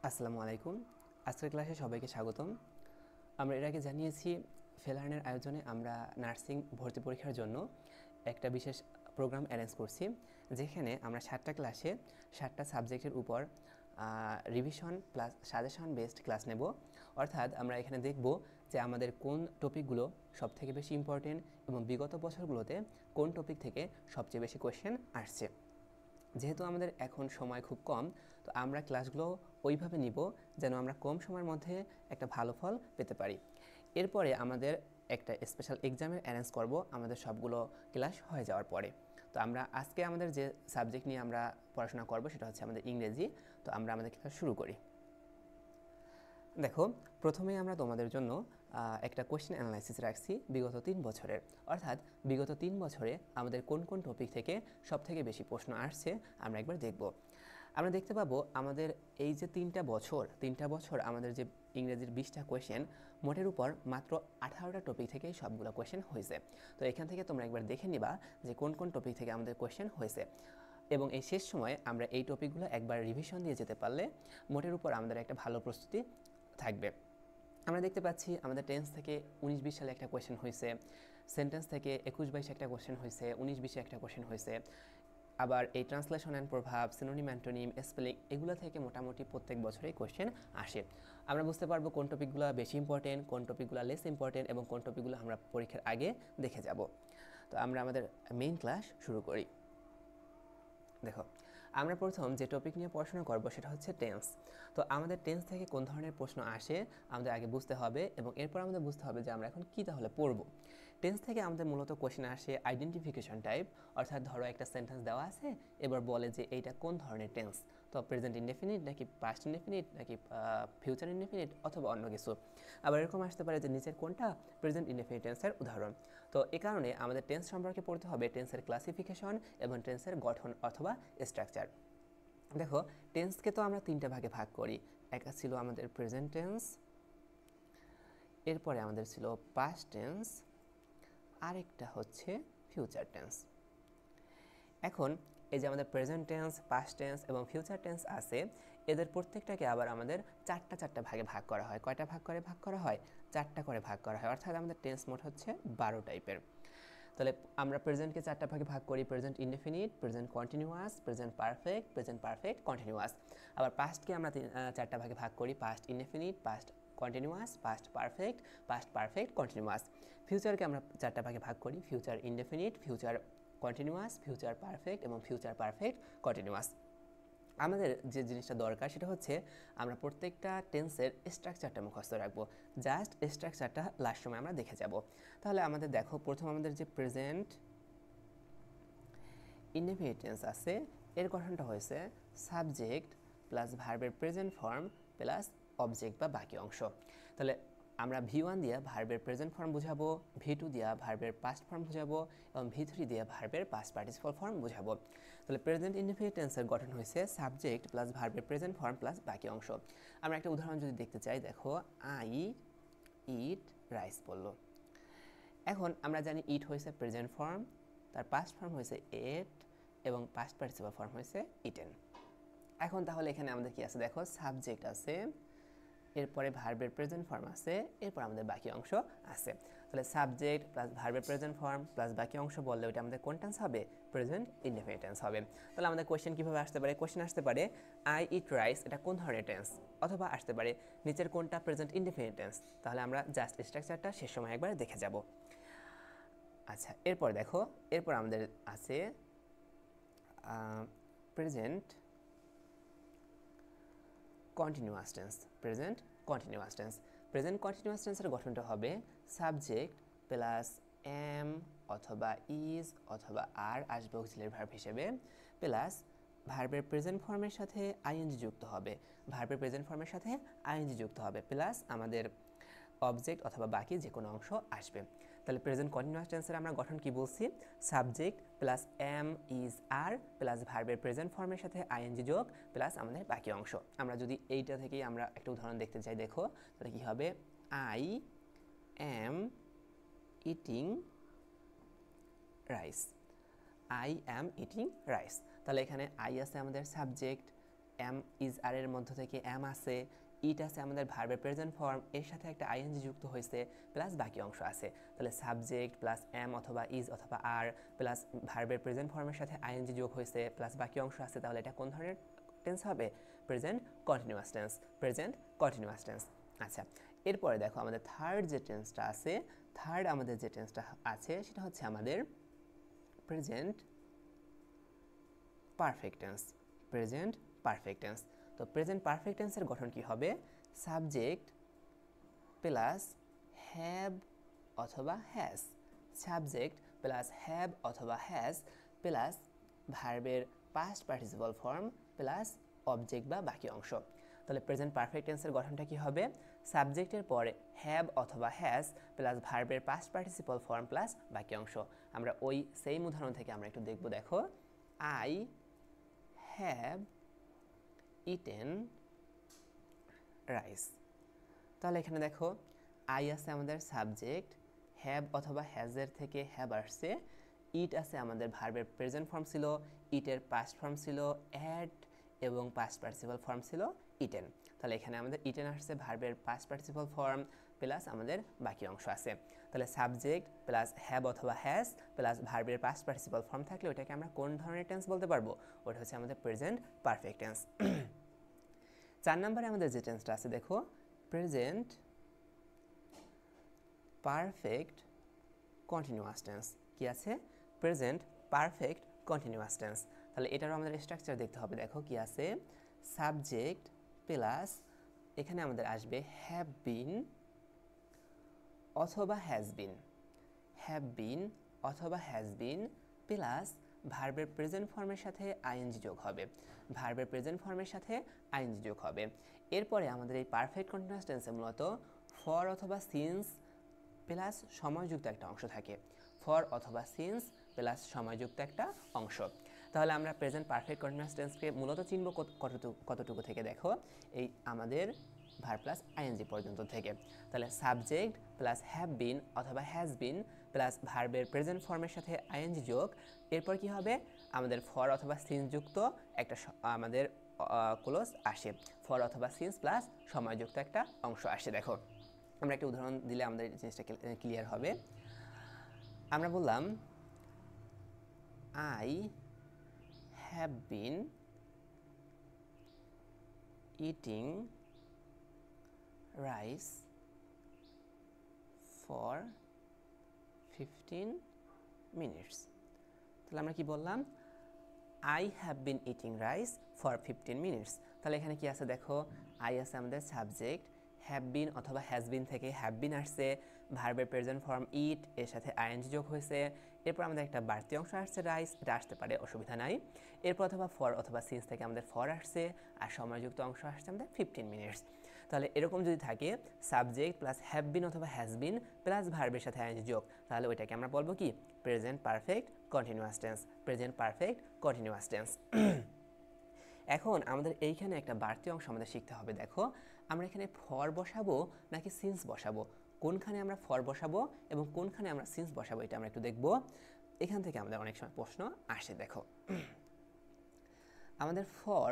আসসালামু আলাইকুম। আজকের ক্লাসে সবাইকে স্বাগতম। আমরা এর আগে জানিয়েছি ফেলার্নের আয়োজনে আমরা নার্সিং ভর্তি পরীক্ষার জন্য একটা বিশেষ প্রোগ্রাম অ্যারেঞ্জ করছি, যেখানে আমরা 7টা ক্লাসে 7টা সাবজেক্টের উপর revision plus suggestion based class নেব। অর্থাৎ আমরা এখানে দেখব যে আমাদের কোন টপিকগুলো সবথেকে বেশি ইম্পর্টেন্ট এবং বিগত বছরগুলোতে কোন টপিক থেকে সবচেয়ে বেশি কোয়েশ্চেন আসছে। যেহেতু আমাদের এখন সময় খুব কম, তো আমরা ক্লাসগুলো ওইভাবে নিব যেন আমরা কম সময়ের মধ্যে একটা ভালো ফল পেতে পারি। এরপরে আমাদের একটা স্পেশাল এক্সামের অ্যারেঞ্জ করব আমাদের সবগুলো ক্লাস হয়ে যাওয়ার পরে। তো আমরা আজকে আমাদের যে সাবজেক্ট নিয়ে আমরা পড়াশোনা করব সেটা হচ্ছে আমাদের ইংরেজি। তো আমরা আমাদের ক্লাস শুরু করি। দেখো, প্রথমেই আমরা তোমাদের জন্য একটা কোয়েশ্চেন অ্যানালাইসিস রাখছি বিগত 3 বছরের। অর্থাৎ বিগত 3 বছরে আমাদের কোন কোন টপিক থেকে সবথেকে বেশি প্রশ্ন আসছে আমরা একবার দেখব। আমরা দেখতে পাবো আমাদের এই যে 3টা বছর আমাদের যে ইংরেজির 20টা কোয়েশ্চেন, মোটের উপর মাত্র 18টা টপিক থেকেই সবগুলো কোয়েশ্চেন হয়েছে। তো এখান থেকে তোমরা একবার দেখে নিবা যে কোন কোন টপিক থেকে আমাদের কোয়েশ্চেন হয়েছে, এবং এই শেষ সময়ে আমরা এই টপিকগুলো একবার রিভিশন দিয়ে যেতে পারলে মোটের উপর আমাদের একটা ভালো প্রস্তুতি থাকবে। আমরা দেখতে পাচ্ছি আমাদের টেন্স থেকে 19-20 সালে একটা কোয়েশ্চেন হয়েছে, সেন্টেন্স থেকে 21-22 একটা কোয়েশ্চেন হয়েছে, 19-20 একটা কোয়েশ্চেন হয়েছে। আবার এই ট্রান্সলেশন অ্যান্ড প্রভাব, সিনোনিম অ্যান্টোনিম, স্পেলিং, এগুলো থেকে মোটামুটি প্রত্যেক বছরেই কোয়েশ্চেন আসে। আমরা বুঝতে পারবো কোন টপিকগুলো বেশি ইম্পর্টেন্ট, কোন টপিকগুলো লেস ইম্পর্টেন্ট, এবং কোন টপিকগুলো আমরা পরীক্ষার আগে দেখে যাব। তো আমরা আমাদের মেইন ক্লাস শুরু করি। দেখো, আমরা প্রথম যে টপিক নিয়ে পড়াশোনা করব সেটা হচ্ছে টেন্স। তো আমাদের টেন্স থেকে কোন ধরনের প্রশ্ন আসে আমাদের আগে বুঝতে হবে, এবং এরপর আমাদের বুঝতে হবে যে আমরা এখন কী তাহলে পড়ব। টেন্স থেকে আমাদের মূলত কোয়েশ্চেন আসে আইডেন্টিফিকেশন টাইপ। অর্থাৎ ধরো একটা সেন্টেন্স দেওয়া আছে, এবার বলে যে এইটা কোন ধরনের টেন্স। তো প্রেজেন্ট ইনডেফিনিট নাকি পাস্ট ইনডেফিনিট নাকি ফিউচার ইনডেফিনিট অথবা অন্য কিছু। আবার এরকম আসতে পারে যে নিচের কোনটা প্রেজেন্ট ইনডেফিনিট টেন্সের উদাহরণ। তো এ কারণে আমাদের টেন্স সম্পর্কে পড়তে হবে টেন্সের ক্লাসিফিকেশন এবং টেন্সের গঠন অথবা স্ট্রাকচার। দেখো, টেন্সকে তো আমরা 3টা ভাগে ভাগ করি। একটা ছিল আমাদের প্রেজেন্ট টেন্স, এরপরে আমাদের ছিল পাস্ট টেন্স, আরেকটা হচ্ছে ফিউচার টেন্স। এখন এই যে আমাদের প্রেজেন্ট টেন্স, পাস্ট টেন্স এবং ফিউচার টেন্স আছে, এদের প্রত্যেকটাকে আবার আমাদের চারটা ভাগে ভাগ করা হয়। কয়টা ভাগ করা হয়? 4টা করে ভাগ করা হয়। অর্থাৎ আমাদের টেন্স মোট হচ্ছে 12 টাইপের। তাহলে আমরা প্রেজেন্টকে 4টা ভাগে ভাগ করি: present indefinite, present continuous, present perfect continuous. আবার পাস্টকে আমরা 4টা ভাগে ভাগ করি: past indefinite, past continuous, past perfect continuous. ফিউচারকে আমরা 4টা ভাগে ভাগ করি: future indefinite, future continuous, future perfect এবং ফিউচার পারফেক্ট কন্টিনিউয়াস। আমাদের যে জিনিসটা দরকার সেটা হচ্ছে আমরা প্রত্যেকটা টেন্সের স্ট্রাকচারটা মুখস্থ রাখবো। জাস্ট স্ট্রাকচারটা লাস্ট সময় আমরা দেখে যাব। তাহলে আমাদের দেখো, প্রথম আমাদের যে প্রেজেন্ট ইনডেফিনিট টেন্স আছে, এর গঠনটা হয়েছে সাবজেক্ট প্লাস ভার্বের প্রেজেন্ট ফর্ম প্লাস অবজেক্ট বা বাকি অংশ। তাহলে আমরা V1 দিয়ে ভার্বের প্রেজেন্ট ফর্ম বুঝাবো, V2 দিয়ে ভার্বের পাস্ট ফর্ম বুঝাবো এবং V3 দিয়ে ভার্বের পাস্ট পার্টিসিপল ফর্ম বুঝাবো। তাহলে প্রেজেন্ট ইনডেফিনিট টেন্সের গঠন হয়েছে সাবজেক্ট প্লাস ভার্বের প্রেজেন্ট ফর্ম প্লাস বাকি অংশ। আমরা একটা উদাহরণ যদি দেখতে চাই, দেখো, আই ইট রাইস বললো। এখন আমরা জানি ইট হয়েছে প্রেজেন্ট ফর্ম, তার পাস্ট ফর্ম হয়েছে এট এবং পাস্ট পার্টিসিপল ফর্ম হয়েছে ইটেন। এখন তাহলে এখানে আমাদের কি আছে? দেখো, সাবজেক্ট আছে, এরপরে ভার্বের প্রেজেন্ট ফর্ম আছে, এরপর আমাদের বাকি অংশ আছে। তাহলে সাবজেক্ট প্লাস ভার্বের প্রেজেন্ট ফর্ম প্লাস বাকি অংশ বললে ওটা আমাদের কোন টেন্স হবে? প্রেজেন্ট ইনডেফিনিট টেন্স হবে। তাহলে আমাদের কোয়েশ্চেন কীভাবে আসতে পারে? কোয়েশ্চেন আসতে পারে আই ইট রাইস, এটা কোন ধরনের টেন্স? অথবা আসতে পারে নিচের কোনটা প্রেজেন্ট ইনডেফিনিট টেন্স। তাহলে আমরা জাস্ট স্ট্রাকচারটা শেষ সময় একবার দেখে যাব। আচ্ছা, এরপর দেখো, এরপর আমাদের আছে present continuous tense. Present continuous টেন্সের গঠনটা হবে সাবজেক্ট প্লাস এম অথবা ইজ অথবা আর আসবে অক্সিলারি ভার্ব হিসেবে, প্লাস ভার্বের প্রেজেন্ট ফর্মের সাথে আইএনজি যুক্ত হবে, প্লাস আমাদের অবজেক্ট অথবা বাকি যে কোনো অংশ আসবে। তাহলে প্রেজেন্ট কন্টিনিউয়াস টেন্সের আমরা গঠন কি বলছি? Subject plus am is are plus ভার্বের প্রেজেন্ট ফর্মের সাথে আইএনজি যোগ প্লাস আমাদের বাকি অংশ। আমরা যদি এইটা থেকেই আমরা একটা উদাহরণ দেখতে চাই, দেখো তাহলে কি হবে? I am eating rice. তাহলে এখানে আই আছে আমাদের সাবজেক্ট, এম ইজ আর এর মধ্য থেকে এম আছে, ইট আছে আমাদের ভার্বের প্রেজেন্ট ফর্ম, এর সাথে একটা আইএনজি যুক্ত হয়েছে, প্লাস বাকি অংশ আছে। তাহলে সাবজেক্ট প্লাস এম অথবা ইজ অথবা আর প্লাস ভার্বের প্রেজেন্ট ফর্মের সাথে আইএনজি যোগ হয়েছে, প্লাস বাকি অংশ আছে। তাহলে এটা কোন ধরনের টেন্স হবে? Present continuous tense, present continuous tense. আচ্ছা, এরপরে দেখো আমাদের থার্ড যে টেন্সটা আছে, থার্ড আমাদের যে টেন্সটা আছে সেটা হচ্ছে আমাদের present perfect tense, present perfect tense. তো প্রেজেন্ট পারফেক্ট টেন্সের গঠন কি হবে? সাবজেক্ট প্লাস হ্যাভ অথবা হ্যাজ, সাবজেক্ট প্লাস হ্যাভ অথবা হ্যাজ প্লাস ভার্বের past participle form plus object বা বাকি অংশ। তাহলে প্রেজেন্ট পারফেক্ট টেন্সের গঠনটা কি হবে? সাবজেক্টের পরে হ্যাভ অথবা হ্যাজ প্লাস ভার্বের পাস্ট পার্টিসিপল ফর্ম প্লাস বাকি অংশ। আমরা ওই সেম উদাহরণ থেকে আমরা একটু দেখব। দেখো, আই হ্যাভ ইটেন রাইস। তাহলে এখানে দেখো আই আছে আমাদের সাবজেক্ট, হ্যাভ অথবা হ্যাজের থেকে হ্যাভ আসছে, ইট আছে আমাদের ভার্বের প্রেজেন্ট ফর্ম ছিল, ইটের পাস্ট ফর্ম ছিল অ্যাড এবং পাস্ট পার্টিসিপল ফর্ম ছিল ইটেন। তাহলে এখানে আমাদের ইটেন আসছে ভার্বের পাস্ট পার্টিসিপল ফর্ম প্লাস আমাদের বাকি অংশ আছে। তাহলে সাবজেক্ট প্লাস হ্যাভ অথবা হ্যাজ প্লাস ভার্বের পাস্ট পার্টিসিপল ফর্ম থাকলে ওটাকে আমরা কোন ধরনের টেন্স বলতে পারবো? ওটা হচ্ছে আমাদের প্রেজেন্ট পারফেক্ট টেন্স। 4 নম্বরে আমাদের যে টেন্সটা আছে দেখো, প্রেজেন্ট পারফেক্ট কন্টিনিউয়াস টেন্স। কি আছে? Present perfect continuous tense. তাহলে এটারও আমাদের স্ট্রাকচার দেখতে হবে। দেখো কি আছে, সাবজেক্ট প্লাস এখানে আমাদের আসবে হ্যাভ বিন অথবা হ্যাজ বিন, হ্যাভ বিন অথবা হ্যাজ বিন প্লাস ভার্বের প্রেজেন্ট ফর্মের সাথে আইএনজি যোগ হবে, ভার্বের প্রেজেন্ট ফর্মের সাথে আইএনজি যোগ হবে। এরপরে আমাদের এই পারফেক্ট কন্টিনিউয়াস টেন্সে মূলত ফর অথবা সিন্স প্লাস সময়যুক্ত একটা অংশ থাকে, ফর অথবা সিন্স প্লাস সময়যুক্ত একটা অংশ। তাহলে আমরা প্রেজেন্ট পারফেক্ট কন্টিনিউয়াস টেন্সকে মূলত চিনব কতটুকু থেকে? দেখো, এই আমাদের ভার্ব প্লাস আইএনজি পর্যন্ত থেকে। তাহলে সাবজেক্ট প্লাস হ্যাভ বিন অথবা হ্যাজ বিন প্লাস ভার্বের প্রেজেন্ট ফর্মের সাথে আইএনজি যোগ, এরপর কি হবে? আমাদের ফর অথবা সিন্স যুক্ত একটা আমাদের ক্লোজ আসে, ফর অথবা সিন্স প্লাস সময়যুক্ত একটা অংশ আসে। দেখো, আমরা একটা উদাহরণ দিলে আমাদের জিনিসটা ক্লিয়ার হবে। আমরা বললাম I have been eating rice for 15 minutes. তাহলে আমরা কি বললাম? I have been eating rice for 15 minutes. তাহলে এখানে কি আছে? দেখো, আই আছে আমাদের সাবজেক্ট, হ্যাভ বিন অথবা হ্যাজ বিন থেকে হ্যাভ বিন আসছে, ভার্বের প্রেজেন্ট ফর্ম ইট এর সাথে আইএনজি যোগ হয়েছে, এরপর আমাদের একটা বাড়তি অংশ আসছে রাইস, এটা আসতে পারে, অসুবিধা নাই। এরপর অথবা ফর অথবা সিন্স থেকে আমাদের ফর আসছে, আর সময়যুক্ত অংশ আসছে আমাদের 15 মিনিটস। তাহলে এরকম যদি থাকে সাবজেক্ট প্লাস হ্যাভ বিন অথবা হ্যাজ বিন প্লাস ভার্বের সাথে আইএনজি যোগ, তাহলে ওইটাকে আমরা বলবো কি? Present perfect continuous tense, present perfect continuous tense. এখন আমাদের এইখানে একটা বাড়তি অংশ আমাদের শিখতে হবে। দেখো, আমরা এখানে ফর বসাবো নাকি সিন্স বসাবো, কোনখানে আমরা ফর বসাবো এবং কোনখানে আমরা সিন্স বসাবো, এটা আমরা একটু দেখব। এখান থেকে আমাদের অনেক সময় প্রশ্ন আসে। দেখো, আমাদের ফর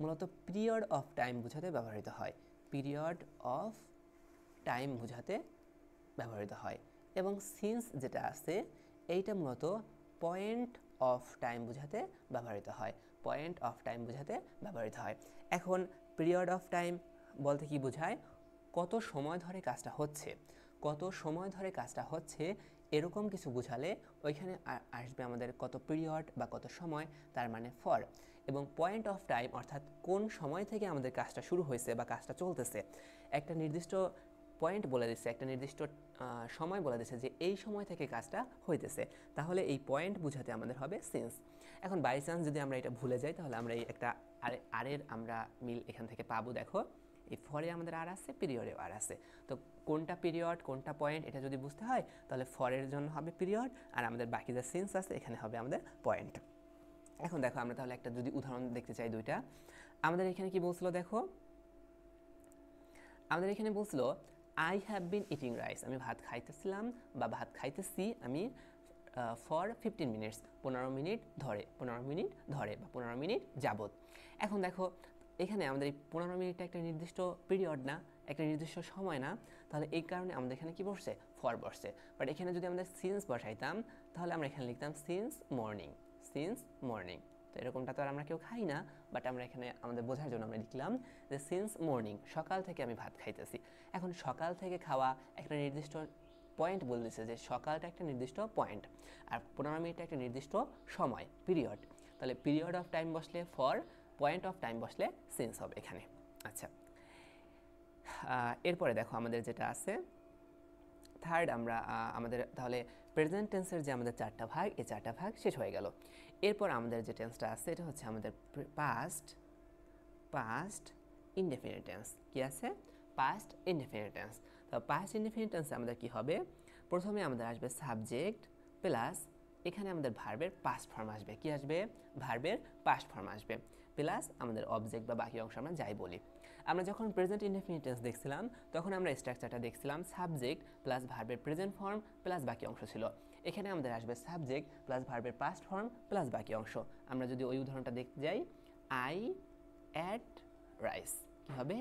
মূলত পিরিয়ড অফ টাইম বোঝাতে ব্যবহৃত হয়, পিরিয়ড অফ টাইম বোঝাতে ব্যবহৃত হয়, এবং সিন্স যেটা আছে এইটা মূলত পয়েন্ট অফ টাইম বোঝাতে ব্যবহৃত হয়, পয়েন্ট অফ টাইম বোঝাতে ব্যবহৃত হয়। এখন পিরিয়ড অফ টাইম বলতে কি বোঝায়? কত সময় ধরে কাজটা হচ্ছে, কত সময় ধরে কাজটা হচ্ছে এরকম কিছু বোঝালে ওইখানে আসবে আমাদের কত পিরিয়ড বা কত সময়, তার মানে ফর। এবং পয়েন্ট অফ টাইম অর্থাৎ কোন সময় থেকে আমাদের কাজটা শুরু হয়েছে বা কাজটা চলতেছে, একটা নির্দিষ্ট পয়েন্ট বলে দিচ্ছে, একটা নির্দিষ্ট সময় বলে দিচ্ছে যে এই সময় থেকে কাজটা হইতেছে, তাহলে এই পয়েন্ট বোঝাতে আমাদের হবে সিন্স। এখন বাই চান্স যদি আমরা এটা ভুলে যাই, তাহলে আমরা এই একটা আরের আমরা মিল এখান থেকে পাবো। দেখো, এই ফরে আমাদের আর আছে, পিরিয়ডেও আর আছে, তো কোনটা পিরিয়ড কোনটা পয়েন্ট এটা যদি বুঝতে হয় তাহলে ফরের জন্য হবে পিরিয়ড, আর আমাদের বাকি যে সিন্স আছে এখানে হবে আমাদের পয়েন্ট। এখন দেখো, আমরা তাহলে একটা যদি উদাহরণ দেখতে চাই দুইটা, আমাদের এখানে কি বলছিল? দেখো, আমাদের এখানে বলছিল I have been eating rice, আমি ভাত খাইতেছিলাম বা ভাত খাইতেছি আমি ফর 15 মিনিটস, 15 মিনিট ধরে, 15 মিনিট ধরে বা 15 মিনিট যাবত। এখন দেখো, এখানে আমাদের এই 15 মিনিটটা একটা নির্দিষ্ট পিরিয়ড না, একটা নির্দিষ্ট সময় না, তাহলে এই কারণে আমাদের এখানে কি বসছে, ফর বসছে। বাট এখানে যদি আমাদের সিন্স বসাইতাম তাহলে আমরা এখানে লিখতাম সিন্স মর্নিং, সিন্স মর্নিং। তো এরকমটা তো আর আমরা কেউ খাই না, বাট আমরা এখানে আমাদের বোঝার জন্য আমরা লিখলাম যে সিন্স মর্নিং, সকাল থেকে আমি ভাত খাইতেছি। এখন সকাল থেকে খাওয়া একটা নির্দিষ্ট পয়েন্ট বলতেছে যে সকালটা একটা নির্দিষ্ট পয়েন্ট, আর 15 মিনিট একটা নির্দিষ্ট সময়, পিরিয়ড। তাহলে পিরিয়ড অফ টাইম বসলে ফর, পয়েন্ট অফ টাইম বসলে সিন্স হবে এখানে। আচ্ছা, এরপরে দেখো আমাদের যেটা আছে থার্ড, আমরা আমাদের তাহলে প্রেজেন্ট টেন্সের যে আমাদের 4টা ভাগ, এই 4টা ভাগ শেষ হয়ে গেল। এরপর আমাদের যে টেন্সটা আছে এটা হচ্ছে আমাদের পাস্ট ইনডেফিনিট টেন্স। কি আছে? Past indefinite tense. তো পাস্ট ইনডেফিনিট টেন্সে আমাদের কি হবে, প্রথমে আমাদের আসবে সাবজেক্ট প্লাস এখানে আমাদের ভার্বের পাস্ট ফর্ম আসবে। কি আসবে? ভার্বের পাস্ট ফর্ম আসবে, প্লাস আমাদের অবজেক্ট বা বাকি অংশ আমরা যাই বলি। আমরা যখন প্রেজেন্ট ইনডেফিনিট টেন্স দেখছিলাম তখন আমরা স্ট্রাকচারটা দেখছিলাম সাবজেক্ট প্লাস ভার্বের প্রেজেন্ট ফর্ম প্লাস বাকি অংশ ছিল। এখানে আমাদের আসবে সাবজেক্ট প্লাস ভার্বের পাস্ট ফর্ম প্লাস বাকি অংশ। আমরা যদি ওই উদাহরণটা দেখতে যাই, আই অ্যাট রাইস, কি হবে?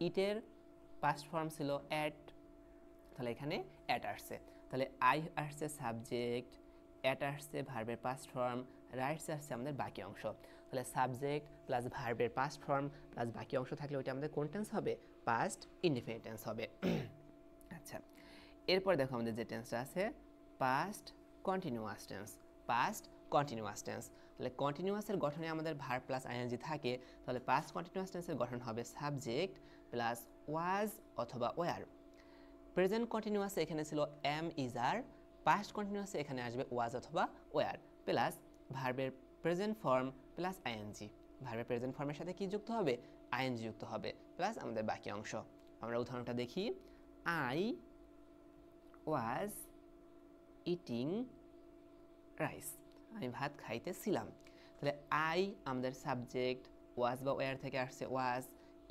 ইটের পাস্ট ফর্ম ছিল অ্যাট, তাহলে এখানে অ্যাট আসছে। তাহলে আই আসছে সাবজেক্ট, অ্যাট আসছে ভার্বের পাস্ট ফর্ম, রাইটস আসছে আমাদের বাকি অংশ। তাহলে সাবজেক্ট প্লাস ভার্বের পাস্ট ফর্ম প্লাস বাকি অংশ থাকলে ওইটা আমাদের কোন টেন্স হবে? পাস্ট ইনডিফিনিট টেন্স হবে। আচ্ছা, এরপর দেখো আমাদের যে টেন্সটা আছে past continuous tense. Past continuous tense, তাহলে কন্টিনিউয়াসের গঠনে আমাদের ভার্ব প্লাস আইএনজি থাকে, তাহলে পাস্ট কন্টিনিউয়াস টেন্সের গঠন হবে সাবজেক্ট প্লাস ওয়াজ অথবা ওয়ার। প্রেজেন্ট কন্টিনিউয়াসে এখানে ছিল এম ইজ আর, পাস্ট কন্টিনিউয়াসে এখানে আসবে ওয়াজ অথবা ওয়ার, প্লাস ভার্বের প্রেজেন্ট ফর্ম প্লাস আইএনজি। ভার্বের প্রেজেন্ট ফর্মের সাথে কি যুক্ত হবে? আইএনজি যুক্ত হবে, প্লাস আমাদের বাকি অংশ। আমরা উদাহরণটা দেখি, আই ওয়াজ ইটিং রাইস, আমি ভাত খাইতেছিলাম। তাহলে আই আমাদের সাবজেক্ট, ওয়াজ বা ওয়ার থেকে আসছে ওয়াজ,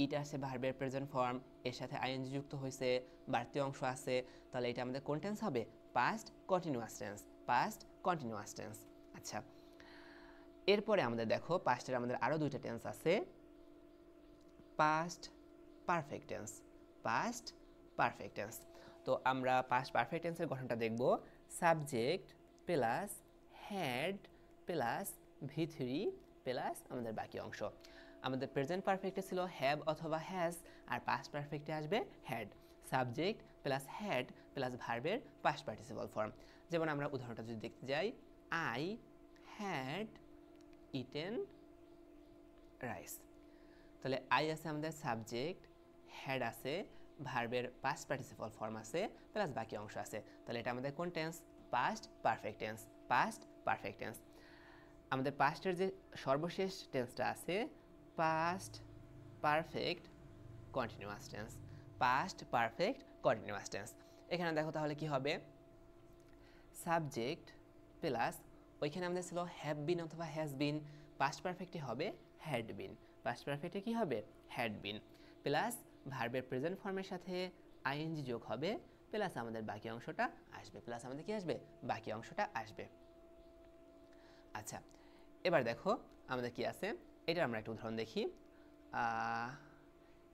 ইট আসছে ভার্বের প্রেজেন্ট ফর্ম, এর সাথে আইএনজি যুক্ত হয়েছে, বাড়তি অংশ আছে, তাহলে এটা আমাদের কোন টেন্স হবে? Past continuous tense, past continuous tense. আচ্ছা, এরপরে আমাদের দেখো পাস্টের আমাদের আরও দুইটা টেন্স আছে, past perfect tense, past perfect tense. তো আমরা পাস্ট পারফেক্ট টেন্সের গঠনটা দেখব subject plus had plus V3 plus আমাদের বাকি অংশ। আমাদের প্রেজেন্ট পারফেক্টে ছিল হ্যাভ অথবা হ্যাজ, আর পাস্ট পারফেক্টে আসবে had. Subject plus had plus ভার্বের পাস্ট পার্টিসিপল ফর্ম। যেমন আমরা উদাহরণটা যদি দেখতে যাই, আই হ্যাড ইটেন রাইস। তাহলে আই আছে আমাদের সাবজেক্ট, হ্যাড আছে, ভার্বের পাস্ট পার্টিসিপল ফর্ম আছে, প্লাস বাকি অংশ আছে। তাহলে এটা আমাদের কোন tense? Past perfect tense, past perfect tense. আমাদের পাস্টের যে সর্বশেষ টেন্সটা আছে past perfect continuous tense, past perfect continuous tense. এখানে দেখো তাহলে কি হবে, সাবজেক্ট প্লাস ওইখানে আমাদের ছিল হ্যাভ বিন অথবা হ্যাজ বিন, পাস্ট পারফেক্টে হবে হ্যাড বিন, পাস্ট পারফেক্টে কি হবে? হ্যাড বিন, প্লাস ভার্বের প্রেজেন্ট ফর্মের সাথে আইএনজি যোগ হবে, প্লাস আমাদের বাকি অংশটা আসবে, প্লাস আমাদের কি আসবে? বাকি অংশটা আসবে। আচ্ছা, এবার দেখো আমাদের কি আছে, এটা আমরা একটা উদাহরণ দেখি।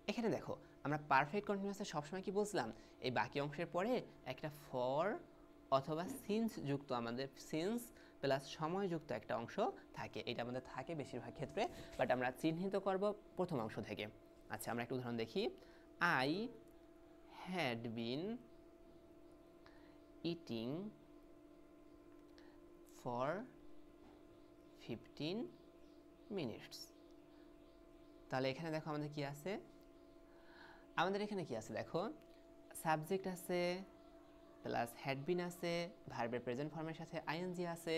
এখানে দেখো আমরা পারফেক্ট কন্টিনিউয়াসে সবসময় কি বলছিলাম, এই বাকি অংশের পরে একটা ফর অথবা সিন্স যুক্ত, আমাদের সিন্স প্লাস সময়যুক্ত একটা অংশ থাকে, এটা আমাদের থাকে বেশিরভাগ ক্ষেত্রে, বাট আমরা চিহ্নিত করব প্রথম অংশ থেকে। আচ্ছা, আমরা একটা উদাহরণ দেখি, I had been eating for 15 minutes. তাহলে এখানে দেখো আমাদের কি আছে, আমাদের এখানে কি আছে দেখো, সাবজেক্ট আছে প্লাস হ্যাড বিন আছে, ভার্বের প্রেজেন্ট ফর্মের সাথে আইএনজি আছে,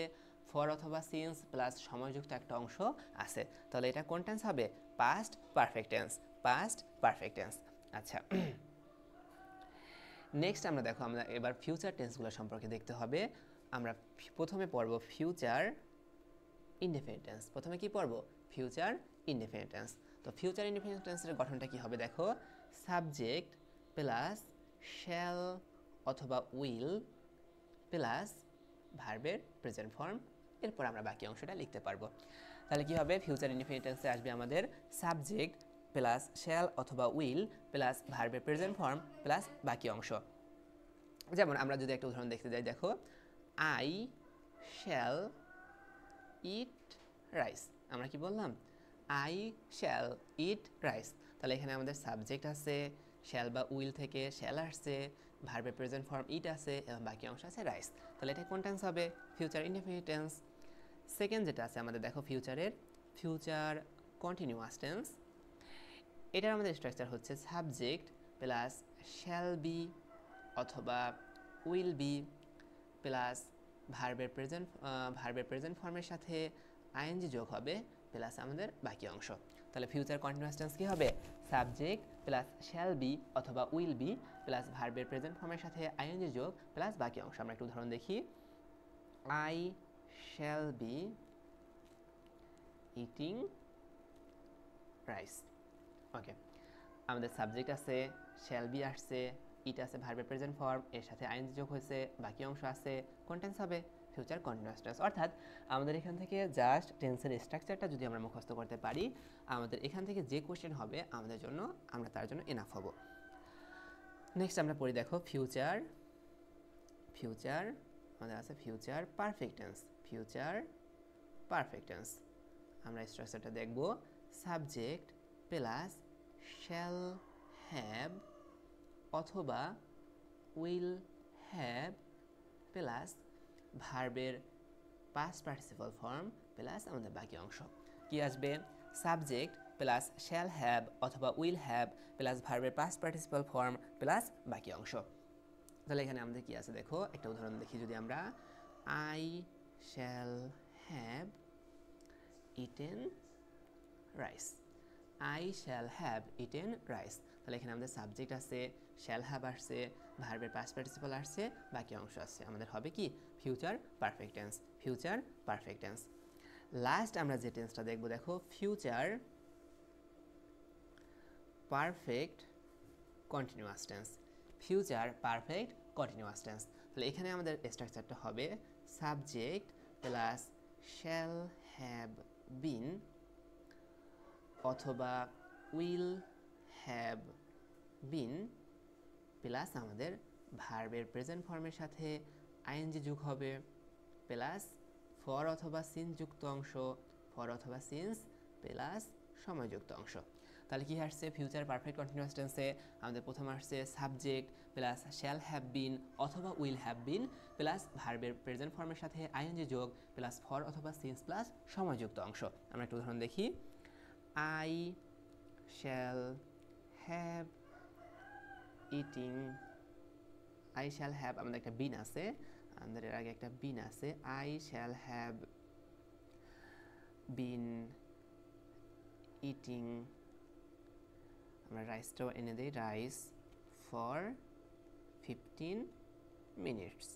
ফর অথবা সিন্স প্লাস সময়যুক্ত একটা অংশ আছে। তাহলে এটা কোন টেন্স হবে? Past perfect tense, past perfect tense. আচ্ছা, নেক্সট আমরা দেখো আমরা এবার ফিউচার টেন্সগুলো সম্পর্কে দেখতে হবে। আমরা প্রথমে পড়ব ফিউচার ইনডেফিনিট টেন্স। প্রথমে কি পড়ব? Future indefinite tense. তো ফিউচার ইনডেফিনিট টেন্সের গঠনটা কি হবে দেখো, সাবজেক্ট প্লাস শ্যাল অথবা উইল প্লাস ভার্বের প্রেজেন্ট ফর্ম, এরপর আমরা বাকি অংশটা লিখতে পারবো। তাহলে কি হবে, ফিউচার ইনডিফিনিট টেন্সে আসবে আমাদের সাবজেক্ট প্লাস শ্যাল অথবা উইল প্লাস ভার্বের প্রেজেন্ট ফর্ম প্লাস বাকি অংশ। যেমন আমরা যদি একটা উদাহরণ দেখতে যাই, দেখো আই শ্যাল ইট রাইস। আমরা কি বললাম, আই শ্যাল ইট রাইস। তাহলে এখানে আমাদের সাবজেক্ট আছে, শ্যাল বা উইল থেকে শ্যাল আসছে, ভার্বের প্রেজেন্ট ফর্ম ইট আছে এবং বাকি অংশ আছে রাইস। তাহলে এটা কোন টেন্স হবে, ফিউচার ইনডিফিনিট টেন্স। সেকেন্ড যেটা আছে আমাদের, দেখো ফিউচারের ফিউচার কন্টিনিউয়াস টেন্স। এটার আমাদের স্ট্রাকচার হচ্ছে সাবজেক্ট প্লাস শ্যাল বি অথবা উইল বি প্লাস ভার্বের প্রেজেন্ট ফর্মের সাথে আইএনজি যোগ হবে প্লাস আমাদের বাকি অংশ। তাহলে ফিউচার কন্টিনিউয়াস টেন্স কি হবে, সাবজেক্ট প্লাস শ্যাল বি অথবা উইল বি প্লাস ভার্বের প্রেজেন্ট ফর্মের সাথে আইএনজি যোগ প্লাস বাকি অংশ। আমরা একটু উদাহরণ দেখি, I shall be eating rice. Okay, আমাদের সাবজেক্ট আছে, শ্যাল বি আসছে, ইট আছে ভার্বের প্রেজেন্ট ফর্ম, এর সাথে আইএনজি যোগ হয়েছে, বাকি অংশ আছে, কোন টেন্স হবে, ফিউচার কন্টিনিউয়াস টেন্স। অর্থাৎ আমাদের এখান থেকে জাস্ট টেন্সের স্ট্রাকচারটা যদি আমরা মুখস্থ করতে পারি, আমাদের এখান থেকে যে কোশ্চেন হবে আমাদের জন্য, আমরা তার জন্য এনাফ হব। নেক্সট আমরা পড়ি, দেখো ফিউচার আমাদের আছে future perfect tense. Future perfect tense আমরা স্ট্রাকচারটা দেখব, সাবজেক্ট প্লাস শ্যাল হ্যাভ অথবা উইল হ্যাভ প্লাস ভার্বের পাস্ট পার্টিসিপল ফর্ম প্লাস আমাদের বাকি অংশ। কি আসবে, সাবজেক্ট প্লাস শ্যাল হ্যাভ অথবা উইল হ্যাভ প্লাস ভার্বের পাস্ট পার্টিসিপল ফর্ম প্লাস বাকি অংশ। তাহলে এখানে আমাদের কি আছে, দেখো একটা উদাহরণ দেখি, যদি আমরা I shall have eaten rice. I shall have eaten rice. তাহলে এখানে আমাদের সাবজেক্ট আছে, শ্যাল হ্যাভ আসছে, ভার্বের পাস্ট পার্টিসিপল আসছে, বাকি অংশ আছে, আমাদের হবে কি future perfect tense. Future perfect tense. Last আমরা যে টেন্সটা দেখব, দেখো future perfect continuous tense. Future perfect continuous tense. তাহলে এখানে আমাদের স্ট্রাকচারটা হবে subject plus shall have been অথবা উইল হ্যাভ বিন প্লাস আমাদের ভার্বের প্রেজেন্ট ফর্মের সাথে আইএনজি যোগ হবে প্লাস ফর অথবা সিন্স যুক্ত অংশ, ফর অথবা সিন্স প্লাস সময়যুক্ত অংশ। তাহলে কি আসছে, ফিউচার পারফেক্ট কন্টিনিউয়াস টেন্সে আমাদের প্রথম আসছে subject plus shall have been অথবা উইল হ্যাভ বিন প্লাস ভার্বের প্রেজেন্ট ফর্মের সাথে আইএনজি যোগ প্লাস ফর অথবা সিন্স প্লাস সময়যুক্ত অংশ। আমরা একটা উদাহরণ দেখি, I shall have eating, I shall have আমাদের একটা বিন আছে, আমাদের এর আগে একটা বিন আছে, I shall have been eating, আমরা রাইসটাও এনে দিই, rice for 15 minutes,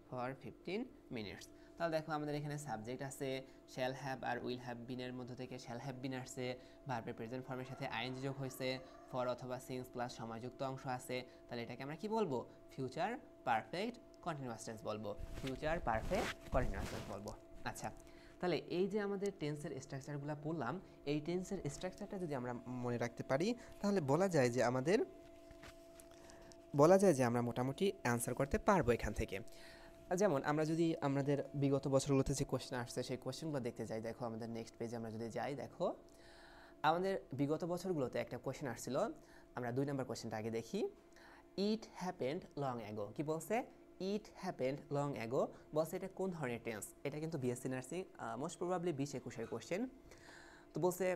for 15 minutes। তাহলে দেখো আমাদের এখানে সাবজেক্ট আছে, শ্যাল হ্যাভ আর উইল হ্যাভ বিনের মধ্য থেকে শ্যাল হ্যাভ বিন আসছে, ভার্বের প্রেজেন্ট ফর্মের সাথে আইএনজি যোগ হয়েছে, ফর অথবা সিন্স প্লাস সময়যুক্ত অংশ আছে। তাহলে এটাকে আমরা কি বলবো, ফিউচার পারফেক্ট কন্টিনিউয়াস টেন্স বলবো। ফিউচার পারফেক্ট কন্টিনিউয়াস টেন্স বলবো। আচ্ছা, তাহলে এই যে আমাদের টেন্সের স্ট্রাকচারগুলো পড়লাম, এই টেন্সের স্ট্রাকচারটা যদি আমরা মনে রাখতে পারি, তাহলে বলা যায় যে আমরা মোটামুটি অ্যান্সার করতে পারবো এখান থেকে। যেমন আমরা যদি আমাদের বিগত বছরগুলোতে যে কোশ্চেন আসছে সেই কোশ্চেনগুলো দেখতে যাই, দেখো আমাদের নেক্সট পেজে আমরা যদি যাই, দেখো আমাদের বিগত বছরগুলোতে একটা কোশ্চেন আসছিল। আমরা 2 নম্বর কোশ্চেনটা আগে দেখি, ইট হ্যাপেন্ড লং অ্যাগো। কি বলছে, ইট হ্যাপেন্ড লং অ্যাগো বলছে, এটা কোন ধরনের টেন্স, এটা কিন্তু BSc nursing most probably 20-21 question. তো বলছে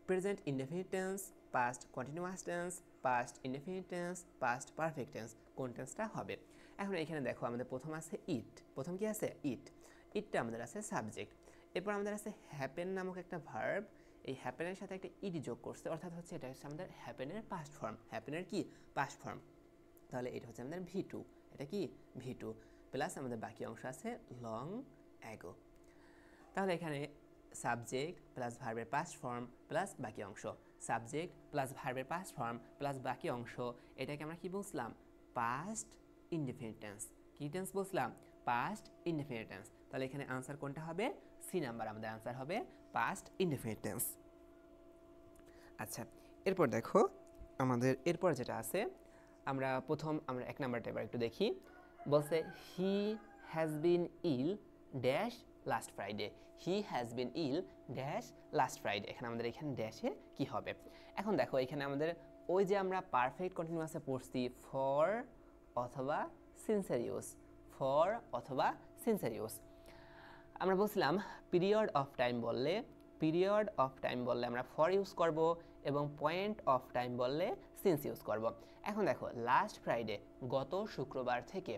present indefinite tense, past continuous tense, past indefinite tense, past perfect tense, কোন টেন্সটা হবে। এখন এখানে দেখো আমাদের প্রথম আছে ইট, প্রথম কি আছে ইট, ইটটা আমাদের আছে সাবজেক্ট, এরপর আমাদের আছে হ্যাপেন নামক একটা ভার্ব, এই হ্যাপেনের সাথে একটা ইডি যোগ করছে, অর্থাৎ হচ্ছে এটা হচ্ছে আমাদের হ্যাপেনের পাস্ট ফর্ম, হ্যাপেনের কি পাস্ট ফর্ম। তাহলে এটা হচ্ছে আমাদের V2, এটা কি V2 প্লাস আমাদের বাকি অংশ আছে লং অ্যাগো। তাহলে এখানে সাবজেক্ট প্লাস ভার্বের পাস্ট ফর্ম প্লাস বাকি অংশ, সাবজেক্ট প্লাস ভার্বের পাস্ট ফর্ম প্লাস বাকি অংশ, এটাকে আমরা কি বলছিলাম, পাস্ট ইনডেফিনিট টেন্স। কি টেন্স বলছিলাম, পাস্ট ইনডেফিনিট টেন্স। তাহলে এখানে আনসার কোনটা হবে, সি নাম্বার আমাদের আনসার হবে পাস্ট ইনডেফিনিট টেন্স। আচ্ছা, এরপর দেখো আমাদের এরপর যেটা আছে, আমরা এক নাম্বারটা এবার একটু দেখি। বলছে he has been ill dash last Friday. He has been ill dash last Friday. এখানে আমাদের এখানে ড্যাশে কি হবে? এখন দেখো এখানে আমাদের ওই যে আমরা পারফেক্ট কন্টিনিউয়াসে পড়ছি ফর অথবা সিনসিয়ার ইউজ, ফর অথবা সিনসিয়ার ইউজ। আমরা বলছিলাম পিরিয়ড অফ টাইম বললে আমরা ফর ইউজ করব এবং পয়েন্ট অফ টাইম বললে সিন্স ইউজ করব। এখন দেখো লাস্ট ফ্রাইডে, গত শুক্রবার থেকে।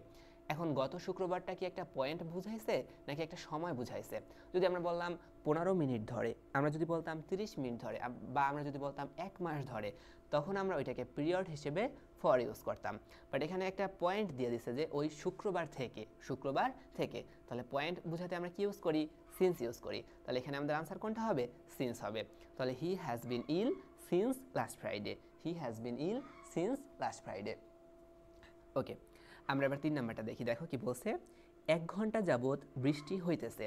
এখন গত শুক্রবারটা কি একটা পয়েন্ট বুঝাইছে নাকি একটা সময় বুঝাইছে? যদি আমরা বললাম 15 মিনিট ধরে, আমরা যদি বলতাম 30 মিনিট ধরে, বা আমরা যদি বলতাম 1 মাস ধরে, তখন আমরা ওইটাকে পিরিয়ড হিসেবে ফর ইউজ করতাম। বাট এখানে একটা পয়েন্ট দিয়ে দিছে যে ওই শুক্রবার থেকে, তাহলে পয়েন্ট বুঝাতে আমরা কি ইউজ করি? সিন্স ইউজ করি। তাহলে এখানে আমাদের আনসার কোনটা হবে? সিন্স হবে। তাহলে he has been ill since last Friday. He has been ill since last Friday. Okay, আমরা এবার 3 নাম্বারটা দেখি। দেখো কি বলছে, 1 ঘন্টা যাবৎ বৃষ্টি হইতেছে।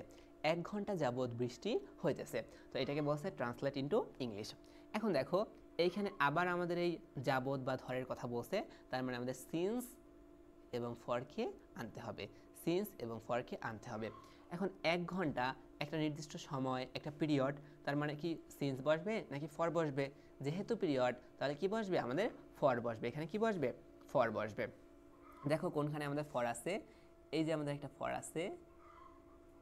1 ঘন্টা যাবৎ বৃষ্টি হইতেছে। তো এটাকে বলছে ট্রান্সলেট ইনটু ইংলিশ। এখন দেখো এইখানে আবার আমাদের এই যাবৎ বা ধরের কথা বলছে, তার মানে আমাদের সিন্স এবং ফরকে আনতে হবে। সিন্স এবং ফরকে আনতে হবে। এখন 1 ঘন্টা একটা নির্দিষ্ট সময়, একটা পিরিয়ড, তার মানে কি সিন্স বসবে নাকি ফর বসবে? যেহেতু পিরিয়ড, তাহলে কি বসবে? আমাদের ফর বসবে। এখানে কি বসবে? ফর বসবে। দেখো কোনখানে আমাদের ফর আছে, এই যে আমাদের একটা ফর আছে,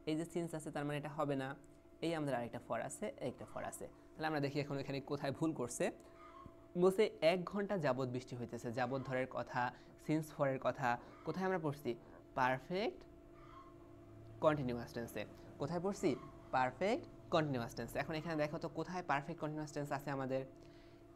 এই যে সিন্স আছে, তার মানে এটা হবে না। এই আমাদের আরেকটা ফর আছে, একটা ফর আছে। তাহলে আমরা দেখি এখন এখানে কোথায় ভুল করছে। বলছে 1 ঘন্টা যাবৎ বৃষ্টি হইতেছে, যাবৎ ধরের কথা, সিন্স ফরের কথা কোথায় আমরা পড়ছি? পারফেক্ট কন্টিনিউয়াস টেন্সে। কোথায় পড়ছি? পারফেক্ট কন্টিনিউয়াস টেন্সে। এখন এখানে দেখো তো কোথায় পারফেক্ট কন্টিনিউয়াস টেন্স আছে আমাদের?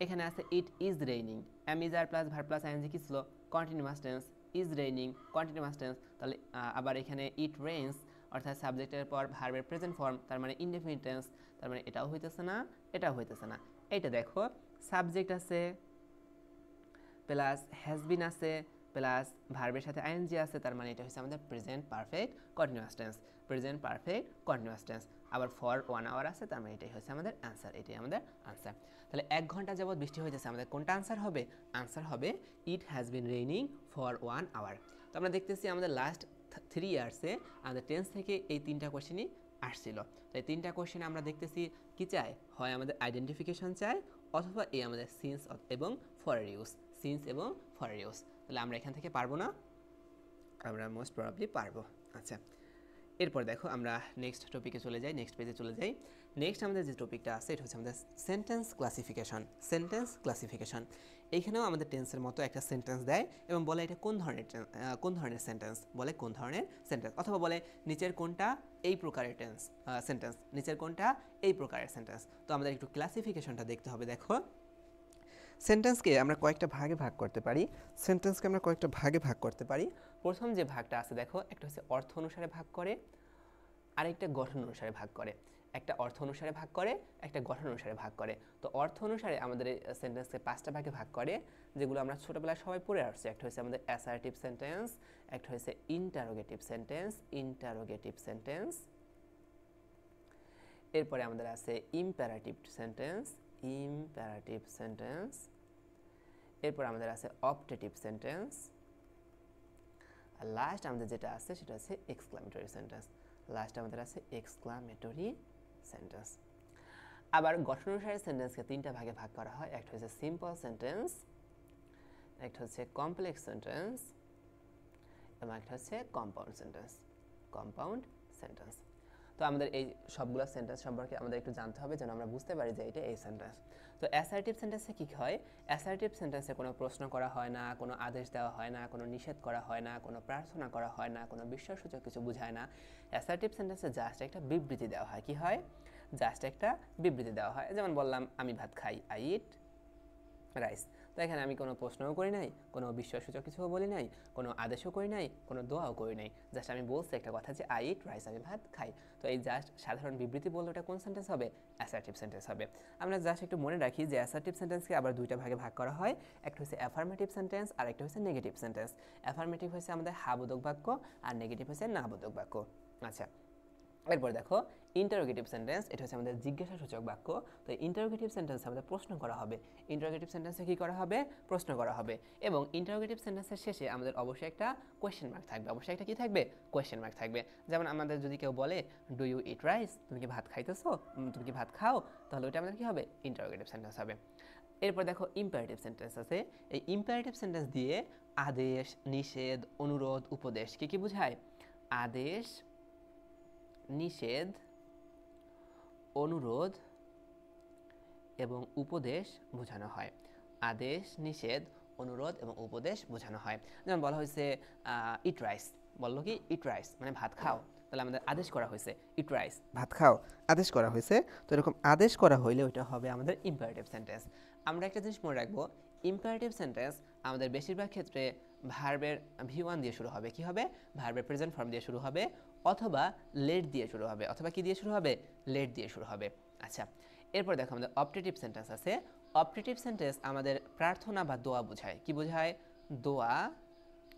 এখানে আছে it is raining, am is are plus verb plus ING কি ছিল? Continuous tense. Is raining continuous tense. তাহলে আবার এখানে ইট রেইনস অর্থাৎ সাবজেক্টের পর ভার্বের প্রেজেন্ট ফর্ম, তার মানে ইনডেফিনিট টেন্স। তার মানে এটাও হইতেছে না, এটাও হইতেছে না। এইটা দেখো সাবজেক্ট আছে প্লাস হ্যাজ বিন আছে প্লাস ভার্বের সাথে আইএনজি আছে, তার মানে এটা হচ্ছে আমাদের present perfect continuous tense. Present perfect continuous tense. আবার ফর 1 আওয়ার আছে, তার মানে এটাই হচ্ছে আমাদের অ্যান্সার। এটাই আমাদের আনসার। তাহলে 1 ঘন্টা যাবৎ বৃষ্টি হইতেছে, আমাদের কোনটা আনসার হবে? আনসার হবে it has been raining for 1 hour. তো আমরা দেখতেছি আমাদের লাস্ট 3 ইয়ার্সে আমাদের টেন্স থেকে এই 3টা কোশ্চেনই আসছিল। তো এই 3টা কোশ্চেনে আমরা দেখতেছি কি চাই? হয় আমাদের আইডেন্টিফিকেশন চাই, অথবা এই আমাদের সিন্স এবং ফরের ইউজ। সিন্স এবং ফরের ইউজ। তাহলে আমরা এখান থেকে পারবো না? আমরা মোস্ট প্রবাবলি পারবো। আচ্ছা, এরপর দেখো আমরা নেক্সট টপিকে চলে যাই, নেক্সট পেজে চলে যাই। নেক্সট আমাদের যে টপিকটা আছে এটা হচ্ছে আমাদের সেন্টেন্স ক্লাসিফিকেশন। সেন্টেন্স ক্লাসিফিকেশন, এইখানেও আমাদের টেন্সের মতো একটা সেন্টেন্স দেয় এবং বলে এটা কোন ধরনের সেন্টেন্স, বলে কোন ধরনের সেন্টেন্স, অথবা বলে নিচের কোনটা এই প্রকারের সেন্টেন্স, নিচের কোনটা এই প্রকারের সেন্টেন্স। তো আমাদের একটু ক্লাসিফিকেশনটা দেখতে হবে। দেখো সেন্টেন্সকে আমরা কয়েকটা ভাগে ভাগ করতে পারি। প্রথম যে ভাগটা আছে দেখো, একটা হচ্ছে অর্থ অনুসারে ভাগ করে, আরেকটা গঠন অনুসারে ভাগ করে। একটা অর্থ অনুসারে ভাগ করে, একটা গঠন অনুসারে ভাগ করে। তো অর্থ অনুসারে আমাদের এই সেন্টেন্সকে 5টা ভাগে ভাগ করে, যেগুলো আমরা ছোটবেলায় সবাই পড়ে আসছি। একটা হচ্ছে আমাদের অ্যাসার্টিভ সেন্টেন্স, একটা হচ্ছে ইন্টারোগেটিভ সেন্টেন্স, এরপরে আমাদের আছে ইম্পারেটিভ সেন্টেন্স, এরপর আমাদের আছে অপটেটিভ সেন্টেন্স, আর লাস্ট আমাদের যেটা আছে সেটা হচ্ছে এক্সক্লামেটরি সেন্টেন্স। আবার গঠন অনুসারে সেন্টেন্সকে 3টা ভাগে ভাগ করা হয়। একটা হচ্ছে সিম্পল সেন্টেন্স, একটা হচ্ছে কমপ্লেক্স সেন্টেন্স, এবং একটা হচ্ছে কম্পাউন্ড সেন্টেন্স। তো আমাদের এই সবগুলো সেন্টেন্স সম্পর্কে আমাদের একটু জানতে হবে, যেন আমরা বুঝতে পারি যে এটা এই সেন্টেন্স। তো অ্যাসার্টিভ সেন্টেন্সে কী হয়? অ্যাসার্টিভ সেন্টেন্সে কোনো প্রশ্ন করা হয় না, কোনো আদেশ দেওয়া হয় না, কোনো নিষেধ করা হয় না, কোনো প্রার্থনা করা হয় না, কোনো বিস্ময়সূচক কিছু বোঝায় না। অ্যাসার্টিভ সেন্টেন্সে জাস্ট একটা বিবৃতি দেওয়া হয়। কি হয়? জাস্ট একটা বিবৃতি দেওয়া হয়। যেমন বললাম আমি ভাত খাই, আই ইট রাইস। তো এখানে আমি কোনো প্রশ্নও করি নাই, কোনো বিস্ময়সূচক কিছুও বলি নাই, কোনো আদেশও করি নাই, কোনো দোয়াও করি নাই। জাস্ট আমি বলছি একটা কথা যে আই ইট রাইস, আমি ভাত খাই। তো এই জাস্ট সাধারণ বিবৃতি বললে ওটা কোন সেন্টেন্স হবে? অ্যাসার্টিভ সেন্টেন্স হবে। আমরা জাস্ট একটু মনে রাখি যে অ্যাসার্টিভ সেন্টেন্সকে আবার 2টা ভাগে ভাগ করা হয়। একটা হচ্ছে অ্যাফার্মেটিভ সেন্টেন্স আর একটা হচ্ছে নেগেটিভ সেন্টেন্স। অ্যাফার্মেটিভ হচ্ছে আমাদের হ্যাঁ বোধক বাক্য, আর নেগেটিভ হচ্ছে না বোধক বাক্য। আচ্ছা, এরপর দেখো ইন্টারোগেটিভ সেন্টেন্স, এটা হচ্ছে আমাদের জিজ্ঞাসাসূচক বাক্য। তো ইন্টারোগেটিভ সেন্টেন্সে আমাদের প্রশ্ন করা হবে। ইন্টারোগেটিভ সেন্টেন্সে কী করা হবে? প্রশ্ন করা হবে। এবং ইন্টারোগেটিভ সেন্টেন্সের শেষে আমাদের অবশ্যই একটা কোয়েশ্চেন মার্ক থাকবে। অবশ্যই একটা কী থাকবে? কোয়েশ্চেন মার্ক থাকবে। যেমন আমাদের যদি কেউ বলে ডু ইউ ইট রাইস, তুমি কি ভাত খাইতেছো, তুমি কি ভাত খাও, তাহলে ওইটা আমাদের কী হবে? ইন্টারোগেটিভ সেন্টেন্স হবে। এরপর দেখো ইম্পারেটিভ সেন্টেন্স আছে। এই ইম্পারেটিভ সেন্টেন্স দিয়ে আদেশ, নিষেধ, অনুরোধ, উপদেশ কি কি বোঝায়? আদেশ, নিষেধ, অনুরোধ এবং উপদেশ বোঝানো হয়। আদেশ, নিষেধ, অনুরোধ এবং উপদেশ বোঝানো হয়। যেমন বলা হয়েছে ইট রাইস, বললো কি ইট রাইস মানে ভাত খাও, তাহলে আমাদের আদেশ করা হয়েছে ইট রাইস, ভাত খাও, আদেশ করা হয়েছে। তো এরকম আদেশ করা হইলে ওইটা হবে আমাদের ইম্পারেটিভ সেন্টেন্স। আমরা একটা জিনিস মনে রাখবো, ইম্পারেটিভ সেন্টেন্স আমাদের বেশিরভাগ ক্ষেত্রে ভার্বের V1 দিয়ে শুরু হবে। কি হবে? ভার্বের প্রেজেন্ট ফর্ম দিয়ে শুরু হবে, অথবা লেট দিয়ে শুরু হবে, অথবা কি দিয়ে শুরু হবে? লেট দিয়ে শুরু হবে। আচ্ছা, এরপর দেখো আমাদের অপটেটিভ সেন্টেন্স আছে। অপটেটিভ সেন্টেন্স আমাদের প্রার্থনা বা দোয়া বোঝায়। কি বোঝায়? দোয়া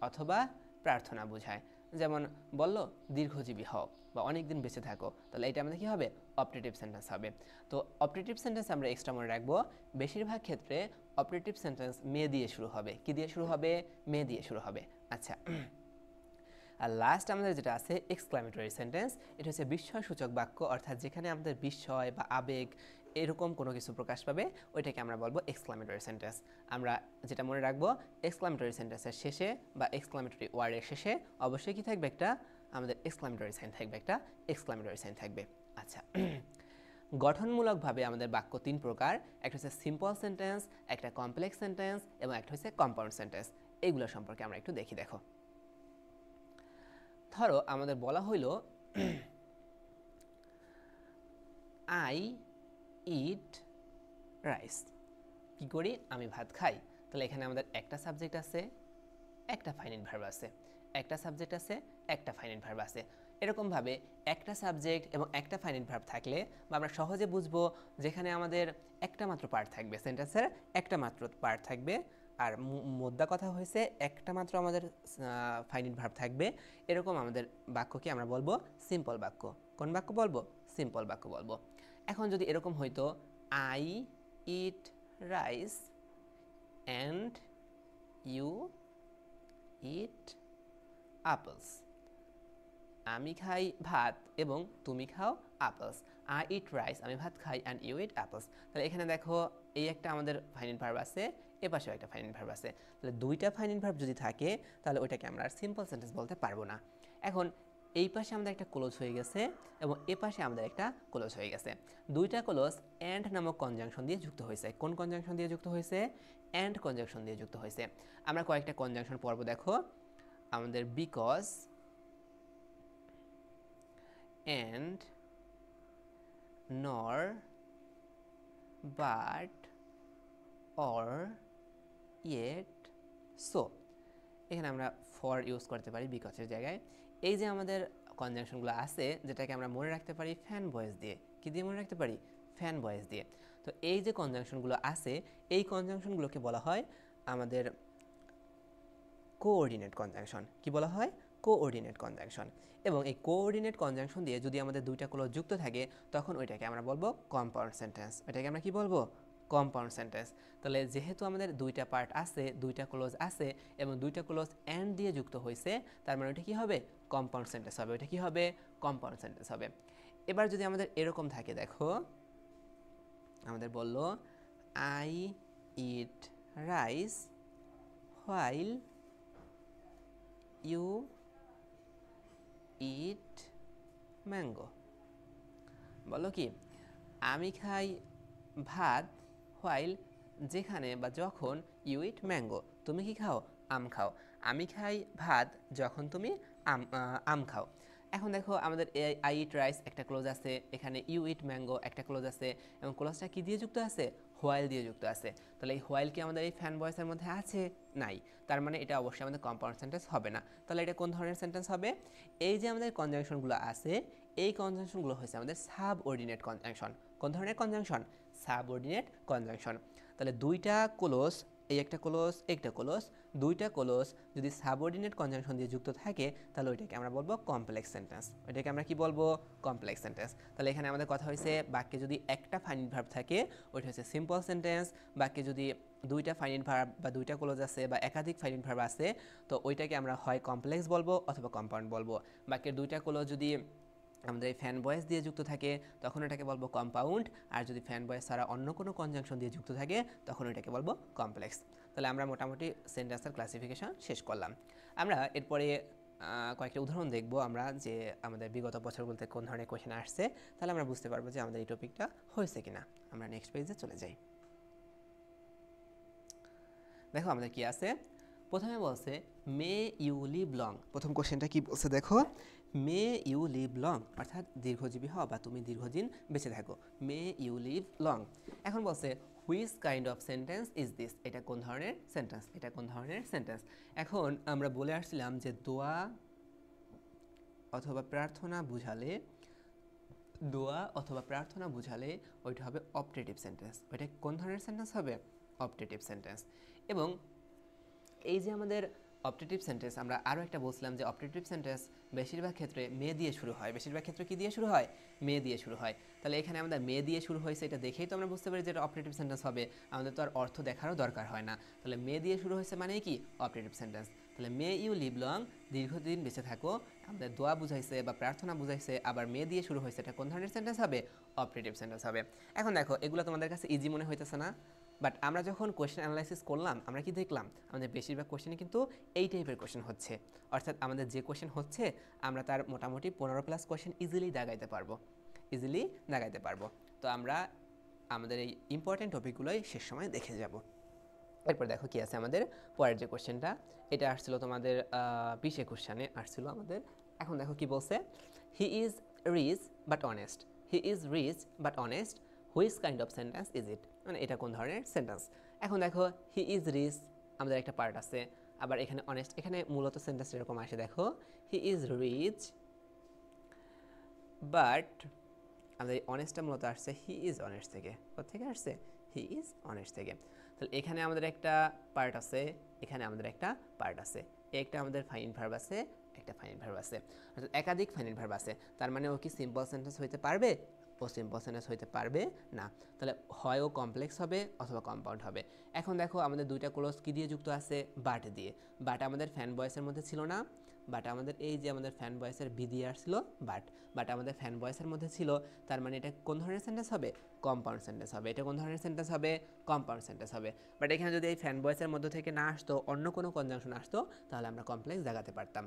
অথবা প্রার্থনা বোঝায়। যেমন বললো দীর্ঘজীবী হও বা অনেক দিন বেঁচে থাকো, তাহলে এটা আমাদের কি হবে? অপটেটিভ সেন্টেন্স হবে। তো অপটেটিভ সেন্টেন্স আমরা এক্সট্রা মনে রাখবো, বেশিরভাগ ক্ষেত্রে অপটেটিভ সেন্টেন্স মে দিয়ে শুরু হবে। কি দিয়ে শুরু হবে? মে দিয়ে শুরু হবে। আচ্ছা, আর লাস্ট আমাদের যেটা আছে এক্সক্লামেটরি সেন্টেন্স, এটা হচ্ছে বিস্ময়সূচক বাক্য, অর্থাৎ যেখানে আমাদের বিস্ময় বা আবেগ এরকম কোনো কিছু প্রকাশ পাবে, ওইটাকে আমরা বলবো এক্সক্লামেটরি সেন্টেন্স। আমরা যেটা মনে রাখবো, এক্সক্লামেটরি সেন্টেন্সের শেষে বা এক্সক্লামেটরি ওয়ার্ডের শেষে অবশ্যই কি থাকবে? একটা আমাদের এক্সক্লামেটরি সাইন থাকবে, একটা এক্সক্লামেটরি সাইন থাকবে। আচ্ছা, গঠনমূলকভাবে আমাদের বাক্য তিন প্রকার। একটা হচ্ছে সিম্পল সেন্টেন্স, একটা কমপ্লেক্স সেন্টেন্স এবং একটা হচ্ছে কম্পাউন্ড সেন্টেন্স। এইগুলো সম্পর্কে আমরা একটু দেখি। দেখো, ধরো আমাদের বলা হইল আই ইট রাইস, কি করি? আমি ভাত খাই। তাহলে এখানে আমাদের একটা সাবজেক্ট আছে, একটা ফাইনাইট ভার্ব আছে, একটা সাবজেক্ট আছে, একটা ফাইনাইট ভার্ব আছে। এরকমভাবে একটা সাবজেক্ট এবং একটা ফাইনাইট ভার্ব থাকলে বা আমরা সহজে বুঝবো যেখানে আমাদের একটা মাত্র পার্ট থাকবে, সেন্টেন্সের একটা মাত্র পার্ট থাকবে, আর মোদ্দা কথা হয়েছে একটা মাত্র আমাদের ফাইনাইট ভার্ব থাকবে, এরকম আমাদের বাক্যকে আমরা বলবো সিম্পল বাক্য। কোন বাক্য বলবো? সিম্পল বাক্য বলবো। এখন যদি এরকম হইতো I eat rice and you eat apples, আমি খাই ভাত এবং তুমি খাও apples. I eat rice, আমি ভাত খাই, and you eat apples. তাহলে এখানে দেখো এই একটা আমাদের ফাইনাইট ভার্ব আছে, এ পাশেও একটা ফাইনাইট ভার্ব আছে। তাহলে দুইটা ফাইনাইট ভার্ব যদি থাকে তাহলে ওইটাকে আমরা আর সিম্পল সেন্টেন্স বলতে পারবো না। এখন এই পাশে আমাদের একটা ক্লোজ হয়ে গেছে এবং এ পাশে আমাদের একটা ক্লোজ হয়ে গেছে। দুইটা ক্লোজ অ্যান্ড নামক কনজাংশন দিয়ে যুক্ত হয়েছে। কোন কনজাংশন দিয়ে যুক্ত হয়েছে? অ্যান্ড কনজাংশন দিয়ে যুক্ত হয়েছে। আমরা কয়েকটা কনজাংশন পড়ব। দেখো আমাদের because, and, nor, but, or, yet, so. এখানে আমরা ফর ইউজ করতে পারি বিকজের জায়গায়। এই যে আমাদের কনজাংশনগুলো আছে, যেটাকে আমরা মনে রাখতে পারি ফ্যান ভয়েস দিয়ে। কি দিয়ে মনে রাখতে পারি? ফ্যান ভয়েস দিয়ে। তো এই যে কনজাংশনগুলো আছে, এই কনজাংশনগুলোকে বলা হয় আমাদের কোঅর্ডিনেট কনজাংশন। কি বলা হয়? Coordinate conjunction. এবং এই কোঅর্ডিনেট কনজাংশন দিয়ে যদি আমাদের দুইটা ক্লোজ যুক্ত থাকে তখন ওইটাকে আমরা বলবো কম্পাউন্ড সেন্টেন্স। ওইটাকে আমরা কি বলবো? Compound sentence. তাহলে যেহেতু আমাদের দুইটা পার্ট আছে, দুইটা ক্লোজ আছে এবং দুইটা ক্লোজ অ্যান্ড দিয়ে যুক্ত হয়েছে, তার মানে ওইটা কি হবে? কম্পাউন্ড সেন্টেন্স হবে। ওইটা কি হবে? কম্পাউন্ড সেন্টেন্স হবে। এবার যদি আমাদের এরকম থাকে, দেখো আমাদের বলল I eat rice while you eat mango. বলো কি? আমি খাই ভাত হোয়াইল, যেখানে বা যখন, ইউ ইট ম্যাঙ্গো, তুমি কি খাও? আম খাও। আমি খাই ভাত যখন তুমি আম খাও। এখন দেখো আমাদের আই ইট রাইস একটা ক্লোজ আছে, এখানে ইউ ইট ম্যাঙ্গো একটা ক্লোজ আছে এবং ক্লোজটা কি দিয়ে যুক্ত আছে? হোয়াইল দিয়ে যুক্ত আছে। তাহলে এই হোয়াইল কি আমাদের এই ফ্যান ভয়েসের মধ্যে আছে? নাই। তার মানে এটা অবশ্যই আমাদের কম্পাউন্ড সেন্টেন্স হবে না। তাহলে এটা কোন ধরনের সেন্টেন্স হবে? এই যে আমাদের কনজাংশনগুলো আছে, এই কনজাংশনগুলো হচ্ছে আমাদের সাবঅর্ডিনেট কনজাংশন। কোন ধরনের কনজাংশন? Subordinate conjunction. তাহলে দুইটা ক্লোজ এই একটা ক্লোজ দুইটা ক্লোজ যদি সাবঅর্ডিনেট কনজাংশন দিয়ে যুক্ত থাকে তাহলে ওইটাকে আমরা বলবো কমপ্লেক্স সেন্টেন্স। ওইটাকে আমরা কি বলবো? Complex sentence. তাহলে এখানে আমাদের কথা হয়েছে বাক্যে যদি একটা ফাইনাইট ভার্ব থাকে ওইটা হচ্ছে সিম্পল সেন্টেন্স। বাক্যে যদি দুইটা ফাইনাইট ভার্ব বা দুইটা ক্লোজ আছে বা একাধিক ফাইনাইট ভার্ব আছে তো ওইটাকে আমরা হয় কমপ্লেক্স বলবো অথবা কম্পাউন্ড বলবো। বাক্যের দুইটা ক্লোজ যদি আমাদের এই ফ্যান ভয়েস দিয়ে যুক্ত থাকে তখন এটাকে বলবো কম্পাউন্ড, আর যদি ফ্যান ভয়েস ছাড়া অন্য কোনো কনজাংশন দিয়ে যুক্ত থাকে তখন এটাকে বলবো কমপ্লেক্স। তাহলে আমরা মোটামুটি সেন্টেন্সের ক্লাসিফিকেশন শেষ করলাম। আমরা এরপরে কয়েকটা উদাহরণ দেখব আমরা যে আমাদের বিগত বছরগুলোতে কোন ধরনের কোয়েশ্চেন আসছে, তাহলে আমরা বুঝতে পারবো যে আমাদের এই টপিকটা হয়েছে কিনা। আমরা নেক্সট পেজে চলে যাই। দেখো আমাদের কি আছে, প্রথমে বলছে মে ইউ লিভ লং। প্রথম কোশ্চেনটা কি বলছে দেখো, মে ইউ লিভ লং অর্থাৎ দীর্ঘজীবী হও বা তুমি দীর্ঘদিন বেঁচে থাকো, মে ইউ লিভ লং। এখন বলছে which kind of sentence is this, এটা কোন ধরনের সেন্টেন্স, এটা কোন ধরনের সেন্টেন্স। এখন আমরা বলে আসছিলাম যে দোয়া অথবা প্রার্থনা বুঝালে ওইটা হবে অপটেটিভ সেন্টেন্স। ওইটা কোন ধরনের সেন্টেন্স হবে? Optative sentence. এবং এই যে আমাদের অপটেটিভ সেন্টেন্স, আমরা আরও একটা বলছিলাম যে অপটেটিভ সেন্টেন্স বেশিরভাগ ক্ষেত্রে মে দিয়ে শুরু হয়। বেশিরভাগ ক্ষেত্রে কি দিয়ে শুরু হয়? মে দিয়ে শুরু হয়। তাহলে এখানে আমাদের মে দিয়ে শুরু হয়েছে, এটা দেখেই তো আমরা বুঝতে পারি যে এটা অপটেটিভ সেন্টেন্স হবে, আমাদের তো আর অর্থ দেখারও দরকার হয় না। তাহলে মে দিয়ে শুরু হয়েছে মানে কি? Optative sentence. তাহলে মে ইউ লিভ লং, দীর্ঘদিন বেঁচে থাকো, আমাদের দোয়া বুঝাইছে বা প্রার্থনা বুঝাইছে, আবার মে দিয়ে শুরু হয়েছে, এটা কোন ধরনের সেন্টেন্স হবে? অপটেটিভ সেন্টেন্স হবে। এখন দেখো এগুলো তোমাদের কাছে ইজি মনে হইতেছে না, বাট আমরা যখন কোয়েশ্চেন অ্যানালাইসিস করলাম আমরা কি দেখলাম আমাদের বেশিরভাগ কোয়েশ্চেনে কিন্তু এই টাইপের কোয়েশ্চেন হচ্ছে। অর্থাৎ আমাদের যে কোয়েশ্চেন হচ্ছে আমরা তার মোটামুটি 15+ কোয়েশ্চেন ইজিলি দাগাইতে পারবো। তো আমরা আমাদের এই ইম্পর্টেন্ট টপিকগুলোই শেষ সময় দেখে যাব। এরপর দেখো কি আছে আমাদের পরের যে কোয়েশ্চেনটা, এটা আসছিল তোমাদের 20-21 সালে আসছিল আমাদের। এখন দেখো কি বলছে, he is rich but honest, which kind of sentence is it, মানে এটা কোন ধরনের সেন্টেন্স। এখন দেখো হি ইজ রিচ আমাদের একটা পার্ট আছে, আবার এখানে অনেস্ট, এখানে মূলত সেন্টেন্স এরকম আসে দেখো, হি ইজ রিচ বাট আমাদের এই অনেস্টটা মূলত আসছে হি ইজ অনেস্ট থেকে। কোথেকে আসছে? হি ইজ অনেস্ট থেকে। তাহলে এখানে আমাদের একটা পার্ট আছে, এখানে আমাদের একটা পার্ট আছে, একটা আমাদের ফাইনাইট ভার্ব আছে, একটা ফাইনাইট ভার্ব আছে, অর্থাৎ একাধিক ফাইনাইট ভার্ব আছে। তার মানে ও কি সিম্পল সেন্টেন্স হইতে পারবে? ও সিম্পল সেন্টেন্স হইতে পারবে না। তাহলে হয় ও কমপ্লেক্স হবে অথবা কম্পাউন্ড হবে। এখন দেখো আমাদের দুইটা ক্লোজ কি দিয়ে যুক্ত আছে? বাট দিয়ে। বাট আমাদের ফ্যান ভয়েসের মধ্যে ছিল না, বাট আমাদের এই যে আমাদের ফ্যান ভয়েসের বি দিয়ে আসছিল বাট আমাদের ফ্যান ভয়েসের মধ্যে ছিল, তার মানে এটা কোন ধরনের সেন্টেন্স হবে? কম্পাউন্ড সেন্টেন্স হবে। এটা কোন ধরনের সেন্টেন্স হবে? কম্পাউন্ড সেন্টেন্স হবে। বাট এখানে যদি এই ফ্যান ভয়েসের মধ্যে থেকে না আসতো, অন্য কোনো কনজাংশন আসতো, তাহলে আমরা কমপ্লেক্স দেখাতে পারতাম।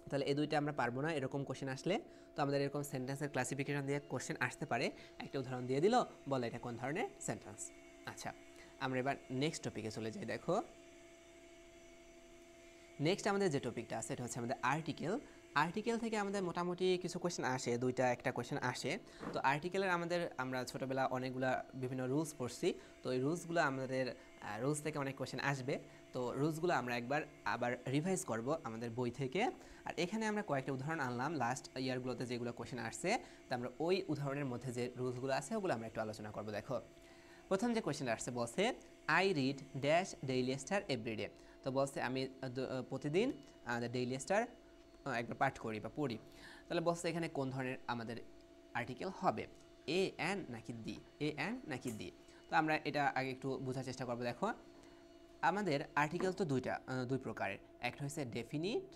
তাহলে এই দুইটা আমরা পারবো না এরকম কোশ্চেন আসলে। তো আমাদের এরকম সেন্টেন্সের ক্লাসিফিকেশন দিয়ে কোশ্চেন আসতে পারে। একটা উদাহরণ দিয়ে দিল, বলে এটা কোন ধরনের সেন্টেন্স। আচ্ছা, আমরা এবার নেক্সট টপিকে চলে যাই। দেখো নেক্সট আমাদের যে টপিকটা আছে এটা হচ্ছে আমাদের আর্টিকেল থেকে আমাদের মোটামুটি কিছু কোয়েশ্চেন আসে, একটা কোয়েশ্চেন আসে। তো আর্টিকেলের আমরা ছোটোবেলা অনেকগুলো বিভিন্ন রুলস পড়ছি, তো এই রুলসগুলো আমাদের রুলস থেকে অনেক কোয়েশ্চেন আসবে। তো রুলসগুলো আমরা আবার রিভাইজ করব আমাদের বই থেকে। আর এখানে আমরা কয়েকটা উদাহরণ আনলাম লাস্ট ইয়ারগুলোতে যেগুলো কোয়েশ্চেন আসছে, তো আমরা ওই উদাহরণের মধ্যে যে রুলসগুলো আছে ওগুলো আমরা একটু আলোচনা করব। দেখো প্রথম যে কোয়েশ্চেনটা আসছে বলছে I read dash Daily Star every day. তো বলছে আমি প্রতিদিন ডেইলি স্টার একবার পাঠ করি বা পড়ি। তাহলে বলছে এখানে কোন ধরনের আমাদের আর্টিকেল হবে, এ অ্যান নাকি দি। তো আমরা এটা আগে একটু বোঝার চেষ্টা করবো। দেখো আমাদের আর্টিকেল তো দুই প্রকারের, একটা হচ্ছে ডেফিনিট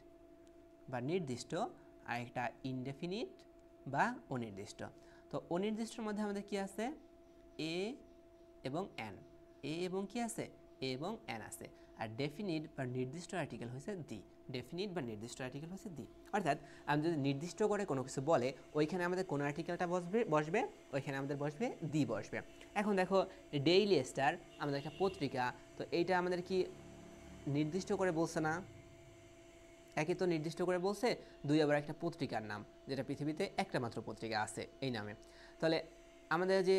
বা নির্দিষ্ট, আর একটা ইনডেফিনিট বা অনির্দিষ্ট। তো অনির্দিষ্টর মধ্যে আমাদের কি আছে? এ এবং অ্যান, এ এবং কি আছে? এ এবং অ্যান আছে। আর ডেফিনিট বা নির্দিষ্ট আর্টিকেল হচ্ছে দি, অর্থাৎ আমি যদি নির্দিষ্ট করে কোনো কিছু বলে ওইখানে আমাদের কোন আর্টিকেলটা বসবে ওইখানে আমাদের বসবে দি বসবে। এখন দেখো ডেইলি স্টার আমাদের একটা পত্রিকা, তো এইটা আমাদের কি নির্দিষ্ট করে বলছে না? একে তো নির্দিষ্ট করে বলছে, দুই আবার একটা পত্রিকার নাম, যেটা পৃথিবীতে একটা মাত্র পত্রিকা আছে এই নামে। তাহলে আমাদের যে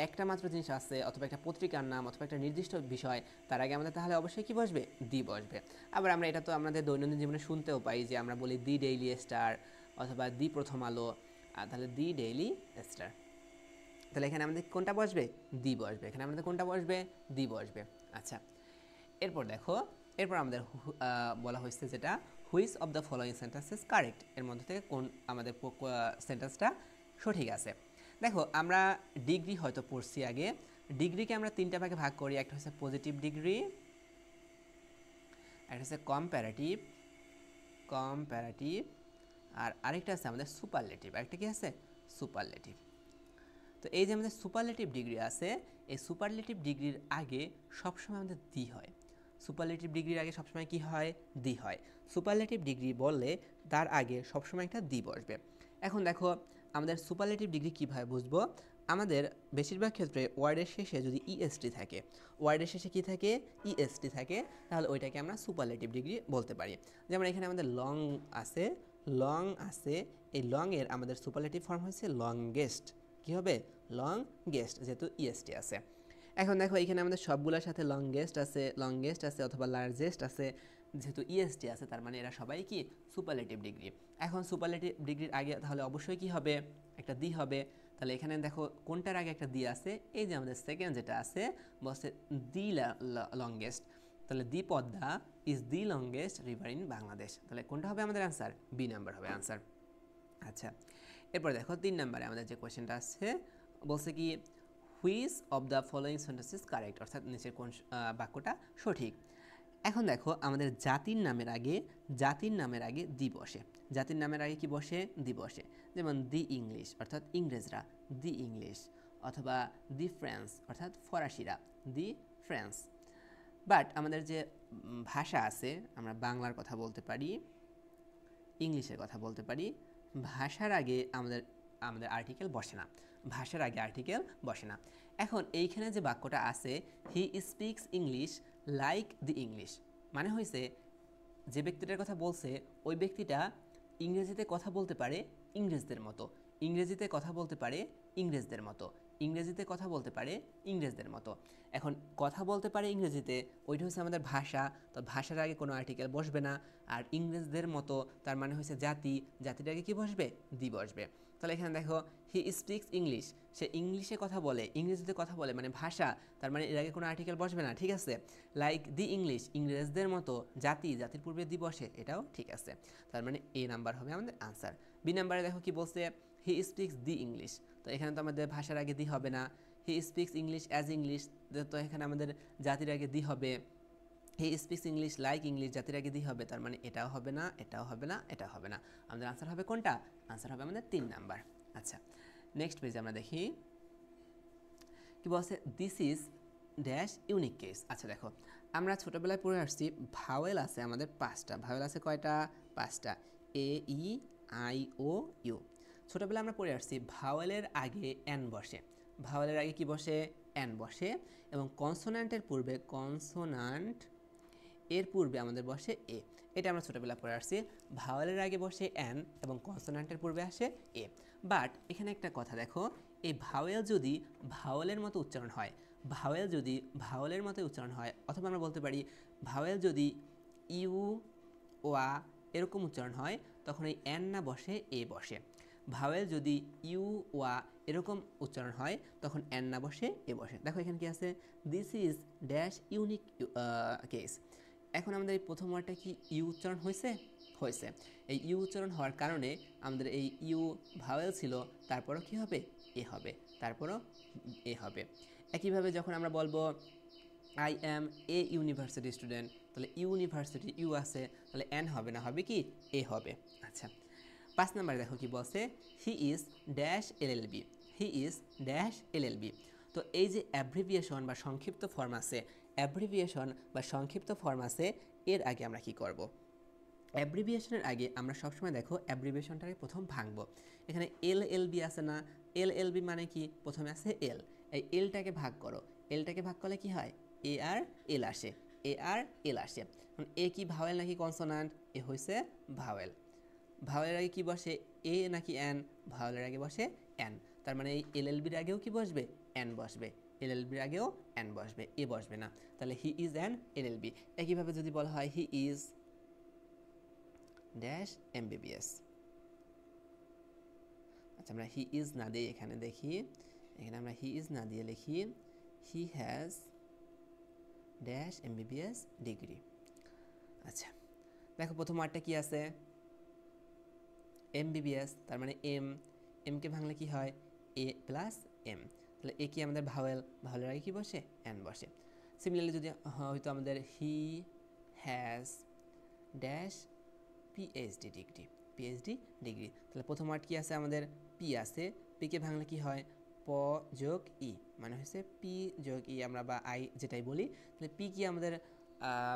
একটা মাত্র জিনিস আছে অথবা একটা পত্রিকার নাম অথবা একটা নির্দিষ্ট বিষয়, তার আগে আমাদের তাহলে অবশ্যই কি বসবে? দি বসবে। আবার আমরা এটা তো আমাদের দৈনন্দিন জীবনে শুনতেও পাই যে আমরা বলি দি ডেইলি স্টার অথবা দি প্রথম আলো, আর তাহলে দি ডেইলি স্টার। তাহলে এখানে আমাদের কোনটা বসবে? দি বসবে। এখানে আমাদের কোনটা বসবে? দি বসবে। আচ্ছা, এরপর দেখো, এরপর আমাদের বলা হয়েছে যেটা which of the following sentences correct, এর মধ্যে থেকে কোন আমাদের সেন্টেন্সটা সঠিক আছে। দেখো আমরা ডিগ্রি হয়তো পড়ছি আগে, ডিগ্রিকে আমরা তিনটা ভাগে ভাগ করি, একটা হচ্ছে পজিটিভ ডিগ্রি, একটা হচ্ছে কম্প্যারেটিভ, আর আরেকটা আছে আমাদের সুপারলেটিভ, আরেকটা কি আছে সুপারলেটিভ। তো এই যে আমাদের সুপারলেটিভ ডিগ্রি আছে, এই সুপারলেটিভ ডিগ্রির আগে সবসময় আমাদের দি হয়। সুপারলেটিভ ডিগ্রির আগে সবসময় কি হয়, দি হয়। সুপারলেটিভ ডিগ্রি বললে তার আগে সবসময় একটা দি বসবে। এখন দেখো আমাদের সুপারলেটিভ ডিগ্রি কীভাবে বুঝবো, আমাদের বেশিরভাগ ক্ষেত্রে ওয়ার্ডের শেষে যদি ইএসটি থাকে, ওয়ার্ডের শেষে কি থাকে, ইএসটি থাকে, তাহলে ওইটাকে আমরা সুপারলেটিভ ডিগ্রি বলতে পারি। যেমন এখানে আমাদের লং আছে, এই লং এর আমাদের সুপারলেটিভ ফর্ম হচ্ছে লংগেস্ট, কি হবে লংগেস্ট, যেহেতু ইএসটি আছে। এখন দেখো এখানে আমাদের সবগুলোর সাথে লংগেস্ট আছে অথবা লার্জেস্ট আছে, যেহেতু ইএসটি আছে, তার মানে এরা সবাই কি সুপারলেটিভ ডিগ্রি। এখন সুপারলেটিভ ডিগ্রির আগে তাহলে অবশ্যই কি হবে, একটা দি হবে। তাহলে এখানে দেখো কোনটার আগে একটা দি আছে, এই যে আমাদের সেকেন্ড যেটা আছে বলছে দি লংগেস্ট, তাহলে the Padma is the longest river in Bangladesh, তাহলে কোনটা হবে আমাদের আনসার, বি নাম্বার হবে আনসার। আচ্ছা, এরপর দেখো 3 নম্বরে আমাদের যে কোয়েশ্চেনটা আছে বলছে কি which of the following sentences correct, অর্থাৎ নিচের কোন বাক্যটা সঠিক। এখন দেখো আমাদের জাতির নামের আগে দি বসে, জাতির নামের আগে কি বসে, দি বসে। যেমন দি ইংলিশ অর্থাৎ ইংরেজরা, দি ইংলিশ, অথবা দি ফ্রান্স অর্থাৎ ফরাসিরা, দি ফ্রান্স। বাট আমাদের যে ভাষা আছে, আমরা বাংলার কথা বলতে পারি, ইংলিশের কথা বলতে পারি, ভাষার আগে আমাদের আর্টিকেল বসে না, ভাষার আগে আর্টিকেল বসে না। এখন এইখানে যে বাক্যটা আছে he speaks English like the English, মানে হয়েছে যে ব্যক্তিটার কথা বলছে ওই ব্যক্তিটা ইংরেজিতে কথা বলতে পারে ইংরেজদের মতো, ইংরেজিতে কথা বলতে পারে ইংরেজদের মতো, ইংরেজিতে কথা বলতে পারে ইংরেজদের মতো। এখন কথা বলতে পারে ইংরেজিতে, ওইটা হচ্ছে আমাদের ভাষা, তো ভাষার আগে কোনো আর্টিকেল বসবে না। আর ইংরেজদের মতো তার মানে হচ্ছে জাতি, জাতির আগে কি বসবে, দি বসবে। তাহলে এখানে দেখো হি স্পিক্স ইংলিশ, সে ইংলিশে কথা বলে, ইংরেজিতে কথা বলে, মানে ভাষা, তার মানে এর আগে কোনো আর্টিকেল বসবে না, ঠিক আছে। লাইক দি ইংলিশ, ইংরেজদের মতো, জাতির পূর্বে দি বসে, এটাও ঠিক আছে। তার মানে এ নাম্বার হবে আমাদের আনসার। বি নাম্বারে দেখো কি বলছে, হি স্পিক্স দি ইংলিশ, তো এখানে তো আমাদের ভাষার আগে দি হবে না। He speaks English as English, তো এখানে আমাদের জাতির আগে দি হবে। He speaks English like English, জাতির আগে দি হবে, তার মানে এটাও হবে না, এটাও হবে না, এটাও হবে না। আমাদের আনসার হবে কোনটা, আনসার হবে আমাদের 3 নাম্বার। আচ্ছা, নেক্সট পেজে আমরা দেখি কি বলছে, this is dash unique case. আচ্ছা দেখো আমরা ছোটোবেলায় পড়ে আসছি ভাওয়েল আছে আমাদের 5টা, ভাওয়েল আছে কয়টা, 5টা, এ ই আই ও ইউ। ছোটোবেলায় আমরা পড়ে আসছি ভাওয়েলের আগে এন বসে, ভাওয়েলের আগে কি বসে, এন বসে, এবং কনসোনান্টের পূর্বে, কনসোনান্ট এর পূর্বে আমাদের বসে এ। এটা আমরা ছোটোবেলা পড়ে আসছি, ভাওয়েলের আগে বসে এন এবং কনসোনান্টের পূর্বে আসে এ। বাট এখানে একটা কথা দেখো, এই ভাওয়েল যদি ভাওয়েলের মতো উচ্চারণ হয়, ভাওয়েল যদি ভাওয়েলের মতো উচ্চারণ হয়, অথবা আমরা বলতে পারি ভাওয়েল যদি ইউ ওয়া এরকম উচ্চারণ হয়, তখন এই এন না বসে এ বসে। ভাওয়েল যদি ইউ ওয়া এরকম উচ্চারণ হয়, তখন এন না বসে এ বসে। দেখো এখানে কি আছে, this is dash unique case. এখন আমাদের এই প্রথম ওয়ার্ডটা কি ইউ উচ্চারণ হয়েছে, হয়েছে। এই ইউ উচ্চারণ হওয়ার কারণে আমাদের এই ইউ ভাওয়েল ছিল, তারপরও কি হবে, এ হবে, তারপরও এ হবে। একইভাবে যখন আমরা বলবো I am a university student, তাহলে ইউনিভার্সিটি ইউ আছে, তাহলে এন হবে না, হবে কি এ হবে। আচ্ছা, 5 নম্বরে দেখো কি বলছে, he is dash LLB, he is dash LLB. তো এই যে অ্যাব্রিভিয়েশন বা সংক্ষিপ্ত ফর্ম আছে, অ্যাব্রিভিয়েশন বা সংক্ষিপ্ত ফর্ম আছে, এর আগে আমরা কি করব, অ্যাব্রিভিয়েশনের আগে আমরা সবসময় দেখো অ্যাব্রিভিয়েশনটাকে প্রথম ভাঙবো। এখানে এলএলবি আছে না, এলএলবি মানে কি, প্রথমে আছে এল, এই এলটাকে ভাগ করো, এলটাকে ভাগ করলে কি হয়, এ আর এল আসে, এ আর এল আসে। এখন এ কি ভাওয়েল নাকি কনসোনান্ট, এ হয়েছে ভাওয়েল। ভাওয়েলের আগে কি বসে, এ নাকি এন, ভাওয়েলের আগে বসে এন, তার মানে এই এলএলবির আগেও কি বসবে, এন বসবে, এলএলবির আগেও এন বসবে, এ বসবে না। তাহলে হি ইজ অ্যান এলএলবি। একইভাবে যদি বলা হয় হি ইজ ড্যাশ এমবিবিএস, আচ্ছা আমরা হি ইজ না দিয়ে এখানে দেখি, এখানে আমরা হি ইজ না দিয়ে লিখি he has dash MBBS degree. আচ্ছা দেখো প্রথম ওয়ার্ডটা কি আছে, এমবিবিএস, তার মানে এমকে ভাঙলে কি হয় এ প্লাস এম, তাহলে এ কি আমাদের ভাওয়েল, ভাওয়েলের আগে কি বসে এন বসে। সিমিলারলি যদি হয়তো আমাদের he has dash PhD degree, PhD degree, তাহলে প্রথম ওয়ার্ড কি আছে আমাদের পি আছে, পিকে ভাঙলে কি হয় প যোগ ই, মানে হচ্ছে পি যোগ ই আমরা বা আই যেটাই বলি, তাহলে পি কি আমাদের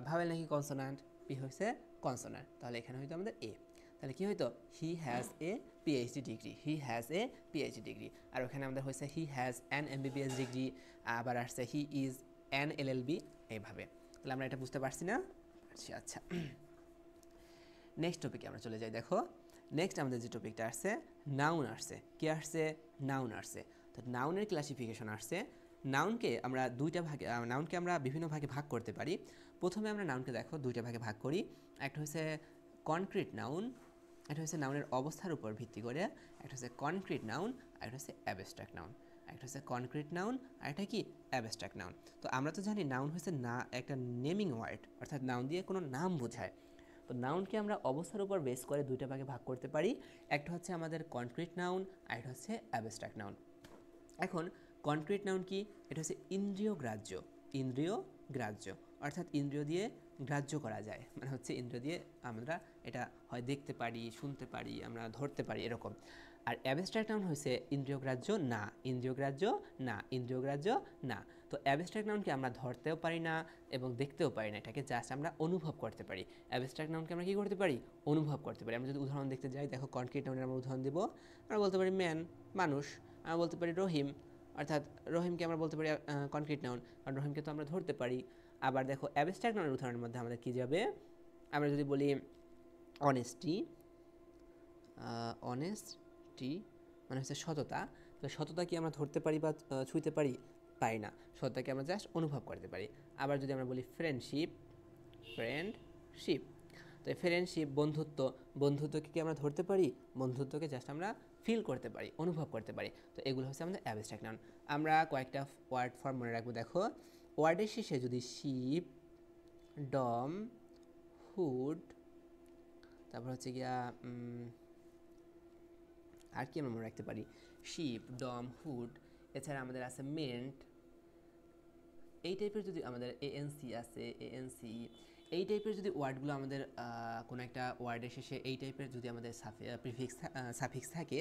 ভাওয়েল নাকি কনসোনান্ট, পি হচ্ছে কনসোনান্ট, তাহলে এখানে হয়তো আমাদের এ, তাহলে কি হয়তো he has a PhD degree, he has a PhD degree. আর ওখানে আমাদের হয়েছে he has an MBBS degree, আবার আসছে হি ইজ অ্যান এলএলবি, এইভাবে। তাহলে আমরা এটা বুঝতে পারছি না, পারছি। আচ্ছা নেক্সট টপিকে আমরা চলে যাই। দেখো নেক্সট আমাদের যে টপিকটা আসছে নাউন আসছে, কি আসছে নাউন আসছে। তো নাউনের ক্লাসিফিকেশন আসছে, নাউনকে আমরা দুইটা ভাগে, নাউনকে আমরা বিভিন্ন ভাগে ভাগ করতে পারি। প্রথমে আমরা নাউনকে দেখো দুইটা ভাগে ভাগ করি, একটা হচ্ছে কনক্রিট নাউন, এটা হচ্ছে নাউনের অবস্থার উপর ভিত্তি করে, একটা হচ্ছে কনক্রিট নাউন, আর একটা হচ্ছে অ্যাবস্ট্রাক্ট নাউন। একটা হচ্ছে কনক্রিট নাউন আর একটা কি অ্যাবস্ট্রাক্ট নাউন। তো আমরা তো জানি নাউন হচ্ছে না একটা নেমিং ওয়ার্ড, অর্থাৎ নাউন দিয়ে কোনো নাম বোঝায়। তো নাউনকে আমরা অবস্থার উপর বেস করে দুইটা ভাগে ভাগ করতে পারি, একটা হচ্ছে আমাদের কনক্রিট নাউন আর একটা হচ্ছে অ্যাবস্ট্রাক্ট নাউন। এখন কনক্রিট নাউন কি, এটা হচ্ছে ইন্দ্রিয় গ্রাহ্য, ইন্দ্রিয় গ্রাহ্য, অর্থাৎ ইন্দ্রিয় দিয়ে গ্রাহ্য করা যায়, মানে হচ্ছে ইন্দ্রিয় দিয়ে আমরা এটা হয় দেখতে পারি, শুনতে পারি, আমরা ধরতে পারি, এরকম। আর অ্যাবস্ট্রাক্ট নাউন হচ্ছে ইন্দ্রিয় গ্রাহ্য না, ইন্দ্রিয় গ্রাহ্য না, ইন্দ্রিয় গ্রাহ্য না। তো অ্যাবস্ট্রাক্ট নাউনকে আমরা ধরতেও পারি না এবং দেখতেও পারি না, এটাকে জাস্ট আমরা অনুভব করতে পারি। অ্যাবস্ট্রাক্ট নাউনকে আমরা কী করতে পারি, অনুভব করতে পারি। আমরা যদি উদাহরণ দেখতে যাই, দেখো কনক্রিট নাউনের আমরা উদাহরণ দেবো, আমরা বলতে পারি ম্যান, মানুষ, আমরা বলতে পারি রহিম, অর্থাৎ রহিমকে আমরা বলতে পারি কনক্রিট নাউন, কারণ রহিমকে তো আমরা ধরতে পারি। আবার দেখো অ্যাবস্ট্রাক্ট নাউনের উদাহরণের মধ্যে আমাদের কী যাবে, আমরা যদি বলি অনেস্টি, অনেস্টি মানে হচ্ছে সততা, তো সততা কি আমরা ধরতে পারি বা ছুঁইতে পারি, পারি না, সততাকে আমরা জাস্ট অনুভব করতে পারি। আবার যদি আমরা বলি ফ্রেন্ডশিপ, ফ্রেন্ডশিপ, তো ফ্রেন্ডশিপ বন্ধুত্ব, বন্ধুত্বকে কি আমরা ধরতে পারি, বন্ধুত্বকে জাস্ট আমরা ফিল করতে পারি, অনুভব করতে পারি। তো এগুলো হচ্ছে আমাদের অ্যাবস্ট্রাক্ট নাউন। আমরা কয়েকটা ওয়ার্ড ফর্ম মনে রাখবো। দেখো ওয়ার্ডের শেষে যদি শিপ, ডম, হুড, তারপর হচ্ছে গিয়া আর কি আমরা মনে রাখতে পারি, শিপ, ডম, হুড, এছাড়া আমাদের আছে মেন্ট, এই টাইপের যদি আমাদের এএনসি আছে, এএনসি, এই টাইপের যদি ওয়ার্ডগুলো আমাদের কোনো একটা ওয়ার্ডের শেষে এই টাইপের যদি আমাদের সাফিক্স থাকে,